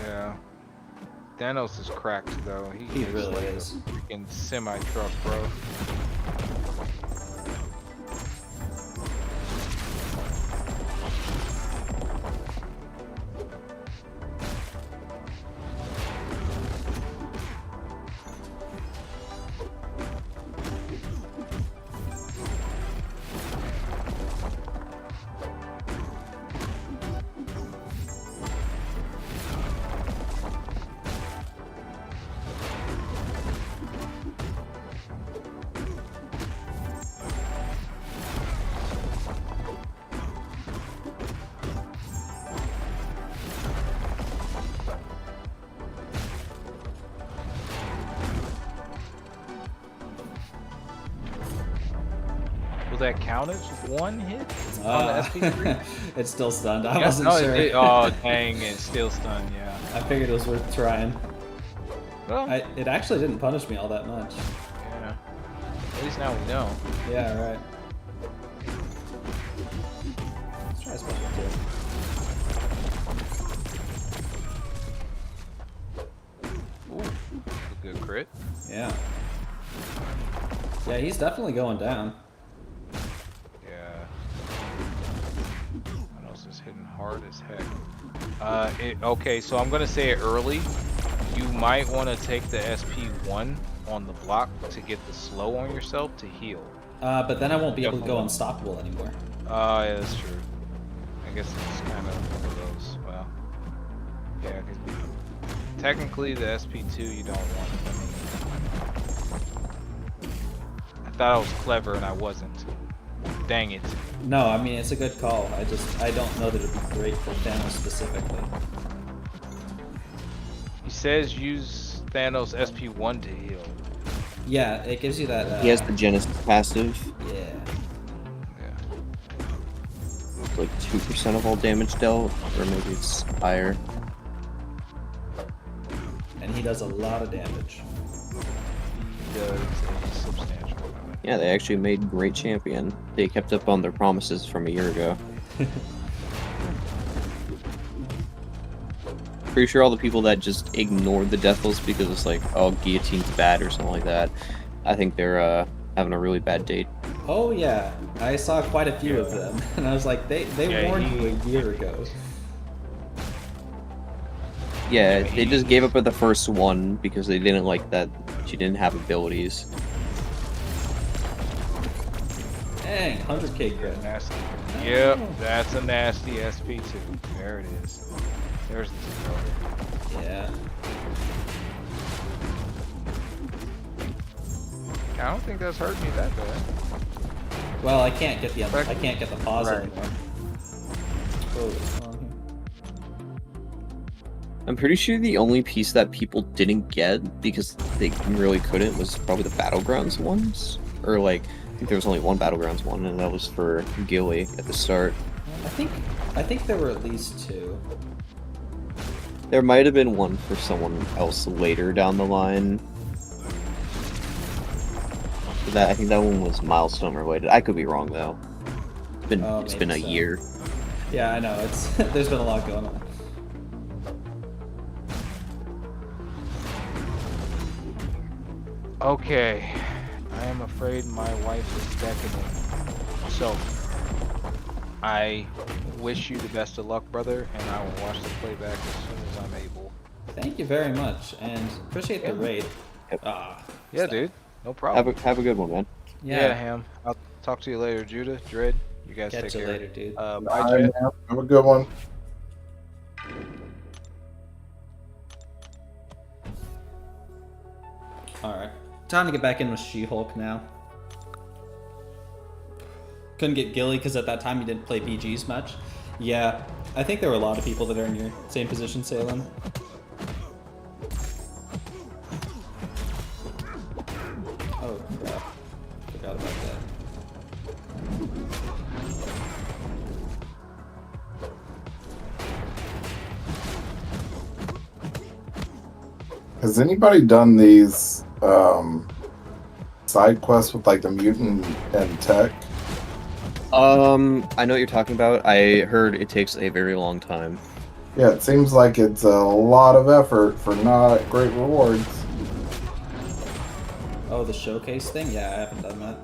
Yeah. Thanos is cracked though. He is really like is. a freaking semi-truck, bro. Will that count as one hit on the SP3? It's still stunned. I Yeah, wasn't no, sure. Oh, dang, it's still stunned, yeah. I figured it was worth trying. Well, It actually didn't punish me all that much. yeah. At least now we know. Yeah, right. Let's try a special too. Ooh, a good crit. Yeah. Yeah, he's definitely going down. Yeah. What else is hitting hard as heck? Okay, so I'm gonna say it early. You might want to take the SP1 on the block to get the slow on yourself to heal. But then I won't be able to go unstoppable anymore. Oh, yeah, that's true. I guess it's kind of one of those. Well, yeah, 'cause technically the SP2 you don't want. I thought I was clever and I wasn't. Dang it. No, I mean, it's a good call. I don't know that it'd be great for Thanos specifically. He says use Thanos SP1 to heal. Yeah, it gives you that. He has the Genesis passive, Yeah. Yeah. like 2% of all damage dealt, or maybe it's higher. And he does a lot of damage. He does a substantial amount. Yeah, they actually made great champion. They kept up on their promises from a year ago. Pretty sure all the people that just ignored the Deathless because it's like, oh, guillotine's bad or something like that, I think they're having a really bad date. Oh yeah, I saw quite a few of them, and I was like, they Yeah, warned you a year ago. Yeah, they just gave up at the first one because they didn't like that she didn't have abilities. Dang, 100k crit. Nasty. Yep, that's a nasty SP2. There it is. There's the throw. Yeah. I don't think that's hurt me that bad. Well, I can't get the pause Right. anymore. Oh, what's wrong here? I'm pretty sure the only piece that people didn't get because they really couldn't was probably the Battlegrounds ones. Or like, I think there was only one Battlegrounds one, and that was for Gilly at the start. I think there were at least two. There might have been one for someone else later down the line. But I think that one was milestone related. I could be wrong though. It's been a maybe so. year. Yeah, I know. It's there's been a lot going on. Okay. I am afraid my wife is beckoning. So, I wish you the best of luck, brother, and I will watch the playback as soon as I'm able. Thank you very much, and appreciate the raid. Yep. Yeah, dude. No problem. Have a good one, man. Yeah, Ham. I'll talk to you later, Judah, Dread. You guys Catch take you care. later, dude. Bye, All Jed. right, man. Have a good one. Alright. Time to get back in with She-Hulk now. Couldn't get Gilly because at that time you didn't play BGs much. Yeah, I think there were a lot of people that are in your same position, Salem. Oh, crap. Forgot Has anybody done these side quests with like the mutant and tech? I know what you're talking about. I heard it takes a very long time. Yeah, it seems like it's a lot of effort for not great rewards. Oh, the showcase thing? Yeah, I haven't done that.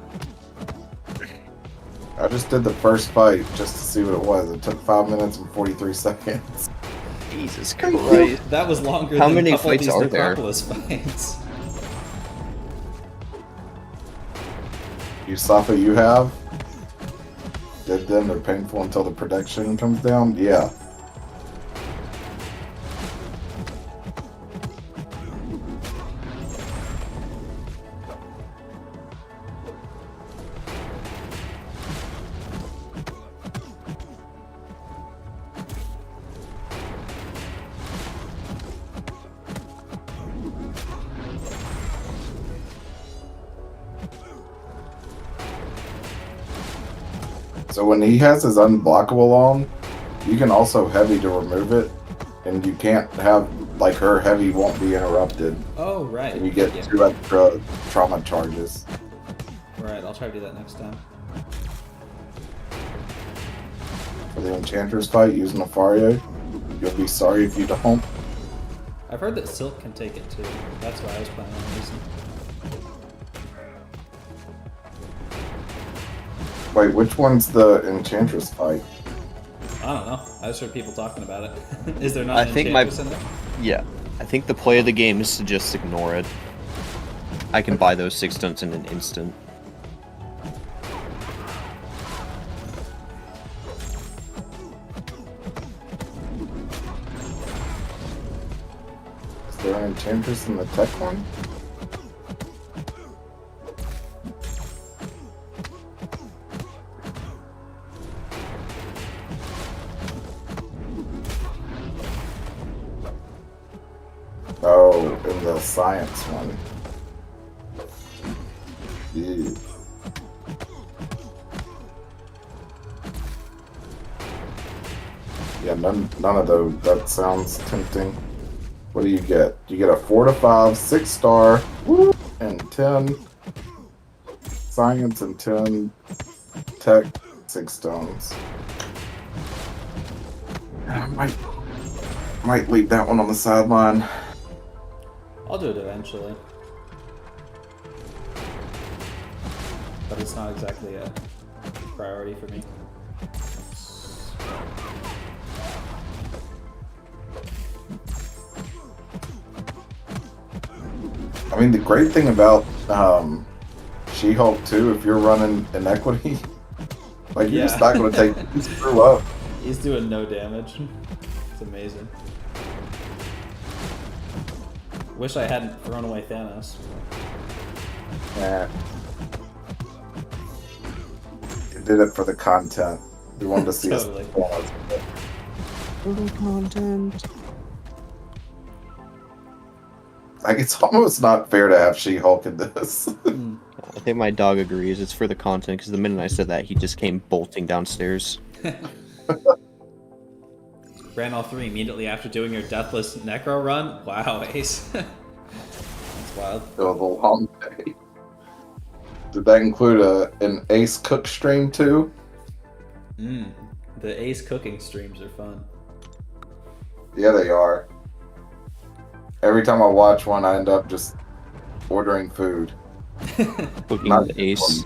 I just did the first fight just to see what it was. It took 5 minutes and 43 seconds. Jesus Christ. That was longer How than many a couple of fights these are there? Necropolis fights. You Safa, you have? Did them, they're painful until the production comes down? Yeah. So when he has his unblockable on, you can also heavy to remove it, and you can't have, like, her heavy won't be interrupted. Oh, right. And you get Yeah. 2 extra trauma charges. Right, I'll try to do that next time. For the Enchantress fight using a Fario, you'll be sorry if you don't. I've heard that Silk can take it too. That's why I was planning on using. Wait, which one's the Enchantress fight? I don't know. I just heard people talking about it. Is there not I an think my- Enchantress in there? Yeah. I think the play of the game is to just ignore it. I can buy those 6 stunts in an instant. Is there an Enchantress in the tech one? Oh, in the science one. Ew. Yeah, none of those. That sounds tempting. What do you get? You get a 4 to 5, 6-star, woo, and 10 science and 10 tech, 6 stones. I might leave that one on the sideline. I'll do it eventually. But it's not exactly a priority for me. I mean, the great thing about She-Hulk too, if you're running Inequity, like you're just Yeah. not going to take you screw up. He's doing no damage. It's amazing. Wish I hadn't thrown away Thanos. Nah. You did it for the content. We wanted to see Totally. us. Content. Like, it's almost not fair to have She-Hulk in this. I think my dog agrees. It's for the content, because the minute I said that, he just came bolting downstairs. Ran all 3 immediately after doing your Deathless Necro run? Wow, Ace. That's wild. It was a long day. Did that include an Ace Cook stream too? The Ace cooking streams are fun. Yeah, they are. Every time I watch one, I end up just ordering food. Cooking Not with Ace.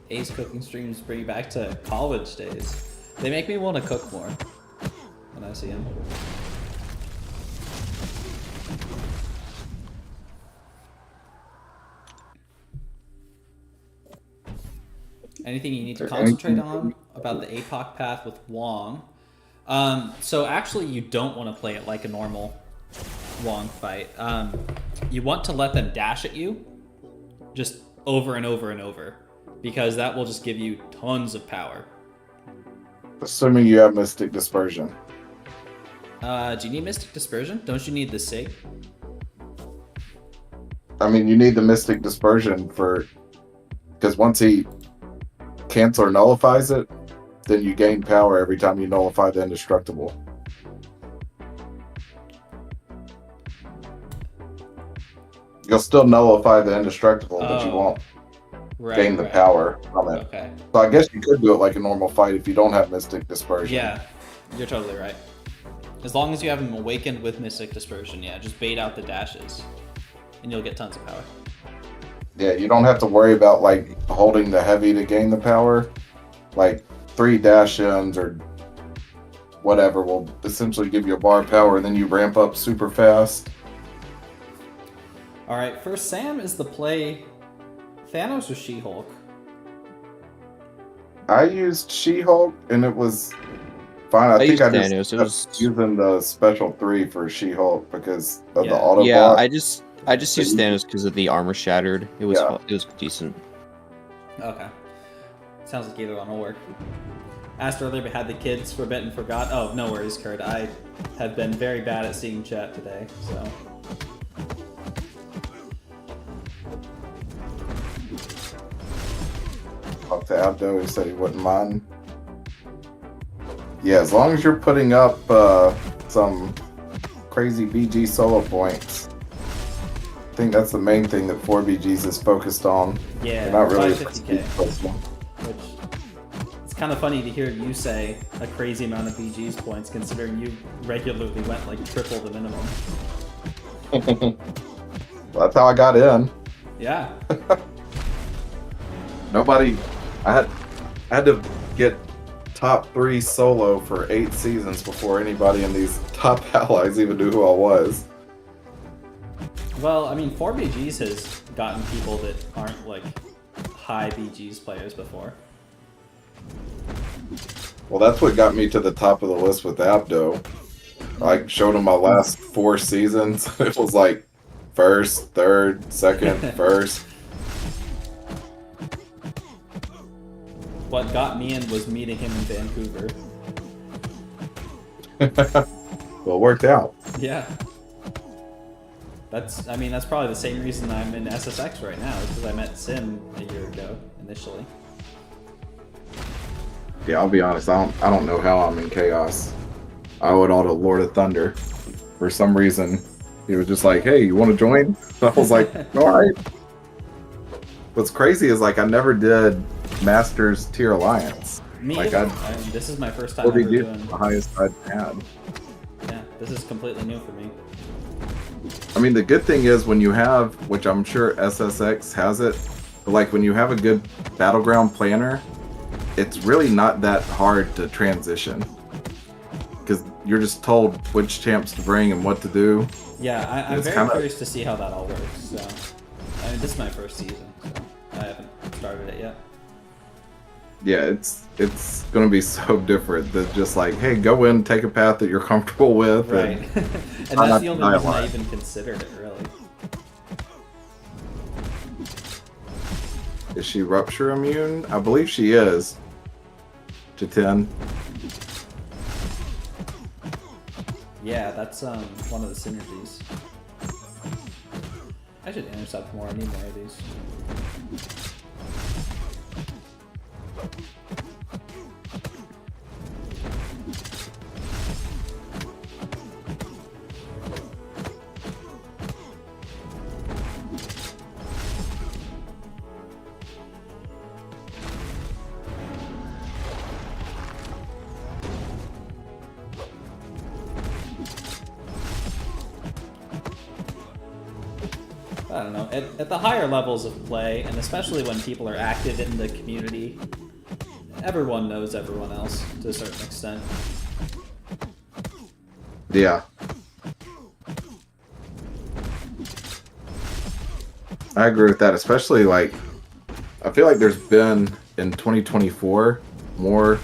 Ace cooking streams bring you back to college days. They make me want to cook more when I see them. Anything you need to Or concentrate anything- on about the APOC path with Wong? So actually, you don't want to play it like a normal Wong fight. You want to let them dash at you, just over and over and over, because that will just give you tons of power. Assuming you have Mystic Dispersion. Do you need Mystic Dispersion? Don't you need the SIG? I mean, you need the Mystic Dispersion because once he cancel or nullifies it, then you gain power every time you nullify the indestructible. You'll still nullify the indestructible, but you won't gain the power from it. Okay. So I guess you could do it like a normal fight if you don't have Mystic Dispersion. Yeah, you're totally right. As long as you have him awakened with Mystic Dispersion, yeah, just bait out the dashes, and you'll get tons of power. Yeah, you don't have to worry about like holding the heavy to gain the power. Like 3 dash-ins or whatever will essentially give you a bar of power, and then you ramp up super fast. All right, for Sam, is the play Thanos or She-Hulk? I used She-Hulk, and it was fine. I think used I Thanos. It was kept using the special 3 for She-Hulk because of Yeah. the auto yeah. block. I just used Thanos because of the armor shattered. It was Yeah. it was decent. Okay. Sounds like either one will work. Asked earlier if I had the kids for bit and forgot. Oh, no worries, Kurt. I have been very bad at seeing chat today, so. Talked to Abdo, he said he wouldn't mind. Yeah, as long as you're putting up some crazy BG solo points. I think that's the main thing that 4BGs is focused on. Yeah, They're not really 550K. focused on. Which, it's kind of funny to hear you say a crazy amount of BG's points, considering you regularly went like triple the minimum. Well, that's how I got in. Yeah. Nobody. I had to get top 3 solo for 8 seasons before anybody in these top allies even knew who I was. Well, I mean, 4BG's has gotten people that aren't like high BG's players before. Well, that's what got me to the top of the list with Abdo. I showed him my last 4 seasons. It was like first, third, second, first. What got me in was meeting him in Vancouver. Well, it worked out. Yeah. That's probably the same reason I'm in SSX right now, is because I met Sim a year ago, initially. Yeah, I'll be honest. I don't know how I'm in Chaos. I owe it all to Lord of Thunder. For some reason, he was just like, "Hey, you want to join?" I was like, "All right." What's crazy is like I never did Masters Tier Alliance. Me Like, either. This is my first time ever What doing. the highest I'd had. Yeah, this is completely new for me. I mean, the good thing is when you have, which I'm sure SSX has it, but like when you have a good battleground planner, it's really not that hard to transition. Because you're just told which champs to bring and what to do. Yeah, I'm It's very kinda- curious to see how that all works. So, I mean, this is my first season, so I haven't started it yet. Yeah, it's gonna be so different than just like, hey, go in, take a path that you're comfortable with. Right. And And I'm that's not the only denying reason I why. even considered it, really. Is she rupture immune? I believe she is. To 10. Yeah, that's one of the synergies. I should intercept more. I need more of these. I don't know. At the higher levels of play, and especially when people are active in the community, everyone knows everyone else to a certain extent. Yeah. I agree with that, especially like I feel like there's been in 2024 more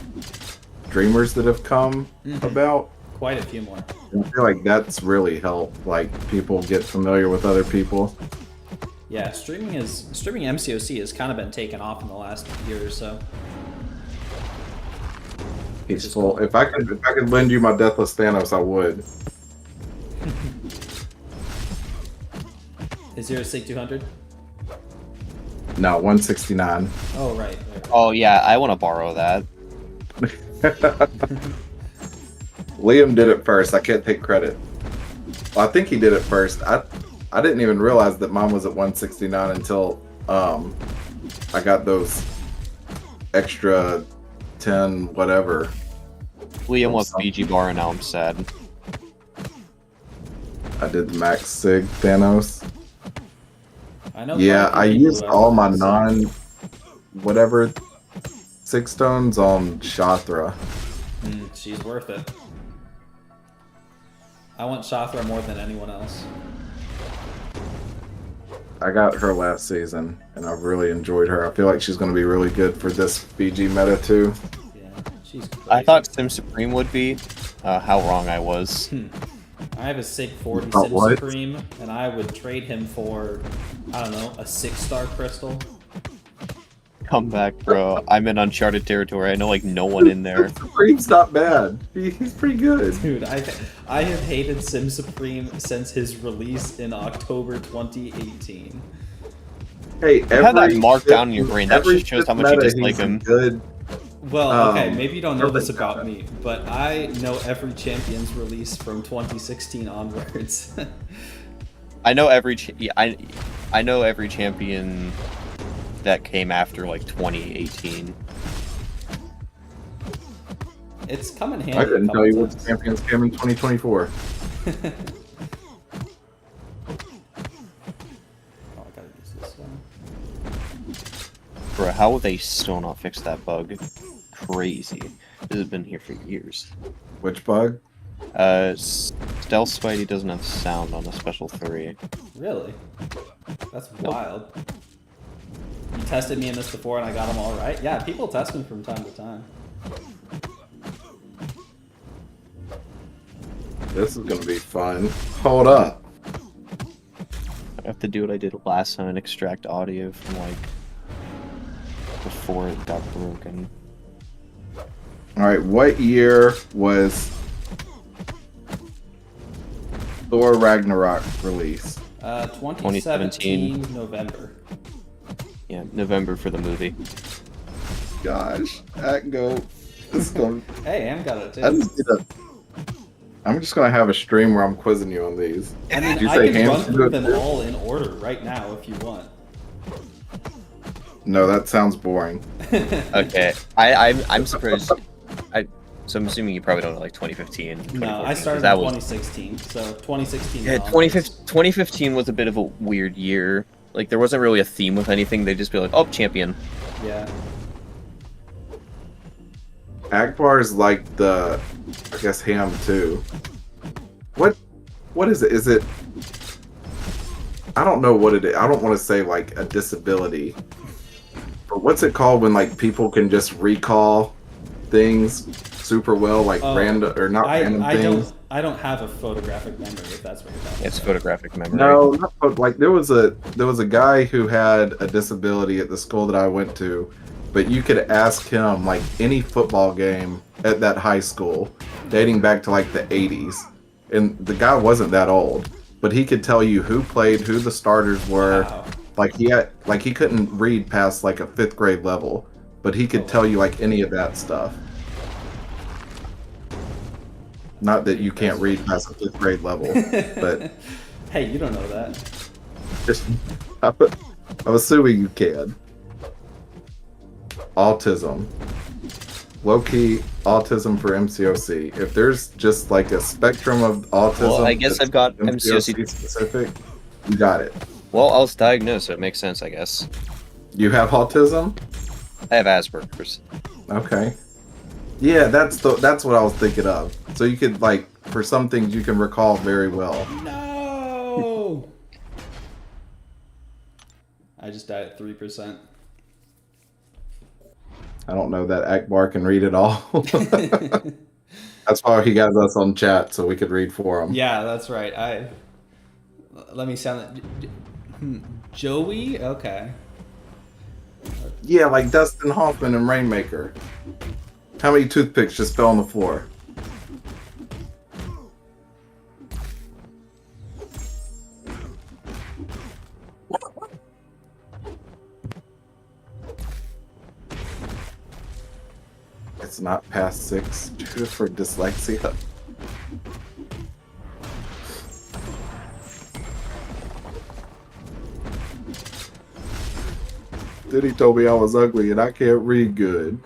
streamers that have come about. Quite a few more. I feel like that's really helped, like people get familiar with other people. Yeah, streaming MCOC has kind of been taken off in the last year or so. Peaceful. If I could lend you my Deathless Thanos, I would. Is yours SIG 200? No, 169. Oh right. Oh yeah, I want to borrow that. Liam did it first. I can't take credit. Well, I think he did it first. I didn't even realize that mine was at 169 until I got those extra 10 whatever. Liam was BG bar and now I'm sad. I did the max sig Thanos. I know. Yeah, I people used who all have my SIG. non whatever 6 stones on Shathra. She's worth it. I want Shathra more than anyone else. I got her last season, and I've really enjoyed her. I feel like she's going to be really good for this BG meta too. Yeah, she's crazy. I thought Sim Supreme would be. How wrong I was. I have a SIG 40 About Sim what? Supreme, and I would trade him for, I don't know, a 6-star crystal. Come back, bro. I'm in uncharted territory. I know like no one in there. Supreme's not bad. He's pretty good. Dude, I have hated Sim Supreme since his release in October 2018. Hey, You had that marked down in your brain. That every just shows how much you meta, dislike he's a him. Good. Well, okay, maybe you don't know perfect this about meta. me, but I know every champion's release from 2016 onwards. I know I know every champion that came after like 2018. It's come in handy. I couldn't a tell you couple what times. champions came in 2024. Oh, I gotta use this one. Bro, how would they still not fix that bug? Crazy. This has been here for years. Which bug? Stealth Spidey doesn't have sound on a special 3. Really? That's wild. You tested me in this before and I got them all right? Yeah, people test me from time to time. This is gonna be fun. Hold up. I have to do what I did last time and extract audio from like before it got broken. All right, what year was Thor Ragnarok released? 2017 November. Yeah, November for the movie. Gosh, that go. This is gonna. Hey, Am got it too. I'm just gonna have a stream where I'm quizzing you on these. I mean, Did you I say can run hands through to them it? all in order right now if you want. No, that sounds boring. Okay, I'm surprised. So I'm assuming you probably don't know like 2015. No, 2014, I started in that was 2016, so 2016. yeah. onwards. 2015 was a bit of a weird year. Like there wasn't really a theme with anything. They'd just be like, "Oh, champion." Yeah. Akbar is like the, I guess, ham too. What is it? Is it? I don't know what it is. I don't want to say like a disability, but what's it called when like people can just recall things super well, like random or not random things? I don't have a photographic memory if that's what you're talking It's about. photographic memory. No, not, like there was a guy who had a disability at the school that I went to, but you could ask him like any football game at that high school, dating back to like the 80s, and the guy wasn't that old, but he could tell you who played, who the starters were. Wow. Like he couldn't read past like a 5th grade level, but he could tell you like any of that stuff. Not that you can't read past a 5th grade level, but Hey, you don't know that. just I'm assuming you can. Autism. Low-key autism for MCOC. If there's just like a spectrum of autism, Well, I guess that's I've got MCOC MCOC. specific, you got it. Well, I was diagnosed, so it makes sense, I guess. You have autism? I have Asperger's. Okay. Yeah, that's what I was thinking of. So you could like, for some things you can recall very well. No. I just died at 3%. I don't know that Akbar can read it all. That's why he got us on chat so we could read for him. Yeah, that's right. Let me sound Joey? Okay. Yeah, like Dustin Hoffman and Rainmaker. How many toothpicks just fell on the floor? It's not past 6 just for dyslexia. Then he told me I was ugly and I can't read good.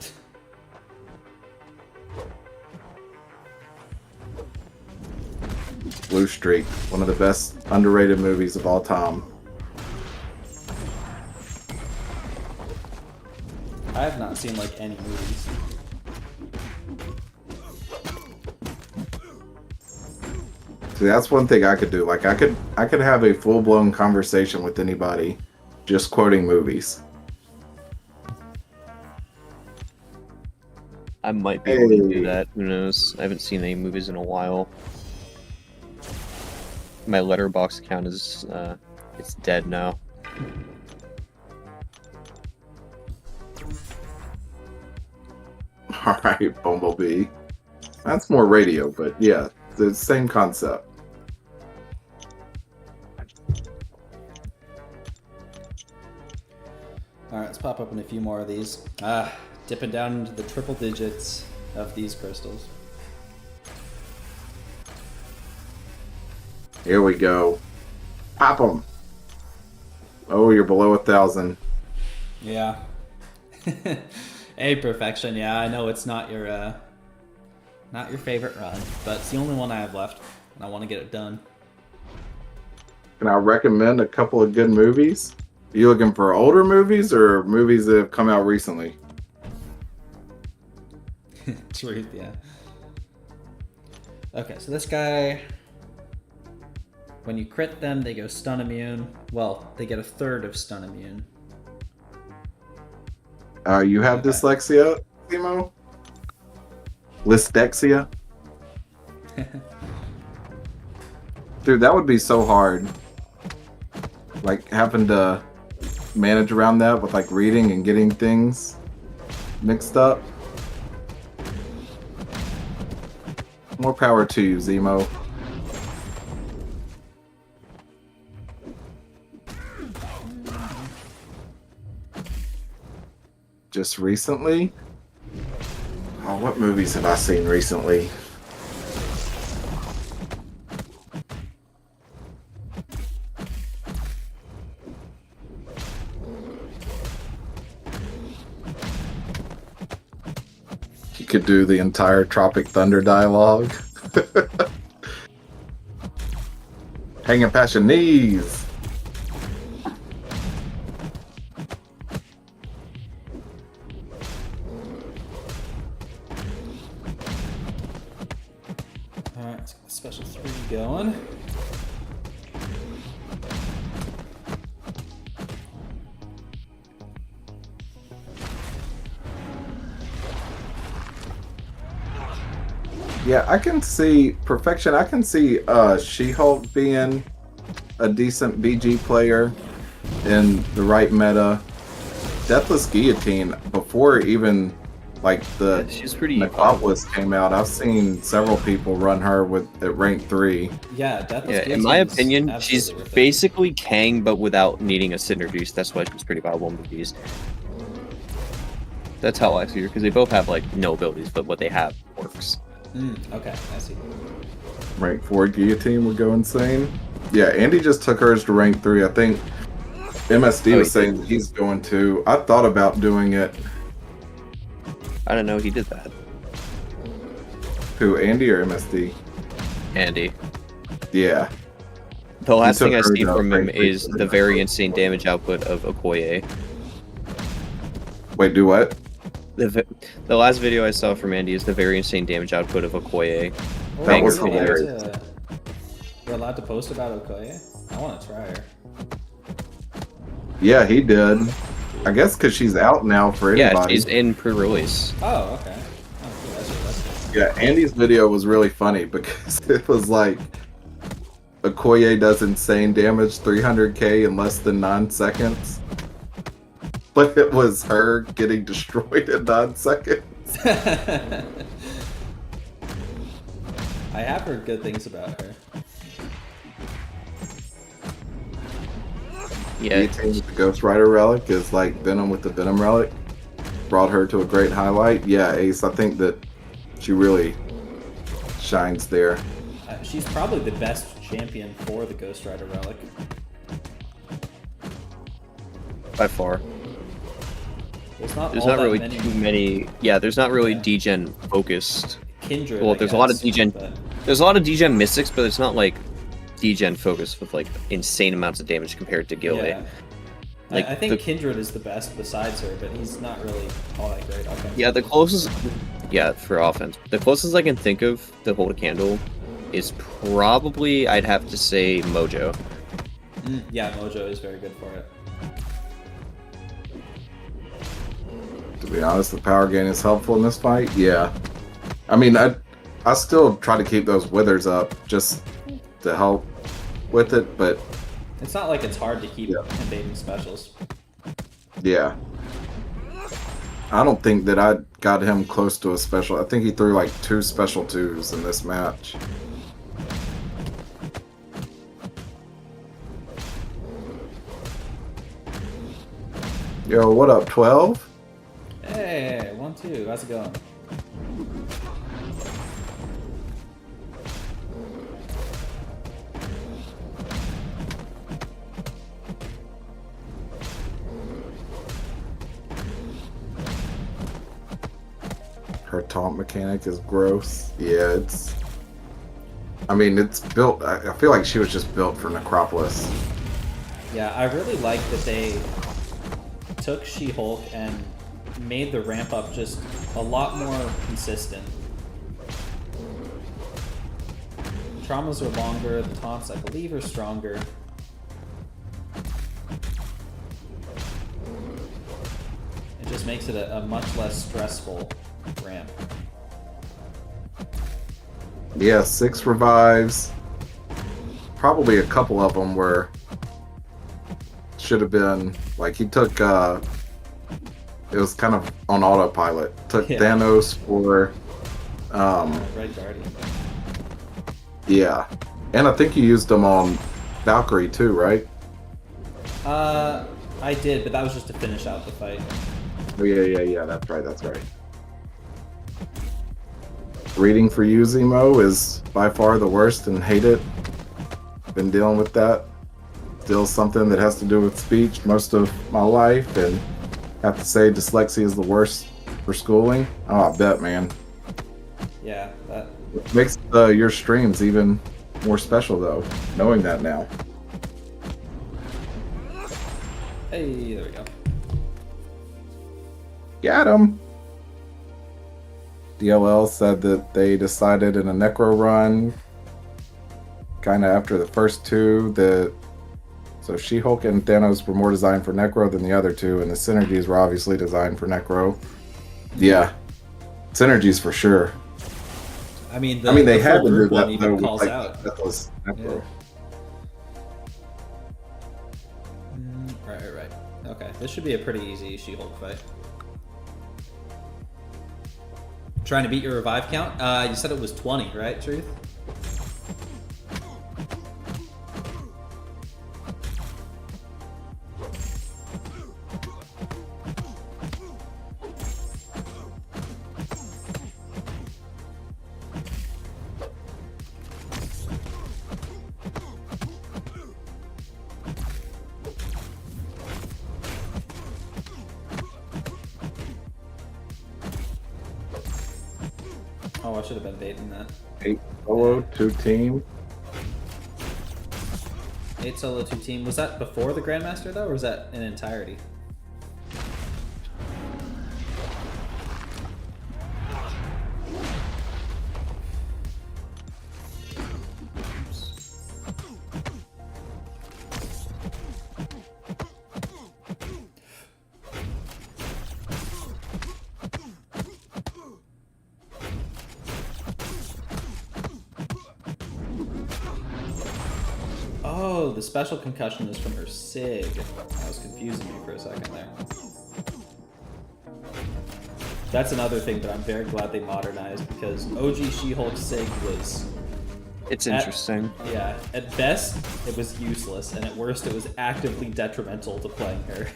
Blue Streak, one of the best underrated movies of all time. I have not seen like any movies. See, that's one thing I could do. Like I could have a full-blown conversation with anybody just quoting movies. I might be able to do that. Who knows? I haven't seen any movies in a while. My letterbox account is it's dead now. All right, Bumblebee. That's more radio, but yeah, the same concept. All right, let's pop open a few more of these. Dipping down into the triple digits of these crystals. Here we go. Pop them. Oh, you're below 1,000. Yeah. Hey, perfection. Yeah, I know it's not your favorite run, but it's the only one I have left, and I want to get it done. Can I recommend a couple of good movies? Are you looking for older movies or movies that have come out recently? Truth, yeah. Okay, so this guy, when you crit them, they go stun immune. Well, they get a third of stun immune. You have Okay. dyslexia, Timo? Lysdexia? Dude, that would be so hard. Like, having to manage around that with, like, reading and getting things mixed up. More power to you, Zemo. Just recently? Oh, what movies have I seen recently? You could do the entire Tropic Thunder dialogue. Hanging past your knees. Alright, let's get the special 3 going. Yeah, I can see Perfection. I can see She-Hulk being a decent BG player in the right meta. Deathless Guillotine, before even like the Yeah, she's pretty Necropolis came out, I've seen several people run her at rank 3. Yeah, Deathless Yeah, in my Guillotine's opinion, absolutely she's worth it. basically Kang, but without needing a synergies. That's why she's pretty viable in movies. That's how I see her, because they both have like no abilities, but what they have works. Okay, I see. Rank 4 Guillotine would go insane. Yeah, Andy just took hers to rank 3. I think MSD Oh, was he saying that he's going to. I thought about doing it. I don't know, he did that. Who, Andy or MSD? Andy. Yeah. The last took thing I hers see out from him rank 3 is for the that. very insane damage output of Okoye. Wait, do what? The last video I saw from Andy is the very insane damage output of Okoye. That Banger was video. hilarious. We're allowed to post about Okoye? I want to try her. Yeah, he did. I guess because she's out now for Yeah, anybody. she's in pre-release. Oh, okay. Oh, cool. That's Yeah, Andy's video was really funny because it was like Okoye does insane damage, 300k in less than 9 seconds. But it was her getting destroyed in 9 seconds. I have heard good things about her. Yeah, Guillotine with the Ghost Rider relic is like Venom with the Venom relic. Brought her to a great highlight. Yeah, Ace, I think that she really shines there. She's probably the best champion for the Ghost Rider relic. by far. There's not really many. too many. Yeah, there's not really Yeah. degen focused. Kindred. Well, I there's a lot of guess, degen. but- There's a lot of degen mystics, but it's not like degen focused with like insane amounts of damage compared to Gilly. Yeah. Like, I think the- Kindred is the best besides her, but he's not really all that great. Okay. Yeah, the closest. Yeah, for offense, the closest I can think of to hold a candle is probably, I'd have to say, Mojo. Yeah, Mojo is very good for it. To be honest, the power gain is helpful in this fight. Yeah. I mean, I still try to keep those withers up just to help with it, but It's not like it's hard to keep Yeah. invading specials. yeah. I don't think that I got him close to a special. I think he threw like 2 special 2s in this match. Yo, what up, 12? Hey, 1-2. How's it going? Her taunt mechanic is gross. Yeah, it's... I mean, it's built... I feel like she was just built for Necropolis. Yeah, I really like that they took She-Hulk and made the ramp up just a lot more consistent. The traumas are longer, the taunts I believe are stronger. It just makes it a much less stressful ramp. Yeah, 6 revives. Probably a couple of them were... should have been... Like, he took... it was kind of on autopilot. Took Yeah. Thanos for... Red Guardian. yeah. And I think you used them on Valkyrie too, right? I did, but that was just to finish out the fight. Oh, yeah, that's right. Reading for you, Zemo, is by far the worst and hate it. Been dealing with that. Still something that has to do with speech most of my life, and have to say dyslexia is the worst for schooling. Oh, I bet, man. Yeah, that. It makes your streams even more special, though, knowing that now. Hey, there we go. Got him! DLL said that they decided in a Necro run, kind of after the first 2, that so She-Hulk and Thanos were more designed for Necro than the other 2, and the synergies were obviously designed for Necro. Yeah, synergies for sure. I mean, they the had full to do group that one though. even With, calls like, out. Deathless Necro. Right. Okay, this should be a pretty easy She-Hulk fight. Trying to beat your revive count? You said it was 20, right, Truth? Oh, I should have been baiting that. 8 solo, 2 team. 8 solo 2 team. Was that before the Grandmaster though, or was that in entirety? special concussion is from her Sig. That was confusing me for a second there. That's another thing that I'm very glad they modernized, because OG She-Hulk Sig was... It's interesting. Yeah, at best, it was useless, and at worst, it was actively detrimental to playing her.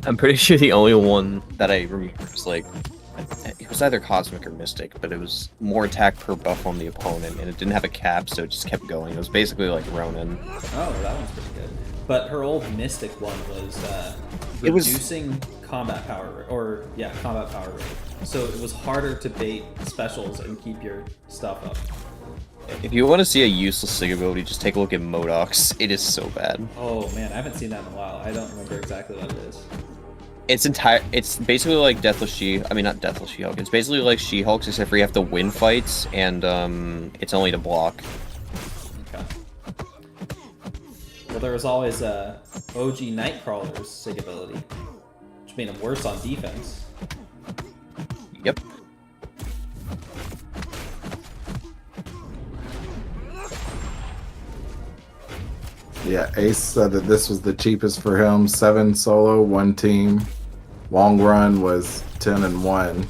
I'm pretty sure the only one that I remember was like, it was either Cosmic or Mystic, but it was more attack per buff on the opponent, and it didn't have a cap, so it just kept going. It was basically like Ronin. Oh, that one's pretty good. But her old Mystic one was It was- reducing combat power, combat power rate. So it was harder to bait specials and keep your stuff up. If you want to see a useless Sig ability, just take a look at Modoc's. It is so bad. Oh man, I haven't seen that in a while. I don't remember exactly what it is. It's basically like not Deathless She-Hulk. It's basically like She-Hulk's, except for you have to win fights, and it's only to block. Okay. Well, there was always OG Nightcrawler's Sig ability, which made him worse on defense. Yep. Yeah, Ace said that this was the cheapest for him. 7 solo, 1 team. Long run was 10 and 1.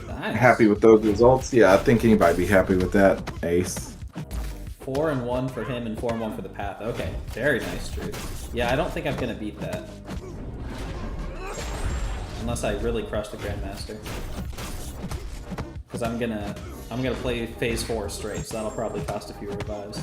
Nice. Happy with those results? Yeah, I think anybody'd be happy with that, Ace. 4 and 1 for him and 4 and 1 for the path. Okay, very nice, Drew. Yeah, I don't think I'm gonna beat that. Unless I really crush the Grandmaster. Because I'm gonna play phase 4 straight, so that'll probably cost a few revives.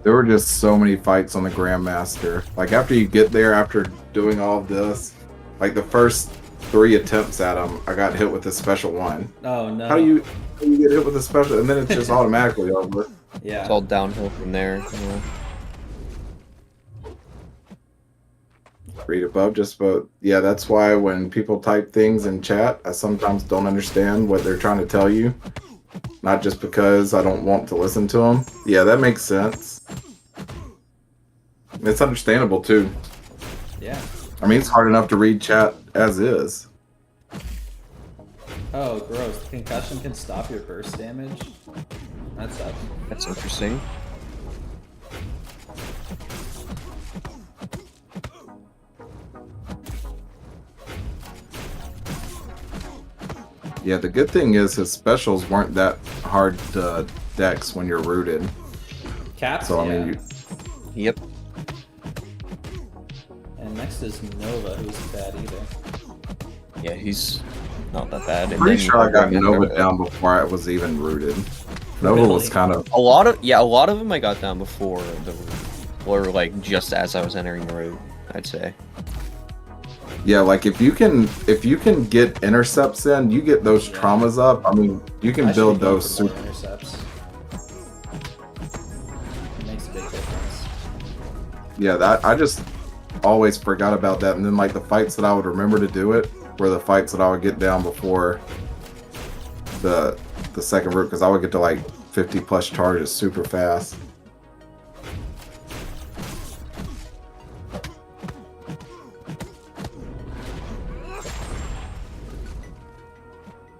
There were just so many fights on the Grandmaster. Like, after you get there, after doing all of this, like the first 3 attempts at him, I got hit with a special one. Oh no. How do you get hit with a special, and then it's just automatically over? Yeah. It's all downhill from there. Yeah. Read above, just about. Yeah, that's why when people type things in chat, I sometimes don't understand what they're trying to tell you. Not just because I don't want to listen to them. Yeah, that makes sense. It's understandable too. Yeah. I mean, it's hard enough to read chat as is. Oh, gross. Concussion can stop your burst damage? That sucks. That's interesting. Yeah, the good thing is his specials weren't that hard to dex when you're rooted. Caps? So, I yeah. mean, Yep. And next is Nova, who's bad either. Yeah, he's not that bad. And pretty then sure I got you Nova down before I was even rooted. Nova was Really? kind of... A lot of them I got down before or like just as I was entering the route, I'd say. Yeah, like if you can get intercepts in, you get those traumas up. I mean, you can I should build be going those for more super. intercepts. It makes a big difference. Yeah, that I just always forgot about that. And then like the fights that I would remember to do it were the fights that I would get down before the second route, because I would get to like 50 plus charges super fast.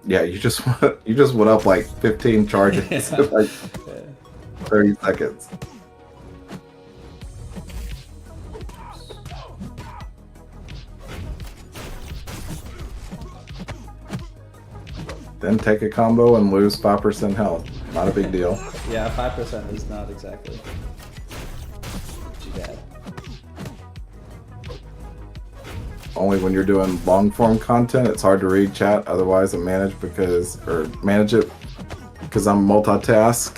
Yeah, you just went up like 15 charges in like 30 seconds. Then take a combo and lose 5% health. Not a big deal. Yeah, 5% is not exactly too bad. Only when you're doing long form content, it's hard to read chat. Otherwise, I manage it because I'm multitask.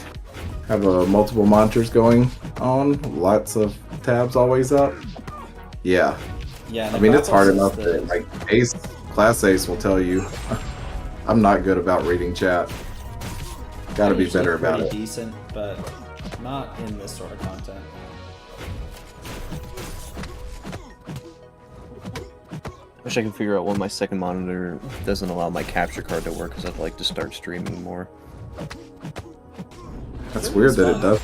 Have multiple monitors going on. Lots of tabs always up. Yeah. Yeah, I mean, it's hard Necropolis enough. is the- Like Ace, Class Ace will tell you, I'm not good about reading chat. Got to be usually better about pretty it. decent, but not in this sort of content. Wish I could figure out when my second monitor doesn't allow my capture card to work, because I'd like to start streaming more. That's It weird was that it fun. does.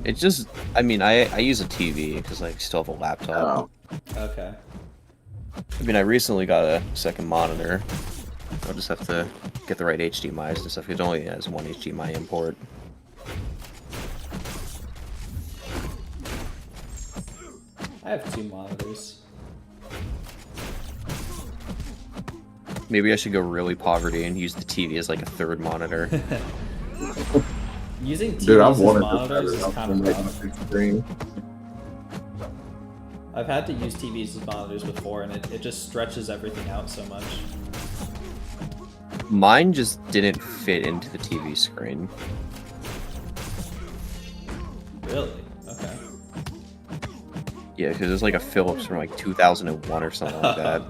It just, I mean, I use a TV because I still have a laptop. Oh. Okay. I mean, I recently got a second monitor. I'll just have to get the right HDMIs and stuff. It only has one HDMI import. I have 2 monitors. Maybe I should go really poverty and use the TV as like a third monitor. Using TVs Dude, I've as wanted monitors is to kind of rough. big screen. I've had to use TVs as monitors before, and it just stretches everything out so much. Mine just didn't fit into the TV screen. Really? Okay. Yeah, because it was like a Philips from like 2001 or something like that.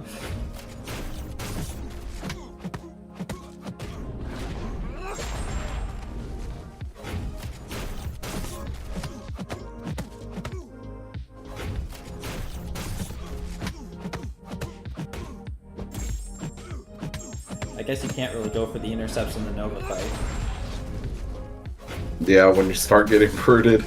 I guess you can't really go for the intercepts in the Nova fight. Yeah, when you start getting rooted.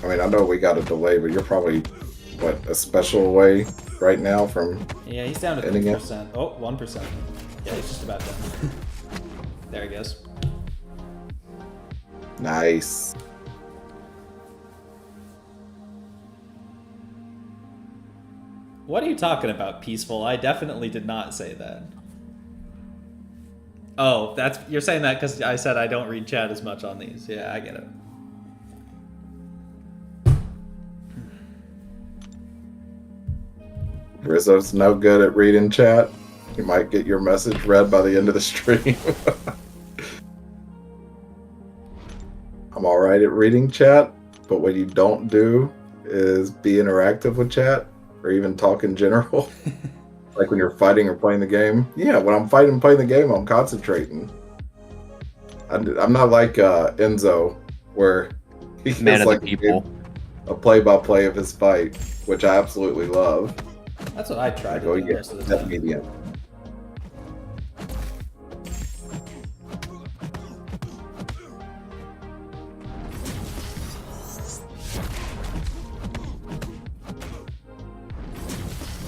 I mean, I know we got a delay, but you're probably, what, a special away right now from... Yeah, he's down to Ending it. 3%. Oh, 1%. Yeah, he's just about done. There he goes. Nice. What are you talking about, Peaceful? I definitely did not say that. Oh, you're saying that because I said I don't read chat as much on these. Yeah, I get it. Rizzo's no good at reading chat. You might get your message read by the end of the stream. I'm alright at reading chat, but what you don't do is be interactive with chat or even talk in general. Like when you're fighting or playing the game. Yeah, when I'm fighting and playing the game, I'm concentrating. I'm not like Enzo, where he Man has of like the people. a play-by-play of his fight, which I absolutely love. That's what I try to Go do get most of the that time. medium.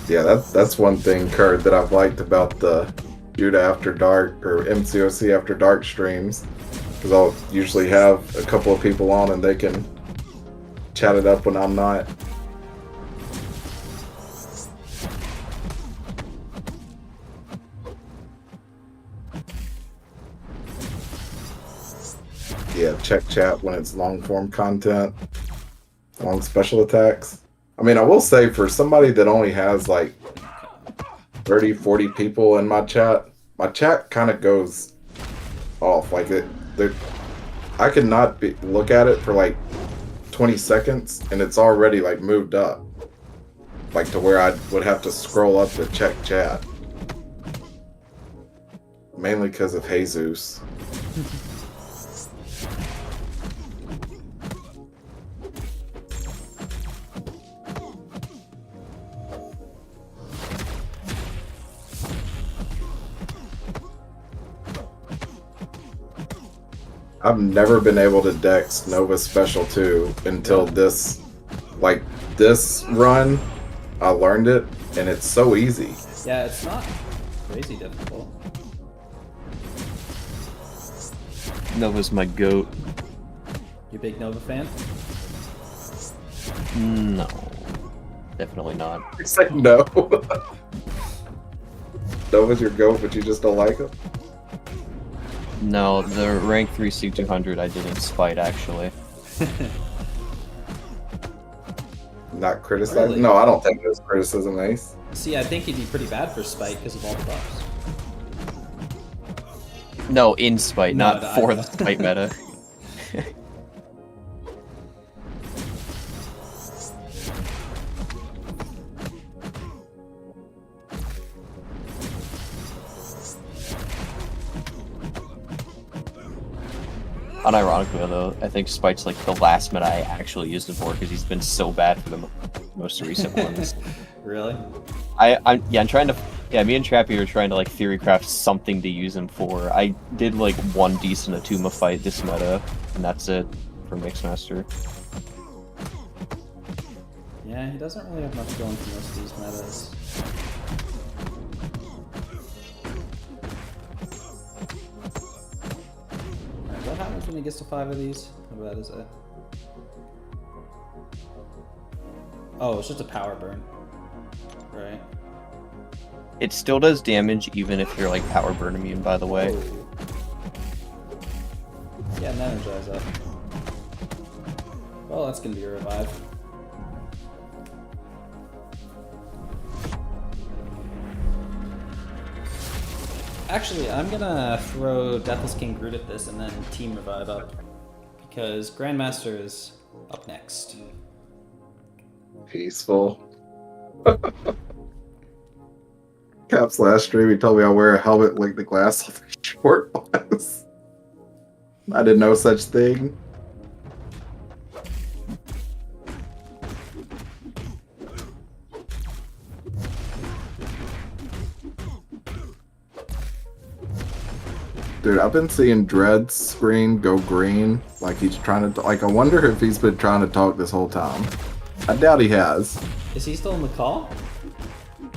Yeah, that's one thing, Kurt, that I've liked about the Judah After Dark or MCOC After Dark streams, because I'll usually have a couple of people on and they can chat it up when I'm not. Yeah, check chat when it's long form content, long special attacks. I mean, I will say for somebody that only has like 30, 40 people in my chat kind of goes off. Like I could not look at it for like 20 seconds and it's already like moved up. Like to where I would have to scroll up to check chat. Mainly because of Jesus. I've never been able to dex Nova Special 2 until this run. I learned it, and it's so easy. Yeah, it's not crazy difficult. Nova's my goat. You a big Nova fan? No. Definitely not. It's like, no. Nova's your goat, but you just don't like him? No, the rank 3 Sig 200 I did in spite, actually. Not criticizing? Really? No, I don't think there's criticism, Ace. See, I think he'd be pretty bad for Spite because of all the buffs. No, in spite, No, not no, for I- the spite meta. Unironically, though, I think Spite's like the last meta I actually used him for because he's been so bad for the most recent ones. Really? I'm trying to. Yeah, me and Trappy are trying to like theorycraft something to use him for. I did like one decent Atuma fight this meta, and that's it for Mixmaster. Yeah, he doesn't really have much going for most of these metas. when he gets to 5 of these? How bad is it? Oh, it's just a power burn. Right. It still does damage even if you're like power burn immune, by the way. Yeah, and energize up. Well, that's gonna be a revive. Actually, I'm gonna throw Deathless King Groot at this and then team revive up. Because Grandmaster is up next. Peaceful. Cap's last stream, he told me I'll wear a helmet like the glass on the short was. I didn't know such thing. Dude, I've been seeing Dread's screen go green, like he's trying to, like I wonder if he's been trying to talk this whole time. I doubt he has. Is he still in the call?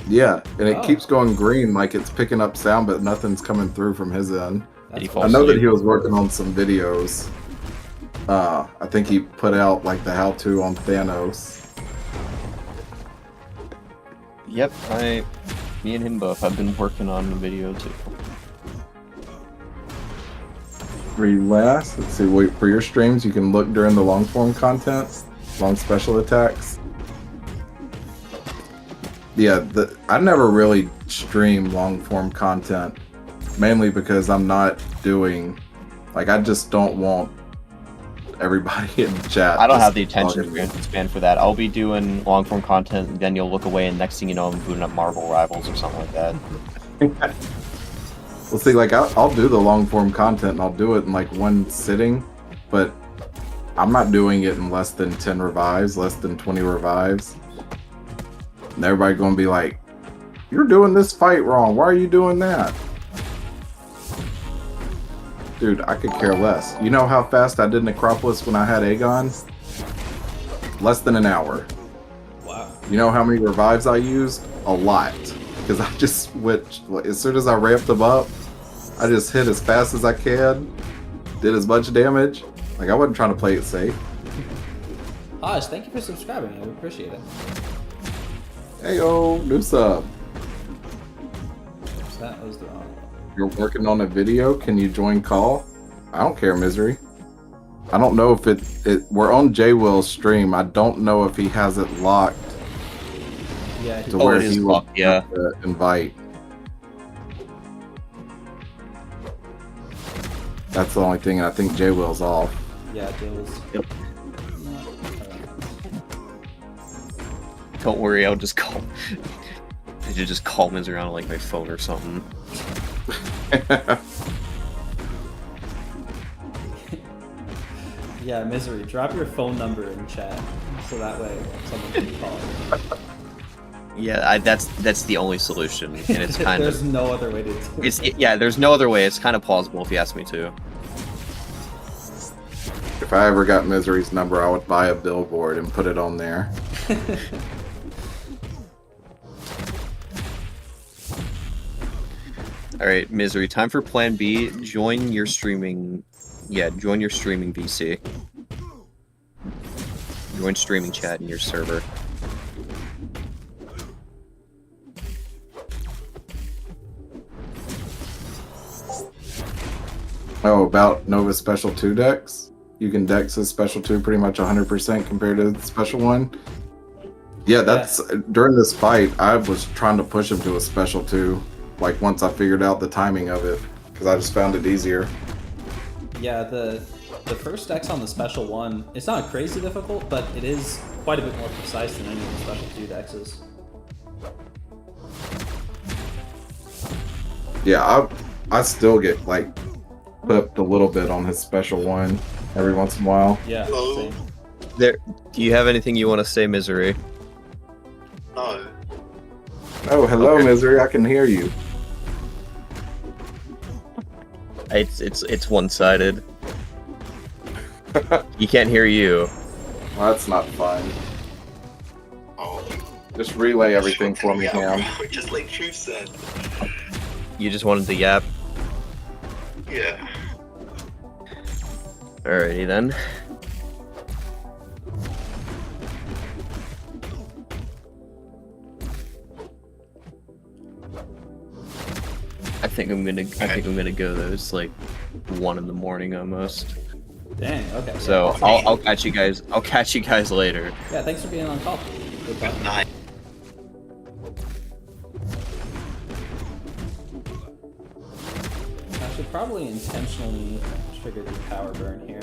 Yeah, and it Oh. keeps going green like it's picking up sound, but nothing's coming through from his end. That's fall I know that asleep? he was working on some videos. I think he put out like the how-to on Thanos. Yep, me and him both have been working on the video too. Let's see, wait, for your streams, you can look during the long-form content, long special attacks. Yeah, I never really stream long-form content, mainly because I'm not doing, like, I just don't want everybody in chat. I don't just have the attention talking. span for that. I'll be doing long form content, and then you'll look away, and next thing you know, I'm booting up Marvel Rivals or something like that. Well, see, like, I'll do the long-form content, and I'll do it in, like, one sitting, but I'm not doing it in less than 10 revives, less than 20 revives. And everybody gonna be like, you're doing this fight wrong, why are you doing that? Dude, I could care less. You know how fast I did Necropolis when I had Aegon? Less than an hour. Wow. You know how many revives I used? A lot. Because I just switched. As soon as I ramped them up, I just hit as fast as I can, did as much damage. Like, I wasn't trying to play it safe. Haj, thank you for subscribing. I appreciate it. Hey, yo, new sub. So that was the wrong one. You're working on a video. Can you join call? I don't care, Misery. I don't know if we're on J-Will's stream. I don't know if he has it locked Yeah, to where it is he will locked, yeah. invite. That's the only thing. I think J-Will's off. yeah, Jay was. Yep. Not, Don't worry, I'll just call. Did you just call Misery on like my phone or something? yeah, Misery, drop your phone number in chat so that way someone can call you. Yeah, that's the only solution, and it's kind There's of no other way to do it. yeah. There's no other way. It's kind of plausible if you ask me to. If I ever got Misery's number, I would buy a billboard and put it on there. All right, Misery. Time for Plan B. Join your streaming. Yeah, join your streaming VC. Join streaming chat in your server. Oh, about Nova Special 2 decks? You can dex his Special 2 pretty much 100% compared to the Special 1. Yeah, that's during this fight, I was trying to push him to a Special 2. Like, once I figured out the timing of it, because I just found it easier. Yeah, the first dex on the special one, it's not crazy difficult, but it is quite a bit more precise than any of the special 2 dexes. Yeah, I still get, like, clipped a little bit on his Special 1 every once in a while. Yeah, same. There. Do you have anything you want to say, Misery? No. Oh, hello, Okay. Misery, I can hear you. It's one-sided. He can't hear you. Well, that's not fun. Oh. Just relay everything for me, Ham. Just like Truth said. You just wanted to yap. Yeah. Alrighty then. I think I'm gonna go though. It's like 1 in the morning almost. Dang. Okay. So yeah, I'll catch you guys. I'll catch you guys later. yeah. Thanks for being on call. Good talking. Night. I should probably intentionally trigger the power burn here.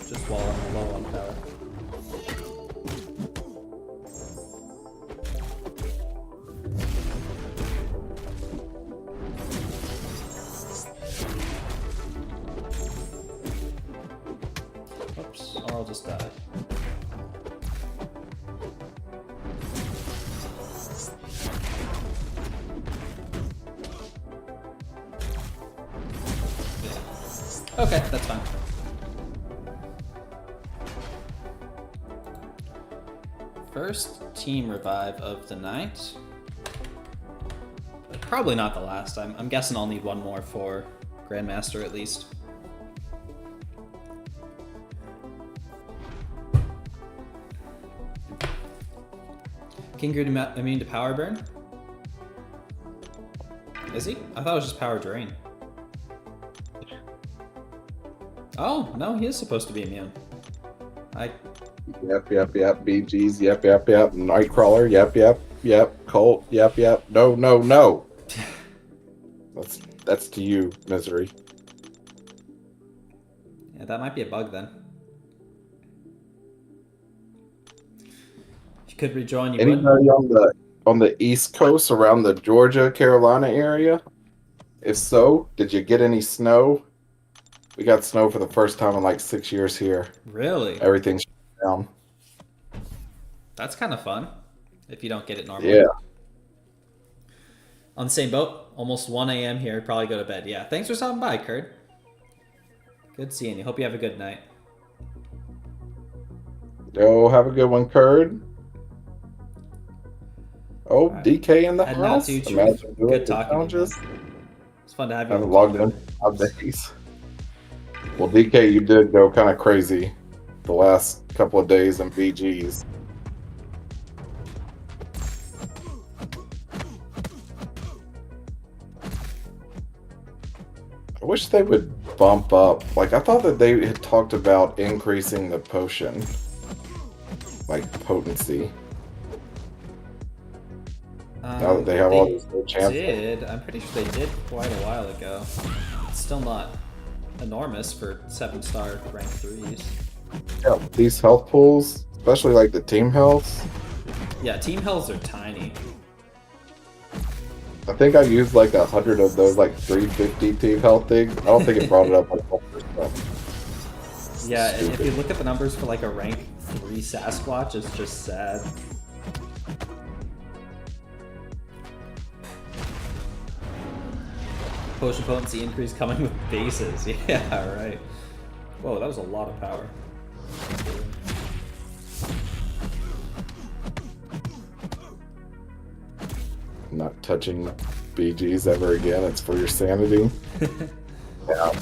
Just while I'm low on power. Oops, or I'll just die. Yeah. Okay, that's fine. First team revive of the night. But probably not the last. I'm guessing I'll need one more for Grandmaster at least. King Grid immune to power burn? Is he? I thought it was just power drain. Oh, no, he is supposed to be immune. Yep. BGs. Yep. Nightcrawler. Yep. Colt. Yep. No. That's to you, Misery. Yeah, that might be a bug then. If you could rejoin, you would. Anybody on the East Coast around the Georgia, Carolina area? If so, did you get any snow? We got snow for the first time in like 6 years here. Really? Everything's shut down. That's kind of fun. If you don't get it normally. Yeah. On the same boat. Almost 1 a.m. here. Probably go to bed. Yeah. Thanks for stopping by, Kurt. Good seeing you. Hope you have a good night. Yo, have a good one, Curd. Oh, Right. DK in the Heading out house. to you, Chief. Imagine doing Good the talking to you, challenges. It's fun to have I you. haven't logged in 5 days. Well, DK, you did go kind of crazy the last couple of days in BGs. I wish they would bump up. Like, I thought that they had talked about increasing the potion, like potency. Now that they have all these new chances. I'm pretty sure they did quite a while ago. It's still not enormous for 7-star rank 3s. Yeah, these health pools, especially like the team healths. Yeah, team healths are tiny. I think I used like 100 of those like 350 team health things. I don't think it brought it up like 1%. Yeah, and if you look at the numbers for like a rank 3 Sasquatch, it's just sad. Potion potency increase coming with bases. Yeah, right. Whoa, that was a lot of power. Not touching BGs ever again. It's for your sanity. Yeah.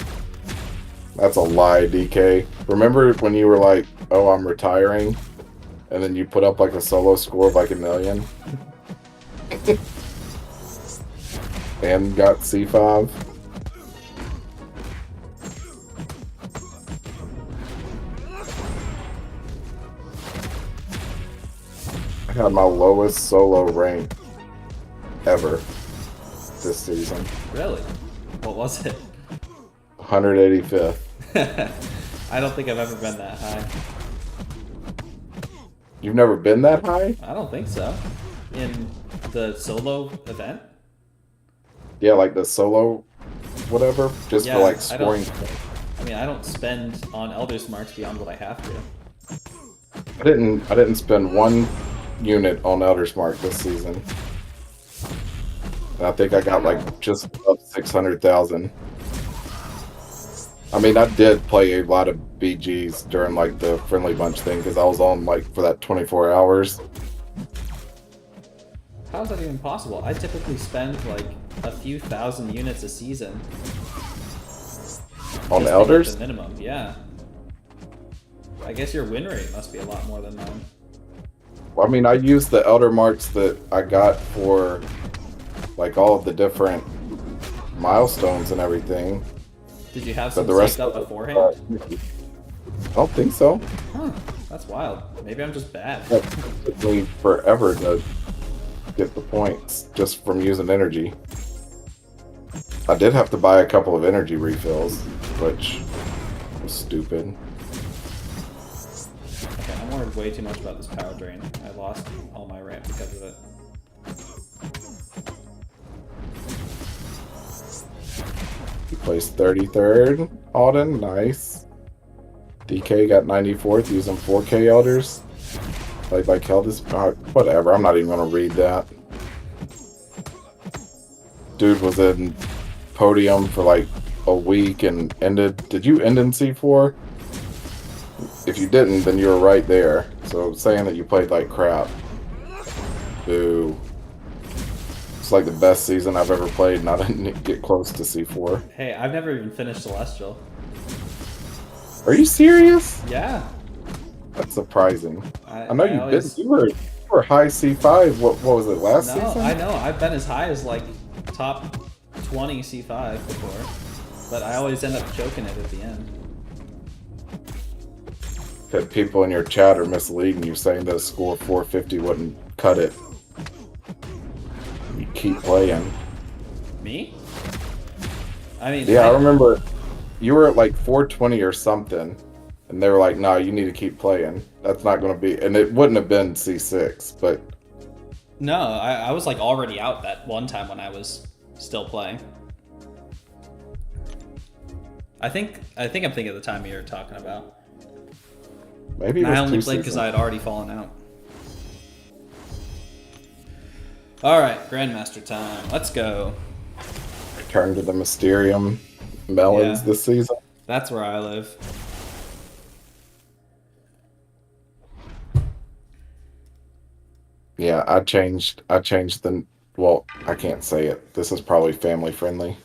That's a lie, DK. Remember when you were like, oh, I'm retiring? And then you put up like a solo score of like 1 million? And got C5? I had my lowest solo rank ever this season. Really? What was it? 185th. I don't think I've ever been that high. You've never been that high? I don't think so. In the solo event? Yeah, like the solo whatever, just Yeah, for like I don't- scoring. I mean, I don't spend on Elder's Marks beyond what I have to. I didn't spend 1 unit on Elder's Mark this season. And I think I got like just above 600,000. I mean, I did play a lot of BGs during like the friendly bunch thing because I was on like for that 24 hours. How is that even possible? I typically spend like a few thousand units a season. On Just to hit elders? the minimum, yeah. I guess your win rate must be a lot more than mine. Well, I mean, I used the elder marks that I got for like all of the different milestones and everything. Did you have But some the rest saved up of it, beforehand? I don't think so. Huh, that's wild. Maybe I'm just bad. It took me forever to get the points just from using energy. I did have to buy a couple of energy refills, which was stupid. Okay, I'm worried way too much about this power drain. I lost all my ramp because of it. He placed 33rd. Alden, nice. DK got 94th using 4K elders. Like hell, this whatever. I'm not even gonna read that. Dude was in podium for like a week and ended. Did you end in C4? If you didn't, then you were right there. So saying that you played like crap. Boo. It's like the best season I've ever played, and I didn't get close to C4. Hey, I've never even finished Celestial. Are you serious? Yeah. That's surprising. I know you always... did. You were high C5. What was it last No, season? I know. I've been as high as like top 20 C5 before, but I always end up choking it at the end. That people in your chat are misleading you, saying that a score of 450 wouldn't cut it. You keep playing. Me? I mean, Yeah, I remember you were at like 420 or something, and they were like, "No, you need to keep playing. That's not going to be." And it wouldn't have been C6, but No, I was like already out that one time when I was still playing. I think I'm thinking of the time you're talking about. maybe it And was I only two played because seasons. I had already fallen out. All right, Grandmaster time. Let's go. Return to the Mysterium melons Yeah. this season. That's where I live. Yeah, I changed the. Well, I can't say it. This is probably family friendly.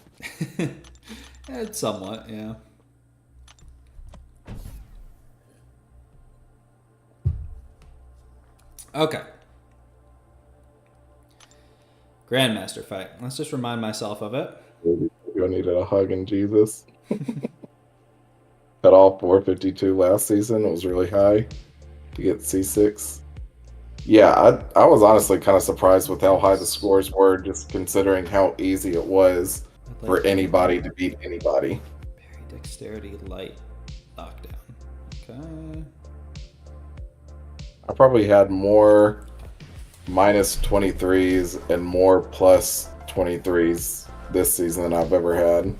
It's somewhat, yeah. Okay. Grandmaster fight. Let's just remind myself of it. Maybe I needed a hug in Jesus. At all 452 last season, it was really high to get C6. Yeah, I was honestly kind of surprised with how high the scores were, just considering how easy it was for anybody to beat anybody. Parry dexterity light knockdown. Okay. I probably had more minus 23s and more plus 23s this season than I've ever had.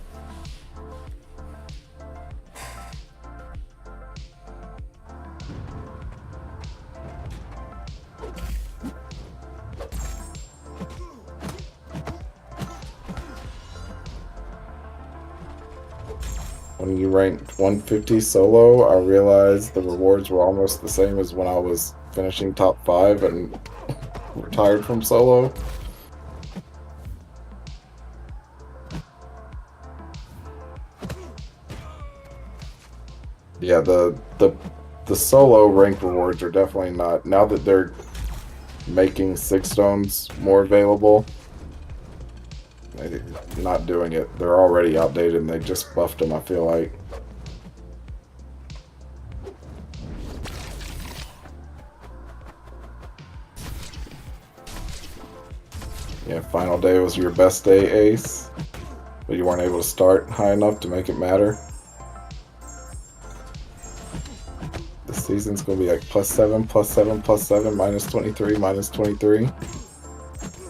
When you ranked 150 solo, I realized the rewards were almost the same as when I was finishing top 5 and retired from solo. Yeah, the solo rank rewards are definitely not, now that they're making 6 stones more available, they're not doing it. They're already outdated and they just buffed them, I feel like. Yeah, final day was your best day, Ace, but you weren't able to start high enough to make it matter. This season's gonna be like +7, +7, +7, -23, -23.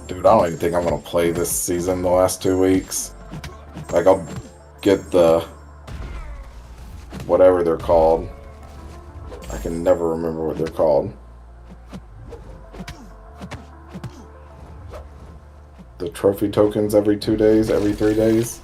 Dude, I don't even think I'm gonna play this season the last 2 weeks. Like, I'll get the whatever they're called. I can never remember what they're called. The trophy tokens every 2 days, every 3 days.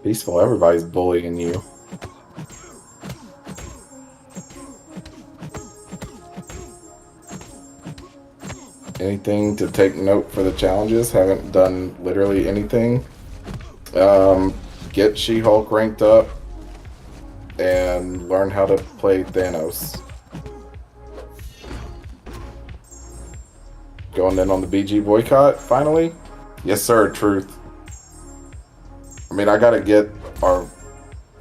Peaceful, everybody's bullying you. anything to take note for the challenges. Haven't done literally anything. Get She-Hulk ranked up and learn how to play Thanos. Going in on the BG boycott finally. Yes, sir. Truth. I mean, I gotta get our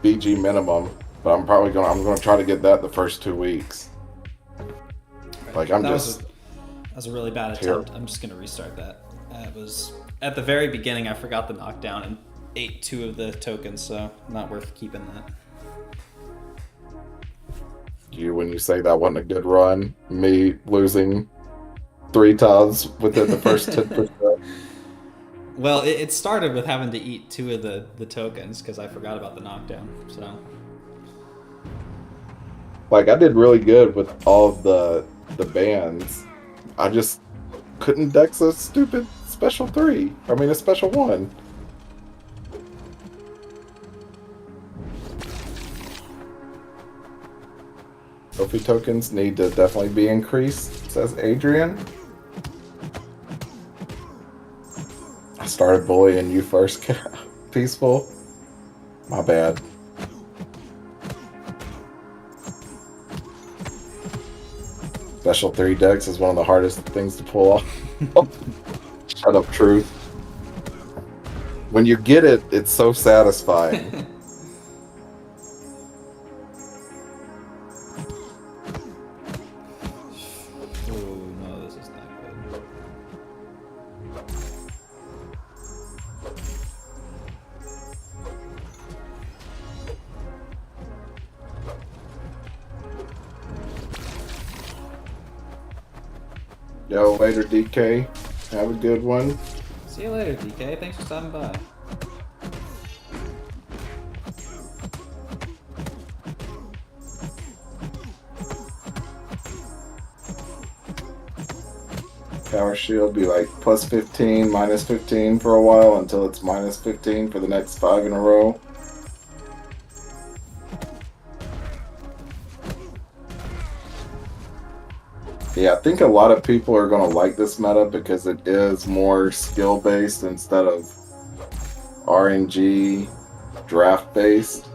BG minimum, but I'm gonna try to get that the first 2 weeks. Like That was a really bad attempt. I'm just gonna restart that. It was at the very beginning. I forgot the knockdown and ate 2 of the tokens, so not worth keeping that. When you say that wasn't a good run, me losing 3 times within the first 10%. Well, it started with having to eat 2 of the tokens because I forgot about the knockdown. So, Like, I did really good with all of the bands. I just couldn't dex a stupid special 3. I mean, a special 1. Trophy tokens need to definitely be increased, says Adrian. I started bullying you first, Peaceful. My bad. Special 3 decks is one of the hardest things to pull off. Shut up, Truth. When you get it, it's so satisfying. oh no, this is not good. Yo, later, DK. Have a good one. See you later, DK. Thanks for stopping by. Power shield be like plus 15, minus 15 for a while until it's minus 15 for the next 5 in a row. Yeah, I think a lot of people are going to like this meta because it is more skill based instead of RNG draft based.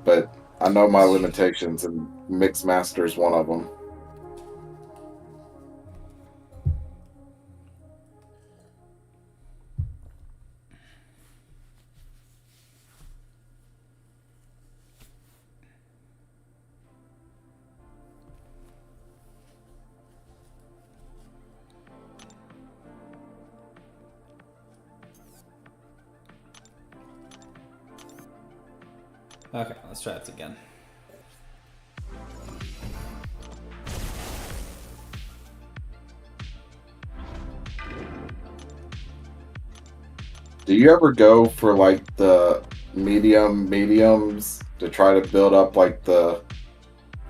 But I know my limitations, and Mixmaster is one of them. Okay, let's try this again. Do you ever go for like the mediums to try to build up like the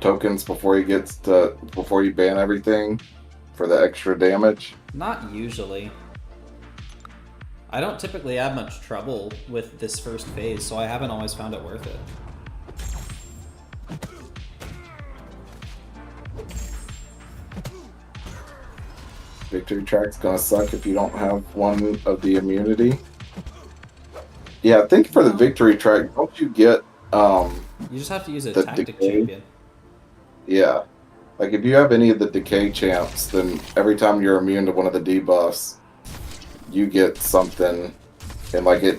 tokens before you ban everything for the extra damage? Not usually. I don't typically have much trouble with this first phase, so I haven't always found it worth it. Victory track's gonna suck if you don't have one of the immunity. Yeah, I think for the victory track, don't you get You just have to use a the tactic decay? champion. Yeah. Like if you have any of the decay champs, then every time you're immune to one of the debuffs, you get something, and like it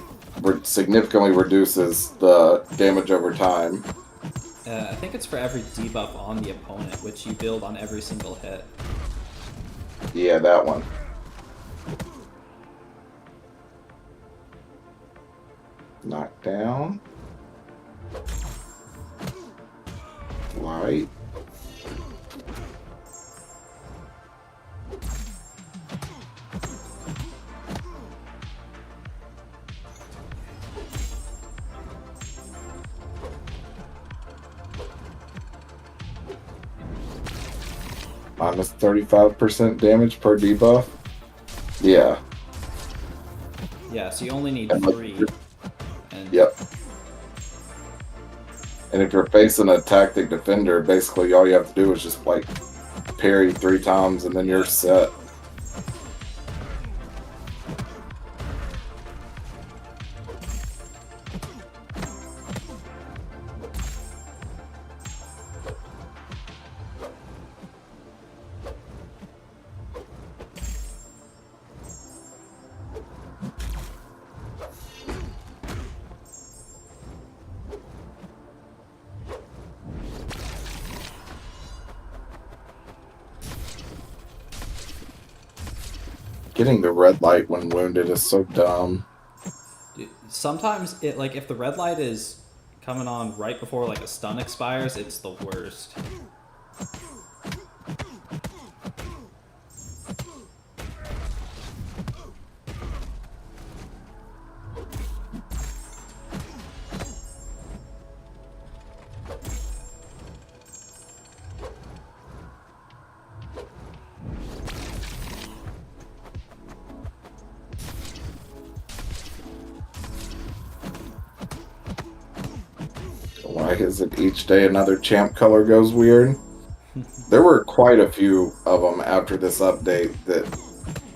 significantly reduces the damage over time. I think it's for every debuff on the opponent, which you build on every single hit. Yeah, that one. Knockdown. Light. Minus 35% damage per debuff. Yeah. Yeah, so you only need 3. And Yep. And if you're facing a tactic defender, basically all you have to do is just like parry 3 times and then you're set. Getting the red light when wounded is so dumb. Dude, sometimes it like if the red light is coming on right before like a stun expires, it's the worst. Why is it each day another champ color goes weird? There were quite a few of them after this update that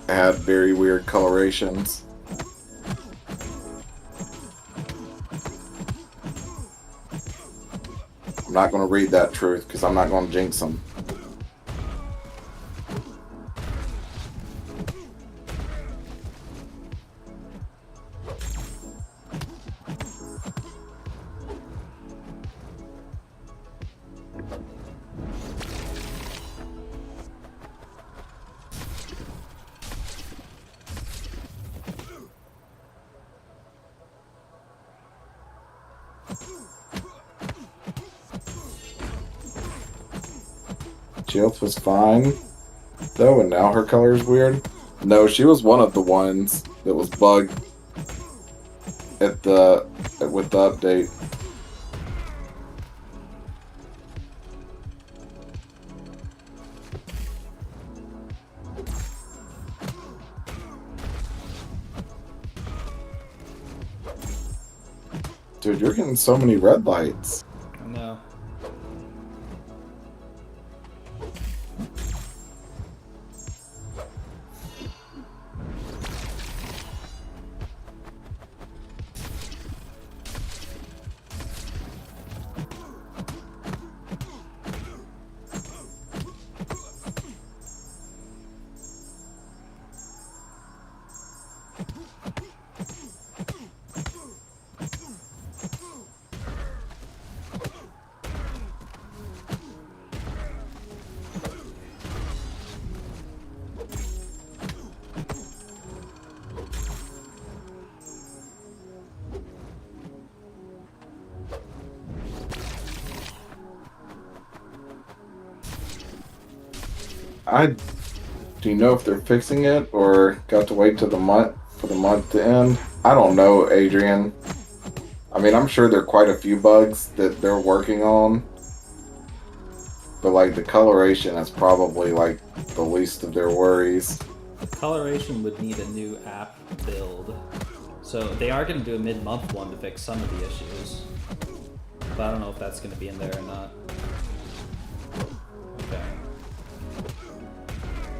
had very weird colorations. I'm not going to read that truth because I'm not going to jinx them. Jilth was fine, though, and now her color is weird. No, she was one of the ones that was bugged with the update. Dude, you're getting so many red lights. I know. Do you know if they're fixing it or got to wait till the month for the month to end? I don't know, Adrian. I mean, I'm sure there are quite a few bugs that they're working on, but like the coloration is probably like the least of their worries. The coloration would need a new app build. So they are going to do a mid-month one to fix some of the issues. But I don't know if that's going to be in there or not. Okay.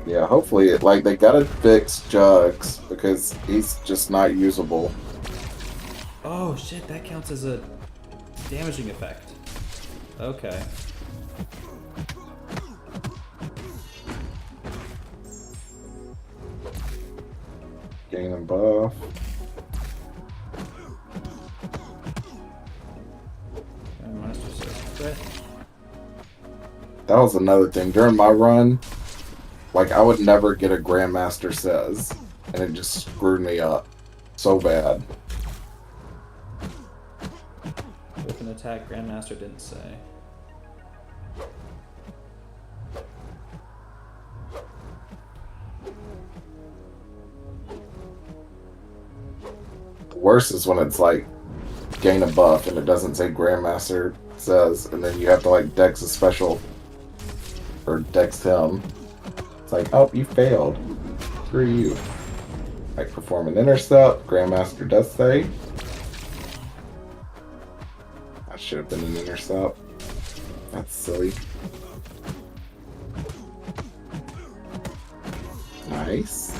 Yeah, hopefully, like, they gotta fix Jugs because he's just not usable. Oh shit, that counts as a damaging effect. Okay. Gain and buff. Grandmaster says crit. That was another thing. During my run, like, I would never get a Grandmaster Says, and it just screwed me up so bad. With an attack, Grandmaster didn't say. The worst is when it's like, gain a buff, and it doesn't say Grandmaster Says, and then you have to, like, dex a special, or dex him. It's like, oh, you failed. Screw you. Like, perform an intercept, Grandmaster does say. That should have been an intercept. That's silly. Nice.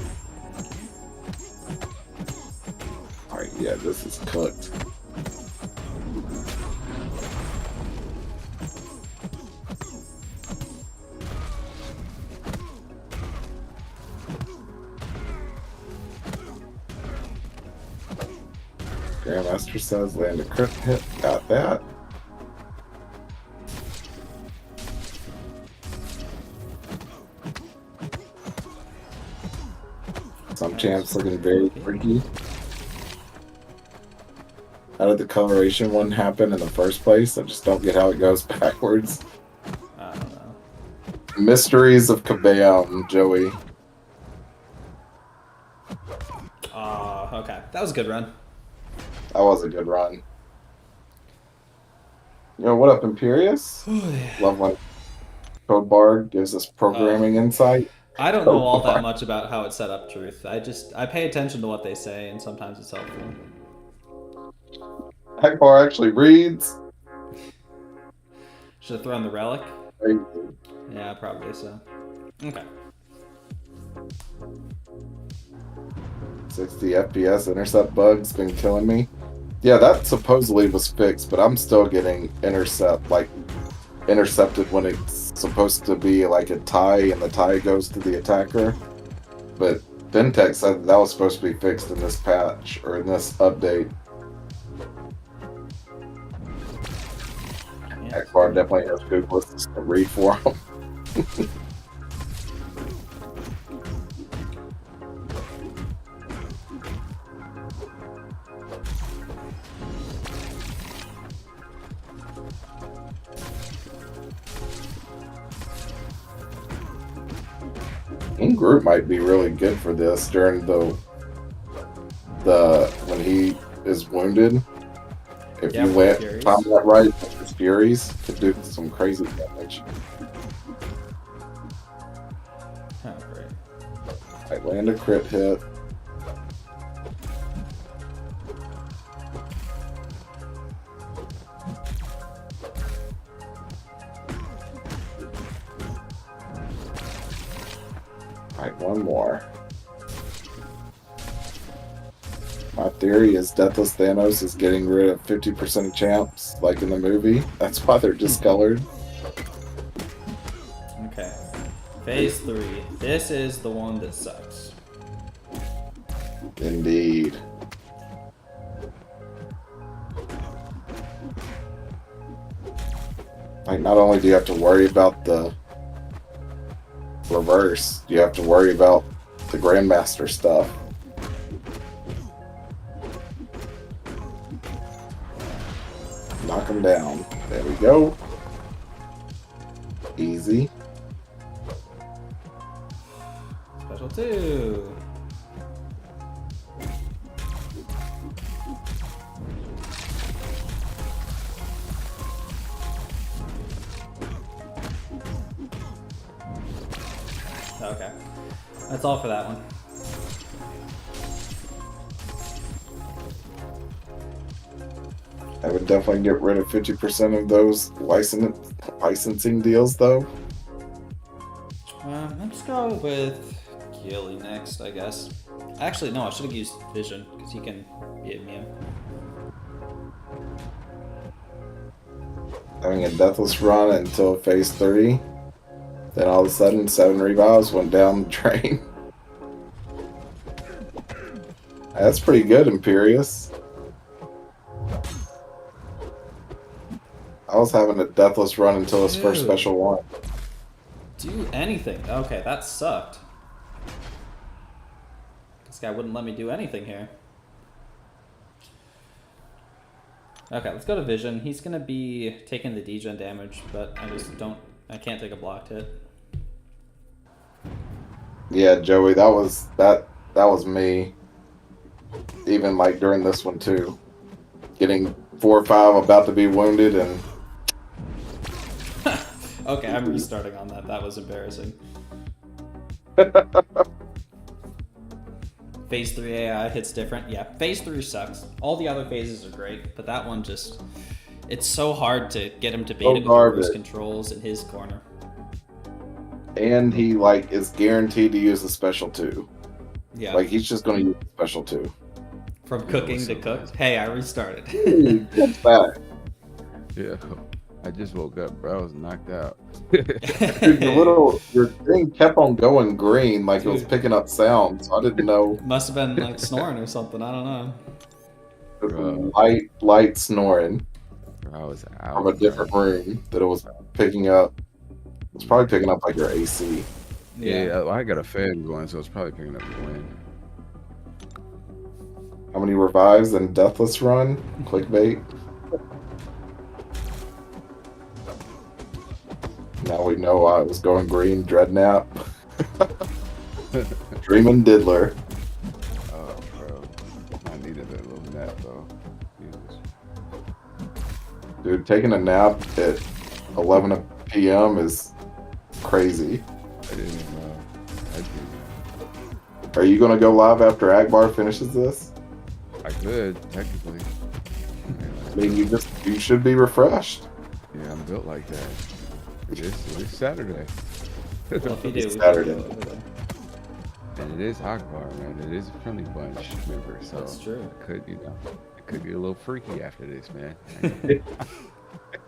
Alright, yeah, this is cooked. Grandmaster says land a crit hit. Got that. Some champs looking very freaky. How did the coloration one happen in the first place? I just don't get how it goes backwards. I don't know. Mysteries of Kabam, Joey. Okay. That was a good run. That was a good run. Yo, what up, Imperious? Love when Code Bard gives us programming insight. I don't know all that much about how it's set up, Truth. I pay attention to what they say, and sometimes it's helpful. Akbar actually reads. Should have thrown the relic? Crazy. Yeah, probably so. Okay. 60 FPS intercept bugs been killing me. Yeah, that supposedly was fixed, but I'm still getting intercepted when it's supposed to be like a tie and the tie goes to the attacker. But Fintech said that was supposed to be fixed in this patch or in this update. Akbar definitely has Google Assistant to read for him. Group might be really good for this during the when he is wounded. If you let time that right, his Furies could do some crazy damage. Oh, great. I land a crit hit. Alright, one more. My theory is Deathless Thanos is getting rid of 50% of champs, like in the movie. That's why they're discolored. Okay. Phase 3. This is the one that sucks. Indeed. Like, not only do you have to worry about the reverse, you have to worry about the Grandmaster stuff. Knock him down. There we go. Easy. Special 2. Okay. That's all for that one. I would definitely get rid of 50% of those licensing deals, though. Let's go with Gilly next, I guess. Actually, no, I should have used Vision, because he can be immune. Having a Deathless Run until phase 3. Then all of a sudden, 7 revives went down the drain. That's pretty good, Imperious. I was having a Deathless Run until his first special one. Do anything. Okay, that sucked. This guy wouldn't let me do anything here. Okay, let's go to Vision. He's gonna be taking the degen damage, but I can't take a blocked hit. Yeah, Joey, that was me. Even like during this one too. Getting 4 or 5 about to be wounded and okay, I'm restarting on that. That was embarrassing. Phase 3 AI hits different. Yeah, Phase 3 sucks. All the other phases are great, but that one just... It's so hard to get him to bait it with the reverse controls in his corner. and he like is guaranteed to use the special 2. Yeah. Like he's just gonna use the special 2. From cooking to cooked. Hey, I restarted. What's that? Yeah. I just woke up, bro. I was knocked out. Dude, your thing kept on going green, like it was picking up sound. So I didn't know. Must have been like snoring or something. I don't know. It was light snoring Bro, I was out. from a different room that it was picking up. It was probably picking up like your AC. Yeah, I got a fan going, so it's probably picking up the wind. How many revives in Deathless Run? Clickbait. Now we know why it was going green. Dreadnap. Dreamin' Diddler. Oh, bro. I needed a little nap, though. Jesus. Dude, taking a nap at 11 p.m. is crazy. I didn't even know. I did. Are you gonna go live after Akbar finishes this? I could, technically. I mean, you should be refreshed. Yeah, I'm built like that. It is Saturday. Well, if you do, It's we Saturday. can go over there. And it is Akbar, man. It is a friendly bunch member, so That's true. it could, it could get a little freaky after this, man.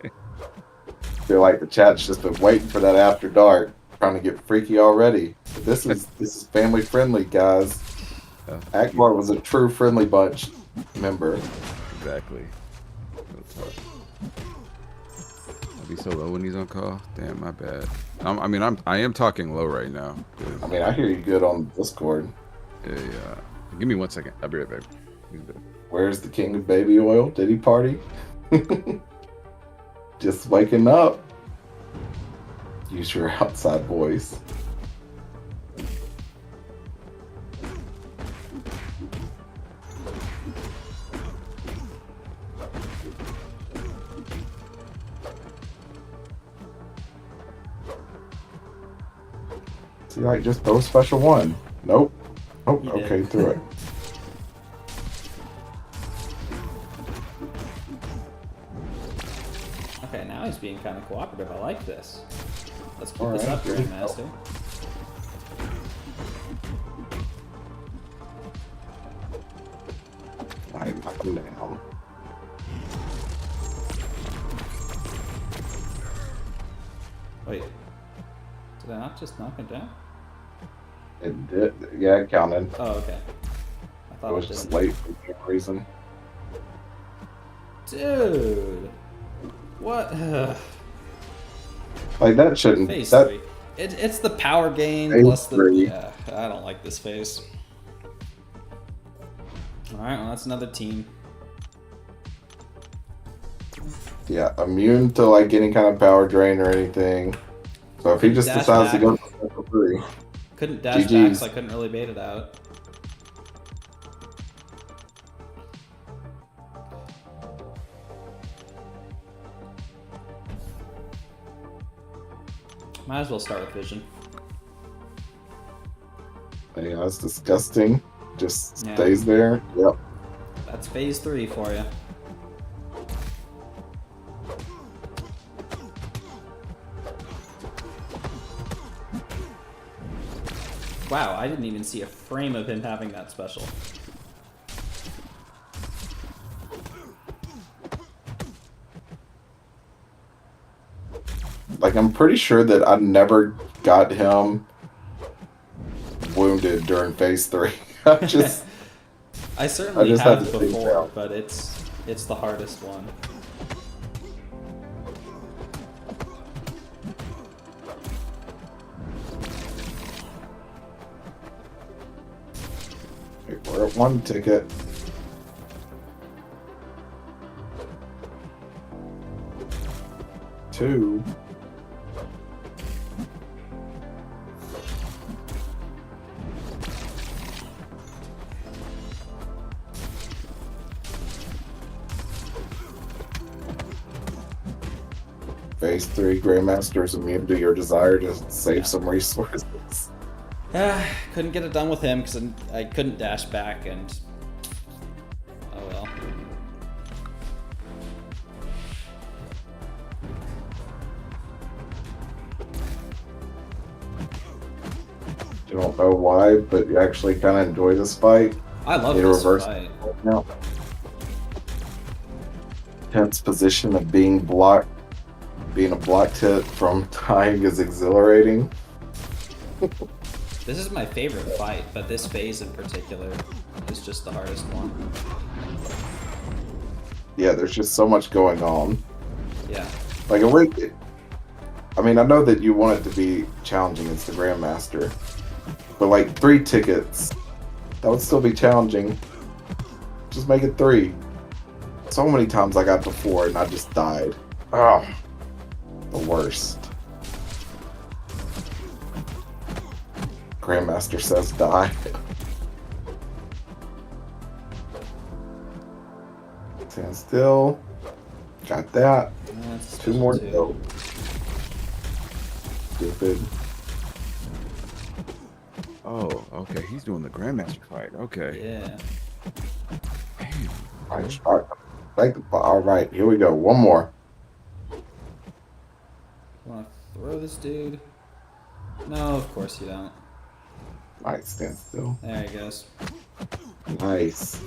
I feel like the chat's just been waiting for that after dark, trying to get freaky already. But this is family friendly, guys. Akbar was a true friendly bunch member. Exactly. I'll be so low when he's on call. Damn, my bad. I am talking low right now. I mean, I hear you good on Discord. Yeah. Give me 1 second. I'll be right back. Where's the king of baby oil? Did he party? Just waking up. Use your outside voice. See, like, just throw a special 1. Nope. Oh, You okay, did. through it. Okay, now he's being kind of cooperative. I like this. Let's keep All this right, up, here we go. Grandmaster. I'm knocking down. Wait. Did I not just knock it down? It did. Yeah, it counted. Oh, okay. I It thought was it just didn't. late for some reason. Dude! What? Like, that shouldn't. Phase That 3. It's the power gain Phase plus the... 3. Yeah, I don't like this phase. Alright, well that's another team. Yeah, immune to like any kind of power drain or anything. So if he just Dash decides to back. go for special 3, Couldn't dash back, GG's. so I couldn't really bait it out. Might as well start with vision. yeah, it's disgusting. Just Yeah. stays there. Yep. That's phase 3 for you. Wow, I didn't even see a frame of him having that special. Like, I'm pretty sure that I never got him wounded during phase 3. I just I certainly just had have to think before, out. but it's the hardest one. we're at 1 ticket. Two. Phase 3, Grandmaster is immune to your desire to save some resources. Couldn't get it done with him because I couldn't dash back and... Oh well. You don't know why, but you actually kind of enjoy this fight. I love Need a this reverse fight. now. Tense position of being blocked, being a blocked hit from dying is exhilarating. This is my favorite fight, but this phase in particular is just the hardest one. Yeah, there's just so much going on. Yeah. Like, I mean, I know that you want it to be challenging as the Grandmaster, but like 3 tickets, that would still be challenging. Just make it 3. So many times I got to 4 and I just died. Oh, the worst. Grandmaster says die. Stand still. Got that. That's 2 more to two. go. Stupid. Oh, okay. He's doing the Grandmaster fight. Okay. Yeah. All right, here we go. One more. Wanna throw this dude? No, of course you don't. Alright, stand still. There he goes. Nice.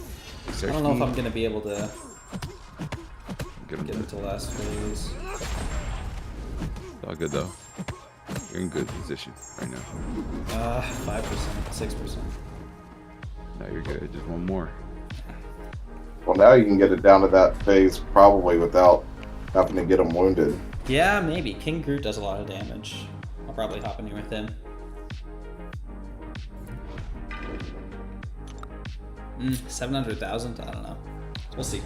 I don't know if I'm gonna be able to Get him. get into last phase. All good though. You're in good position right now. 5%, 6%. Now you're good. Just one more. Well, now you can get it down to that phase probably without having to get him wounded. Yeah, maybe. King Groot does a lot of damage. I'll probably hop in here with him. 700,000? I don't know. We'll see.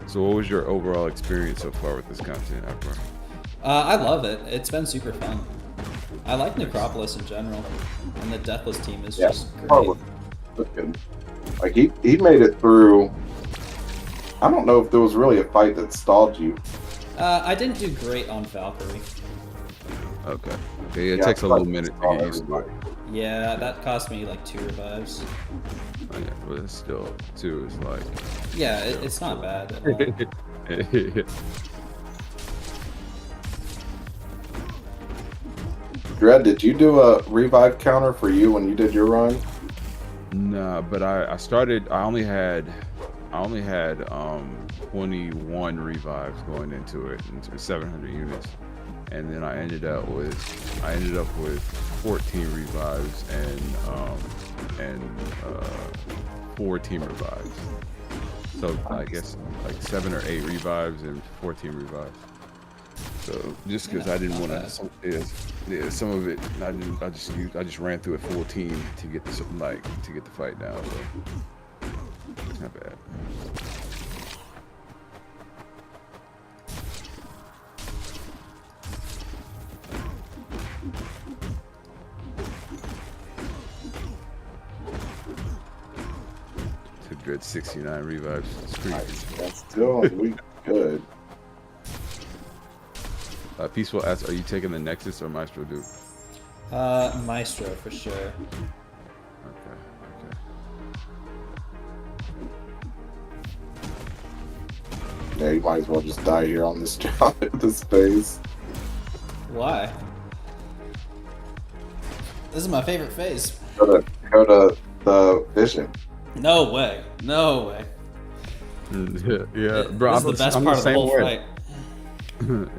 So what was your overall experience so far with this content, Akbar? I love it. It's been super fun. I like Necropolis in general, and the Deathless team is just great. Probably. Like he made it through. I don't know if there was really a fight that stalled you. I didn't do great on Valkyrie. Okay. Okay, it takes a little minute to get used to it. Yeah, that cost me like 2 revives. Oh, yeah, but it's still 2 is like. Yeah, it's not bad at all. Dredd, did you do a revive counter for you when you did your run? Nah, but I started. I only had 21 revives going into it, into 700 units, and then I ended up with 14 revives and 4 team revives. So I guess like 7 or 8 revives and 14 revives. So just because I didn't want to, some of it I just ran through a full team to get the fight down. So it's not bad. To Dread 69 revives. It's pretty Nice. That's still we good. Peaceful asks, are you taking the Nexus or Maestro Duke? Maestro for sure. Okay. Yeah, you might as well just die here on this job at this phase. Why? This is my favorite phase. Go to the vision. No way. No way. Yeah, bro. This is the best part of the whole fight.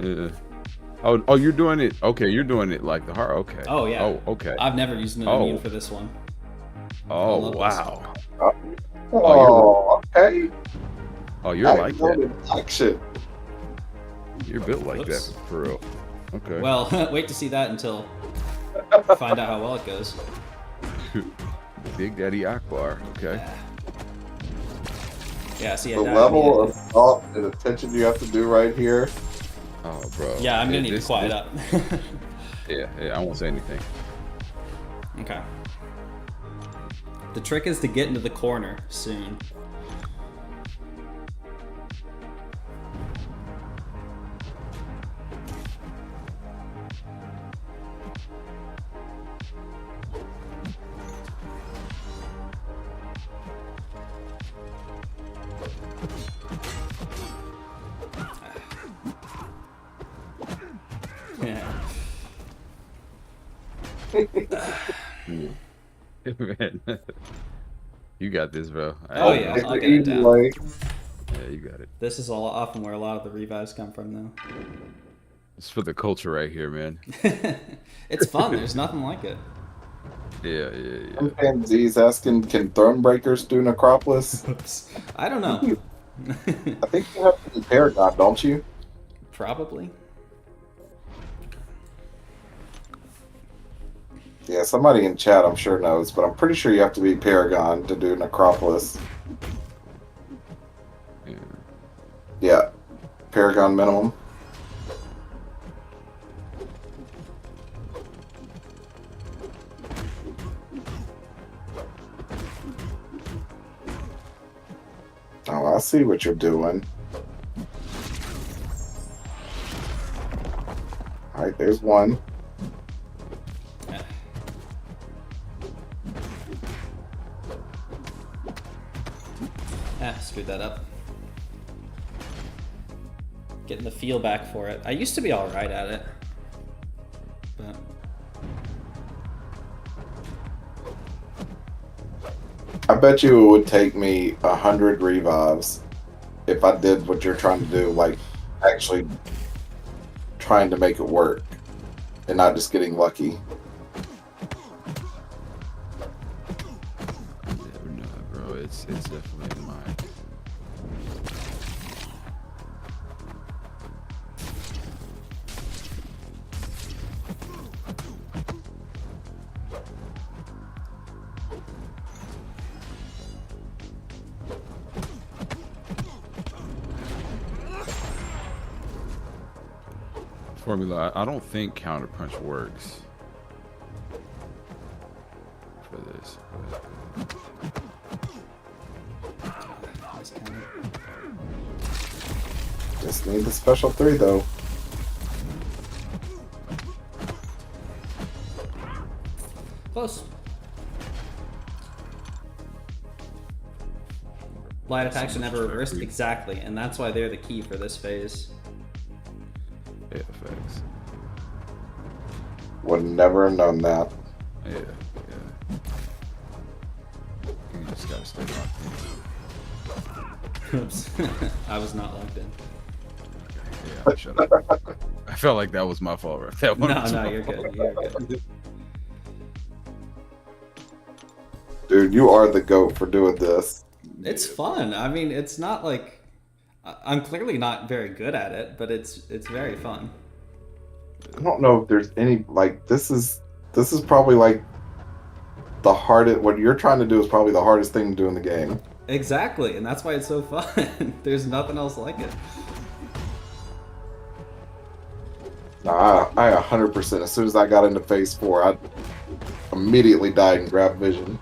Yeah. Oh, you're doing it. Okay, you're doing it like the hard. Okay. Oh yeah. Oh, okay. I've never used an immune for this one. Oh, wow. Oh, okay. Oh, you're like that. Action. You're built like Whoops. that, for real. Okay. Well, wait to see that until find out how well it goes. Big Daddy Akbar. Okay. Yeah, see, The level of thought and attention you have to do right here. Oh, bro. Yeah, I'm gonna need to quiet up. Yeah, I won't say anything. Okay. The trick is to get into the corner soon. Yeah. Man. You got this, bro. Oh, yeah. It's I'll an get it easy down. way. Yeah, you got it. This is often where a lot of the revives come from, though. It's for the culture right here, man. It's fun. There's nothing like it. Yeah, yeah, yeah. Some fan Z's asking, can Thronebreakers do Necropolis? Oops. I don't know. I think you have to be Paragon, don't you? Probably. Yeah, somebody in chat I'm sure knows, but I'm pretty sure you have to be Paragon to do Necropolis. Yeah. Yeah, Paragon minimum. Oh, I see what you're doing. Alright, there's one. Screwed that up. Getting the feel back for it. I used to be alright at it. But... I bet you it would take me 100 revives if I did what you're trying to do, like actually trying to make it work and not just getting lucky. Never know, bro. It's definitely in mind. Formula, I don't think counterpunch works for this. Just need the special 3 though. Close. Light attacks are never reversed. Exactly, and that's why they're the key for this phase. Yeah, facts. Would never have known that. Yeah, yeah. You just gotta stay locked in. Oops. I was not locked in. Yeah, shut up. I felt like that was my fault, right? That one was No, my you're fault. good. You're good. Dude, you are the GOAT for doing this. It's fun. I mean, it's not like I'm clearly not very good at it, but it's very fun. I don't know if there's any like this is probably like the hardest. What you're trying to do is probably the hardest thing to do in the game. Exactly, and that's why it's so fun. There's nothing else like it. Nah, I 100%. As soon as I got into phase 4, I immediately died and grabbed vision.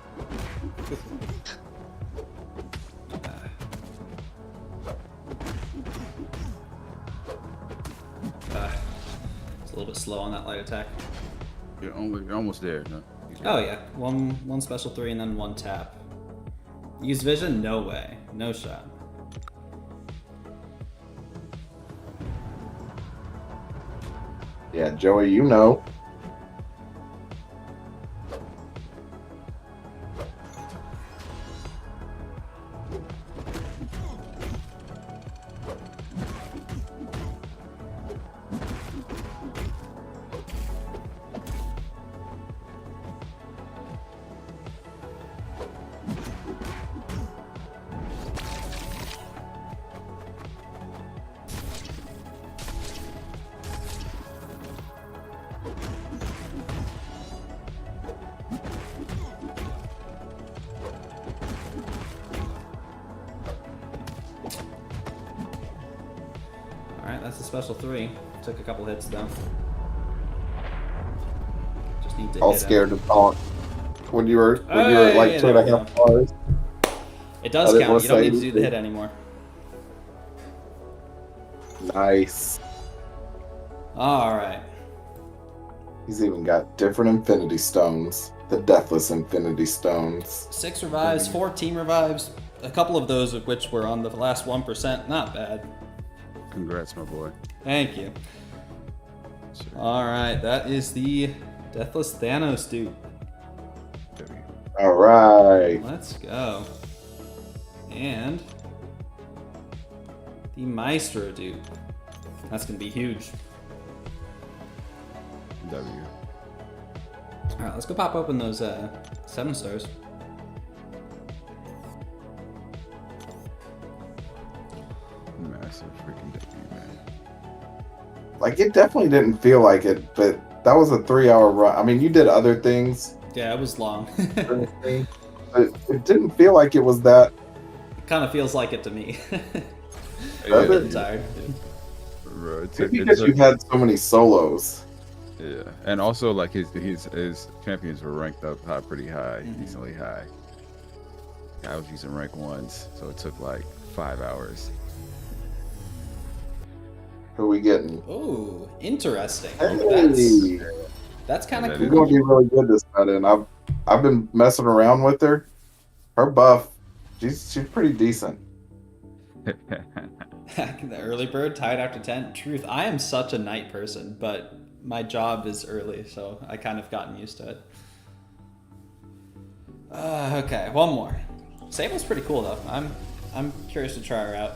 It's a little bit slow on that light attack. You're almost there. No? Oh yeah, one special 3 and then 1 tap. Use vision? No way, no shot. Yeah, Joey, you know. Alright, that's the special 3. Took a couple hits though. Just need to All hit scared him. to taunt when you were Oh, like yeah, 2.5 bars. It I does didn't count. wanna You don't say need to do the anything. hit anymore. Nice. Alright. He's even got different infinity stones. The Deathless Infinity Stones. 6 revives, 4 team revives. A couple of those of which were on the last 1%. Not bad. Congrats, my boy. Thank you. Sure. Alright, that is the Deathless Thanos dude. All right. Let's go. And the Maestro dude. That's gonna be huge. W. All right, let's go pop open those 7 stars. Massive freaking W, man. Like, it definitely didn't feel like it, but that was a 3-hour run. I mean, you did other things, Yeah, it was long. but it didn't feel like it was that. It kind of feels like it to me. Does I'm getting it? tired. Bro, It's because you've had so many solos. yeah, and also like his champions were ranked up high, pretty high, Mm-hmm. decently high. I was using rank 1s, so it took like 5 hours. Who we getting? Oh, interesting. Hey, That's kind of That she's is- cool. gonna be really good this night, and I've been messing around with her. Her buff, she's pretty decent. The early bird tied after 10. Truth, I am such a night person, but my job is early, so I kind of gotten used to it. Okay, one more. Sable's pretty cool though. I'm curious to try her out.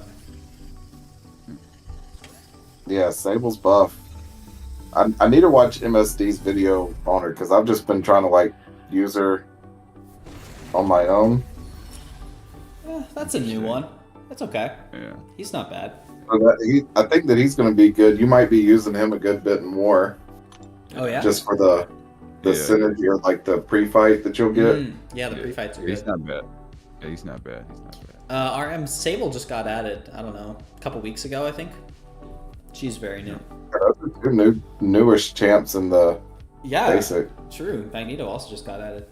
Yeah, Sable's buff. I need to watch MSD's video on her because I've just been trying to like use her on my own. That's a new one. That's okay. Yeah. He's not bad. I think that he's going to be good. You might be using him a good bit more Oh yeah. just for the Yeah. synergy or like the pre-fight that you'll get. Yeah, the pre-fights are He's good. not bad. Yeah, he's not bad. He's not bad. RM Sable just got added. I don't know, a couple weeks ago, I think. She's very new. Those are two newish champs in the Yeah. basic. True. Magneto also just got added.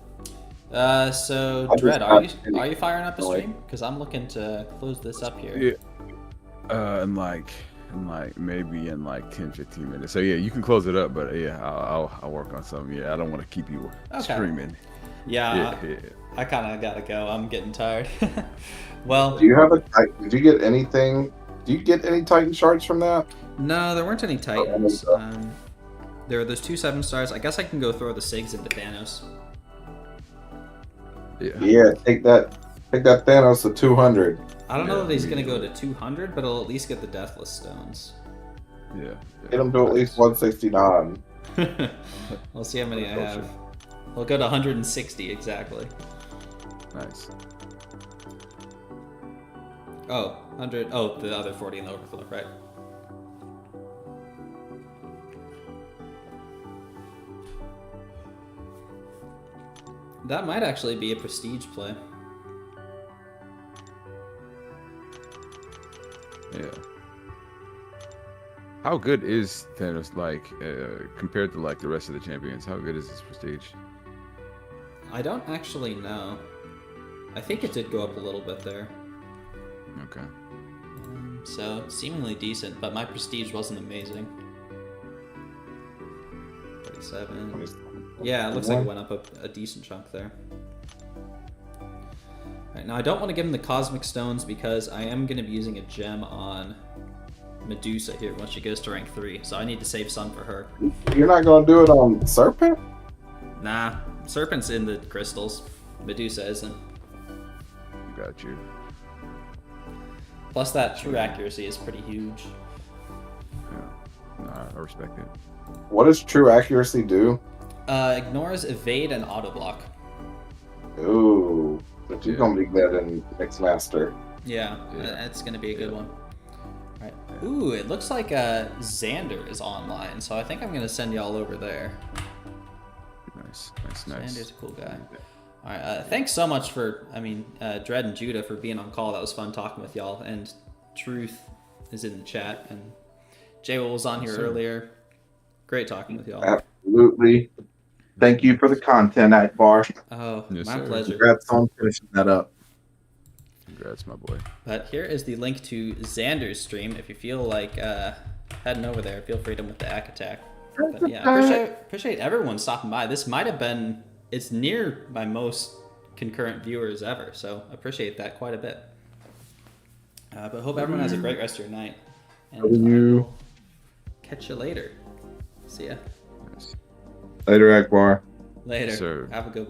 So I just Dread, got are you firing up a like- stream? Because I'm looking to close this up here. Yeah. In like maybe in like 10-15 minutes. So yeah, you can close it up, but yeah, I'll work on something. Yeah, I don't want to keep you Okay. streaming. Yeah, Yeah. I kind of gotta go. I'm getting tired. Well, Do you have did you get anything? Do you get any Titan shards from that? no, there weren't any Titans. Oh, There are those 2 7 stars. I guess I can go throw the Sigs into Thanos. Yeah. Yeah, take that Thanos to 200. I don't know Yeah, that he's me gonna go either. to 200, but I'll at least get the Deathless Stones. Yeah. Get him to at least 169. We'll see how many I Gotcha. have. We'll go to 160 exactly. Nice. Oh, 100. Oh, the other 40 in the overflow, right? That might actually be a prestige play. Yeah. How good is Thanos like compared to like the rest of the champions? How good is his prestige? I don't actually know. I think it did go up a little bit there. Okay. So, seemingly decent, but my prestige wasn't amazing. 37. Yeah, it looks like it went up a decent chunk there. Alright, now I don't want to give him the Cosmic Stones because I am going to be using a gem on Medusa here once she goes to rank 3, so I need to save some for her. You're not gonna do it on Serpent? Nah, Serpent's in the crystals. Medusa isn't. Got you. Plus that true accuracy is pretty huge. Yeah. Nah, I respect it. What does true accuracy do? Ignores evade and auto block. Ooh, but you're Yeah. gonna be good in Mixed Master. Yeah, Yeah. that's gonna be a good Yeah. one. Alright. Ooh, it looks like Xander is online, so I think I'm gonna send y'all over there. Nice. Nice. Xander's a cool guy. Alright, thanks so much for, Dread and Judah for being on call. That was fun talking with y'all. And Truth is in the chat, and Jay was on here Yes, sir. earlier. Great talking with y'all. Absolutely. Thank you for the content, Akbar. Oh, Yes, my sir. pleasure. Congrats on finishing that up. Congrats, my boy. But here is the link to Xander's stream. If you feel like heading over there, feel free to with the Ack Attack. But yeah, appreciate everyone stopping by. This might have been, it's near my most concurrent viewers ever, so appreciate that quite a bit. But hope everyone has a great rest of your night. And I will catch you later. See ya. Nice. Later, Akbar. Later. Yes, sir. Have a good one.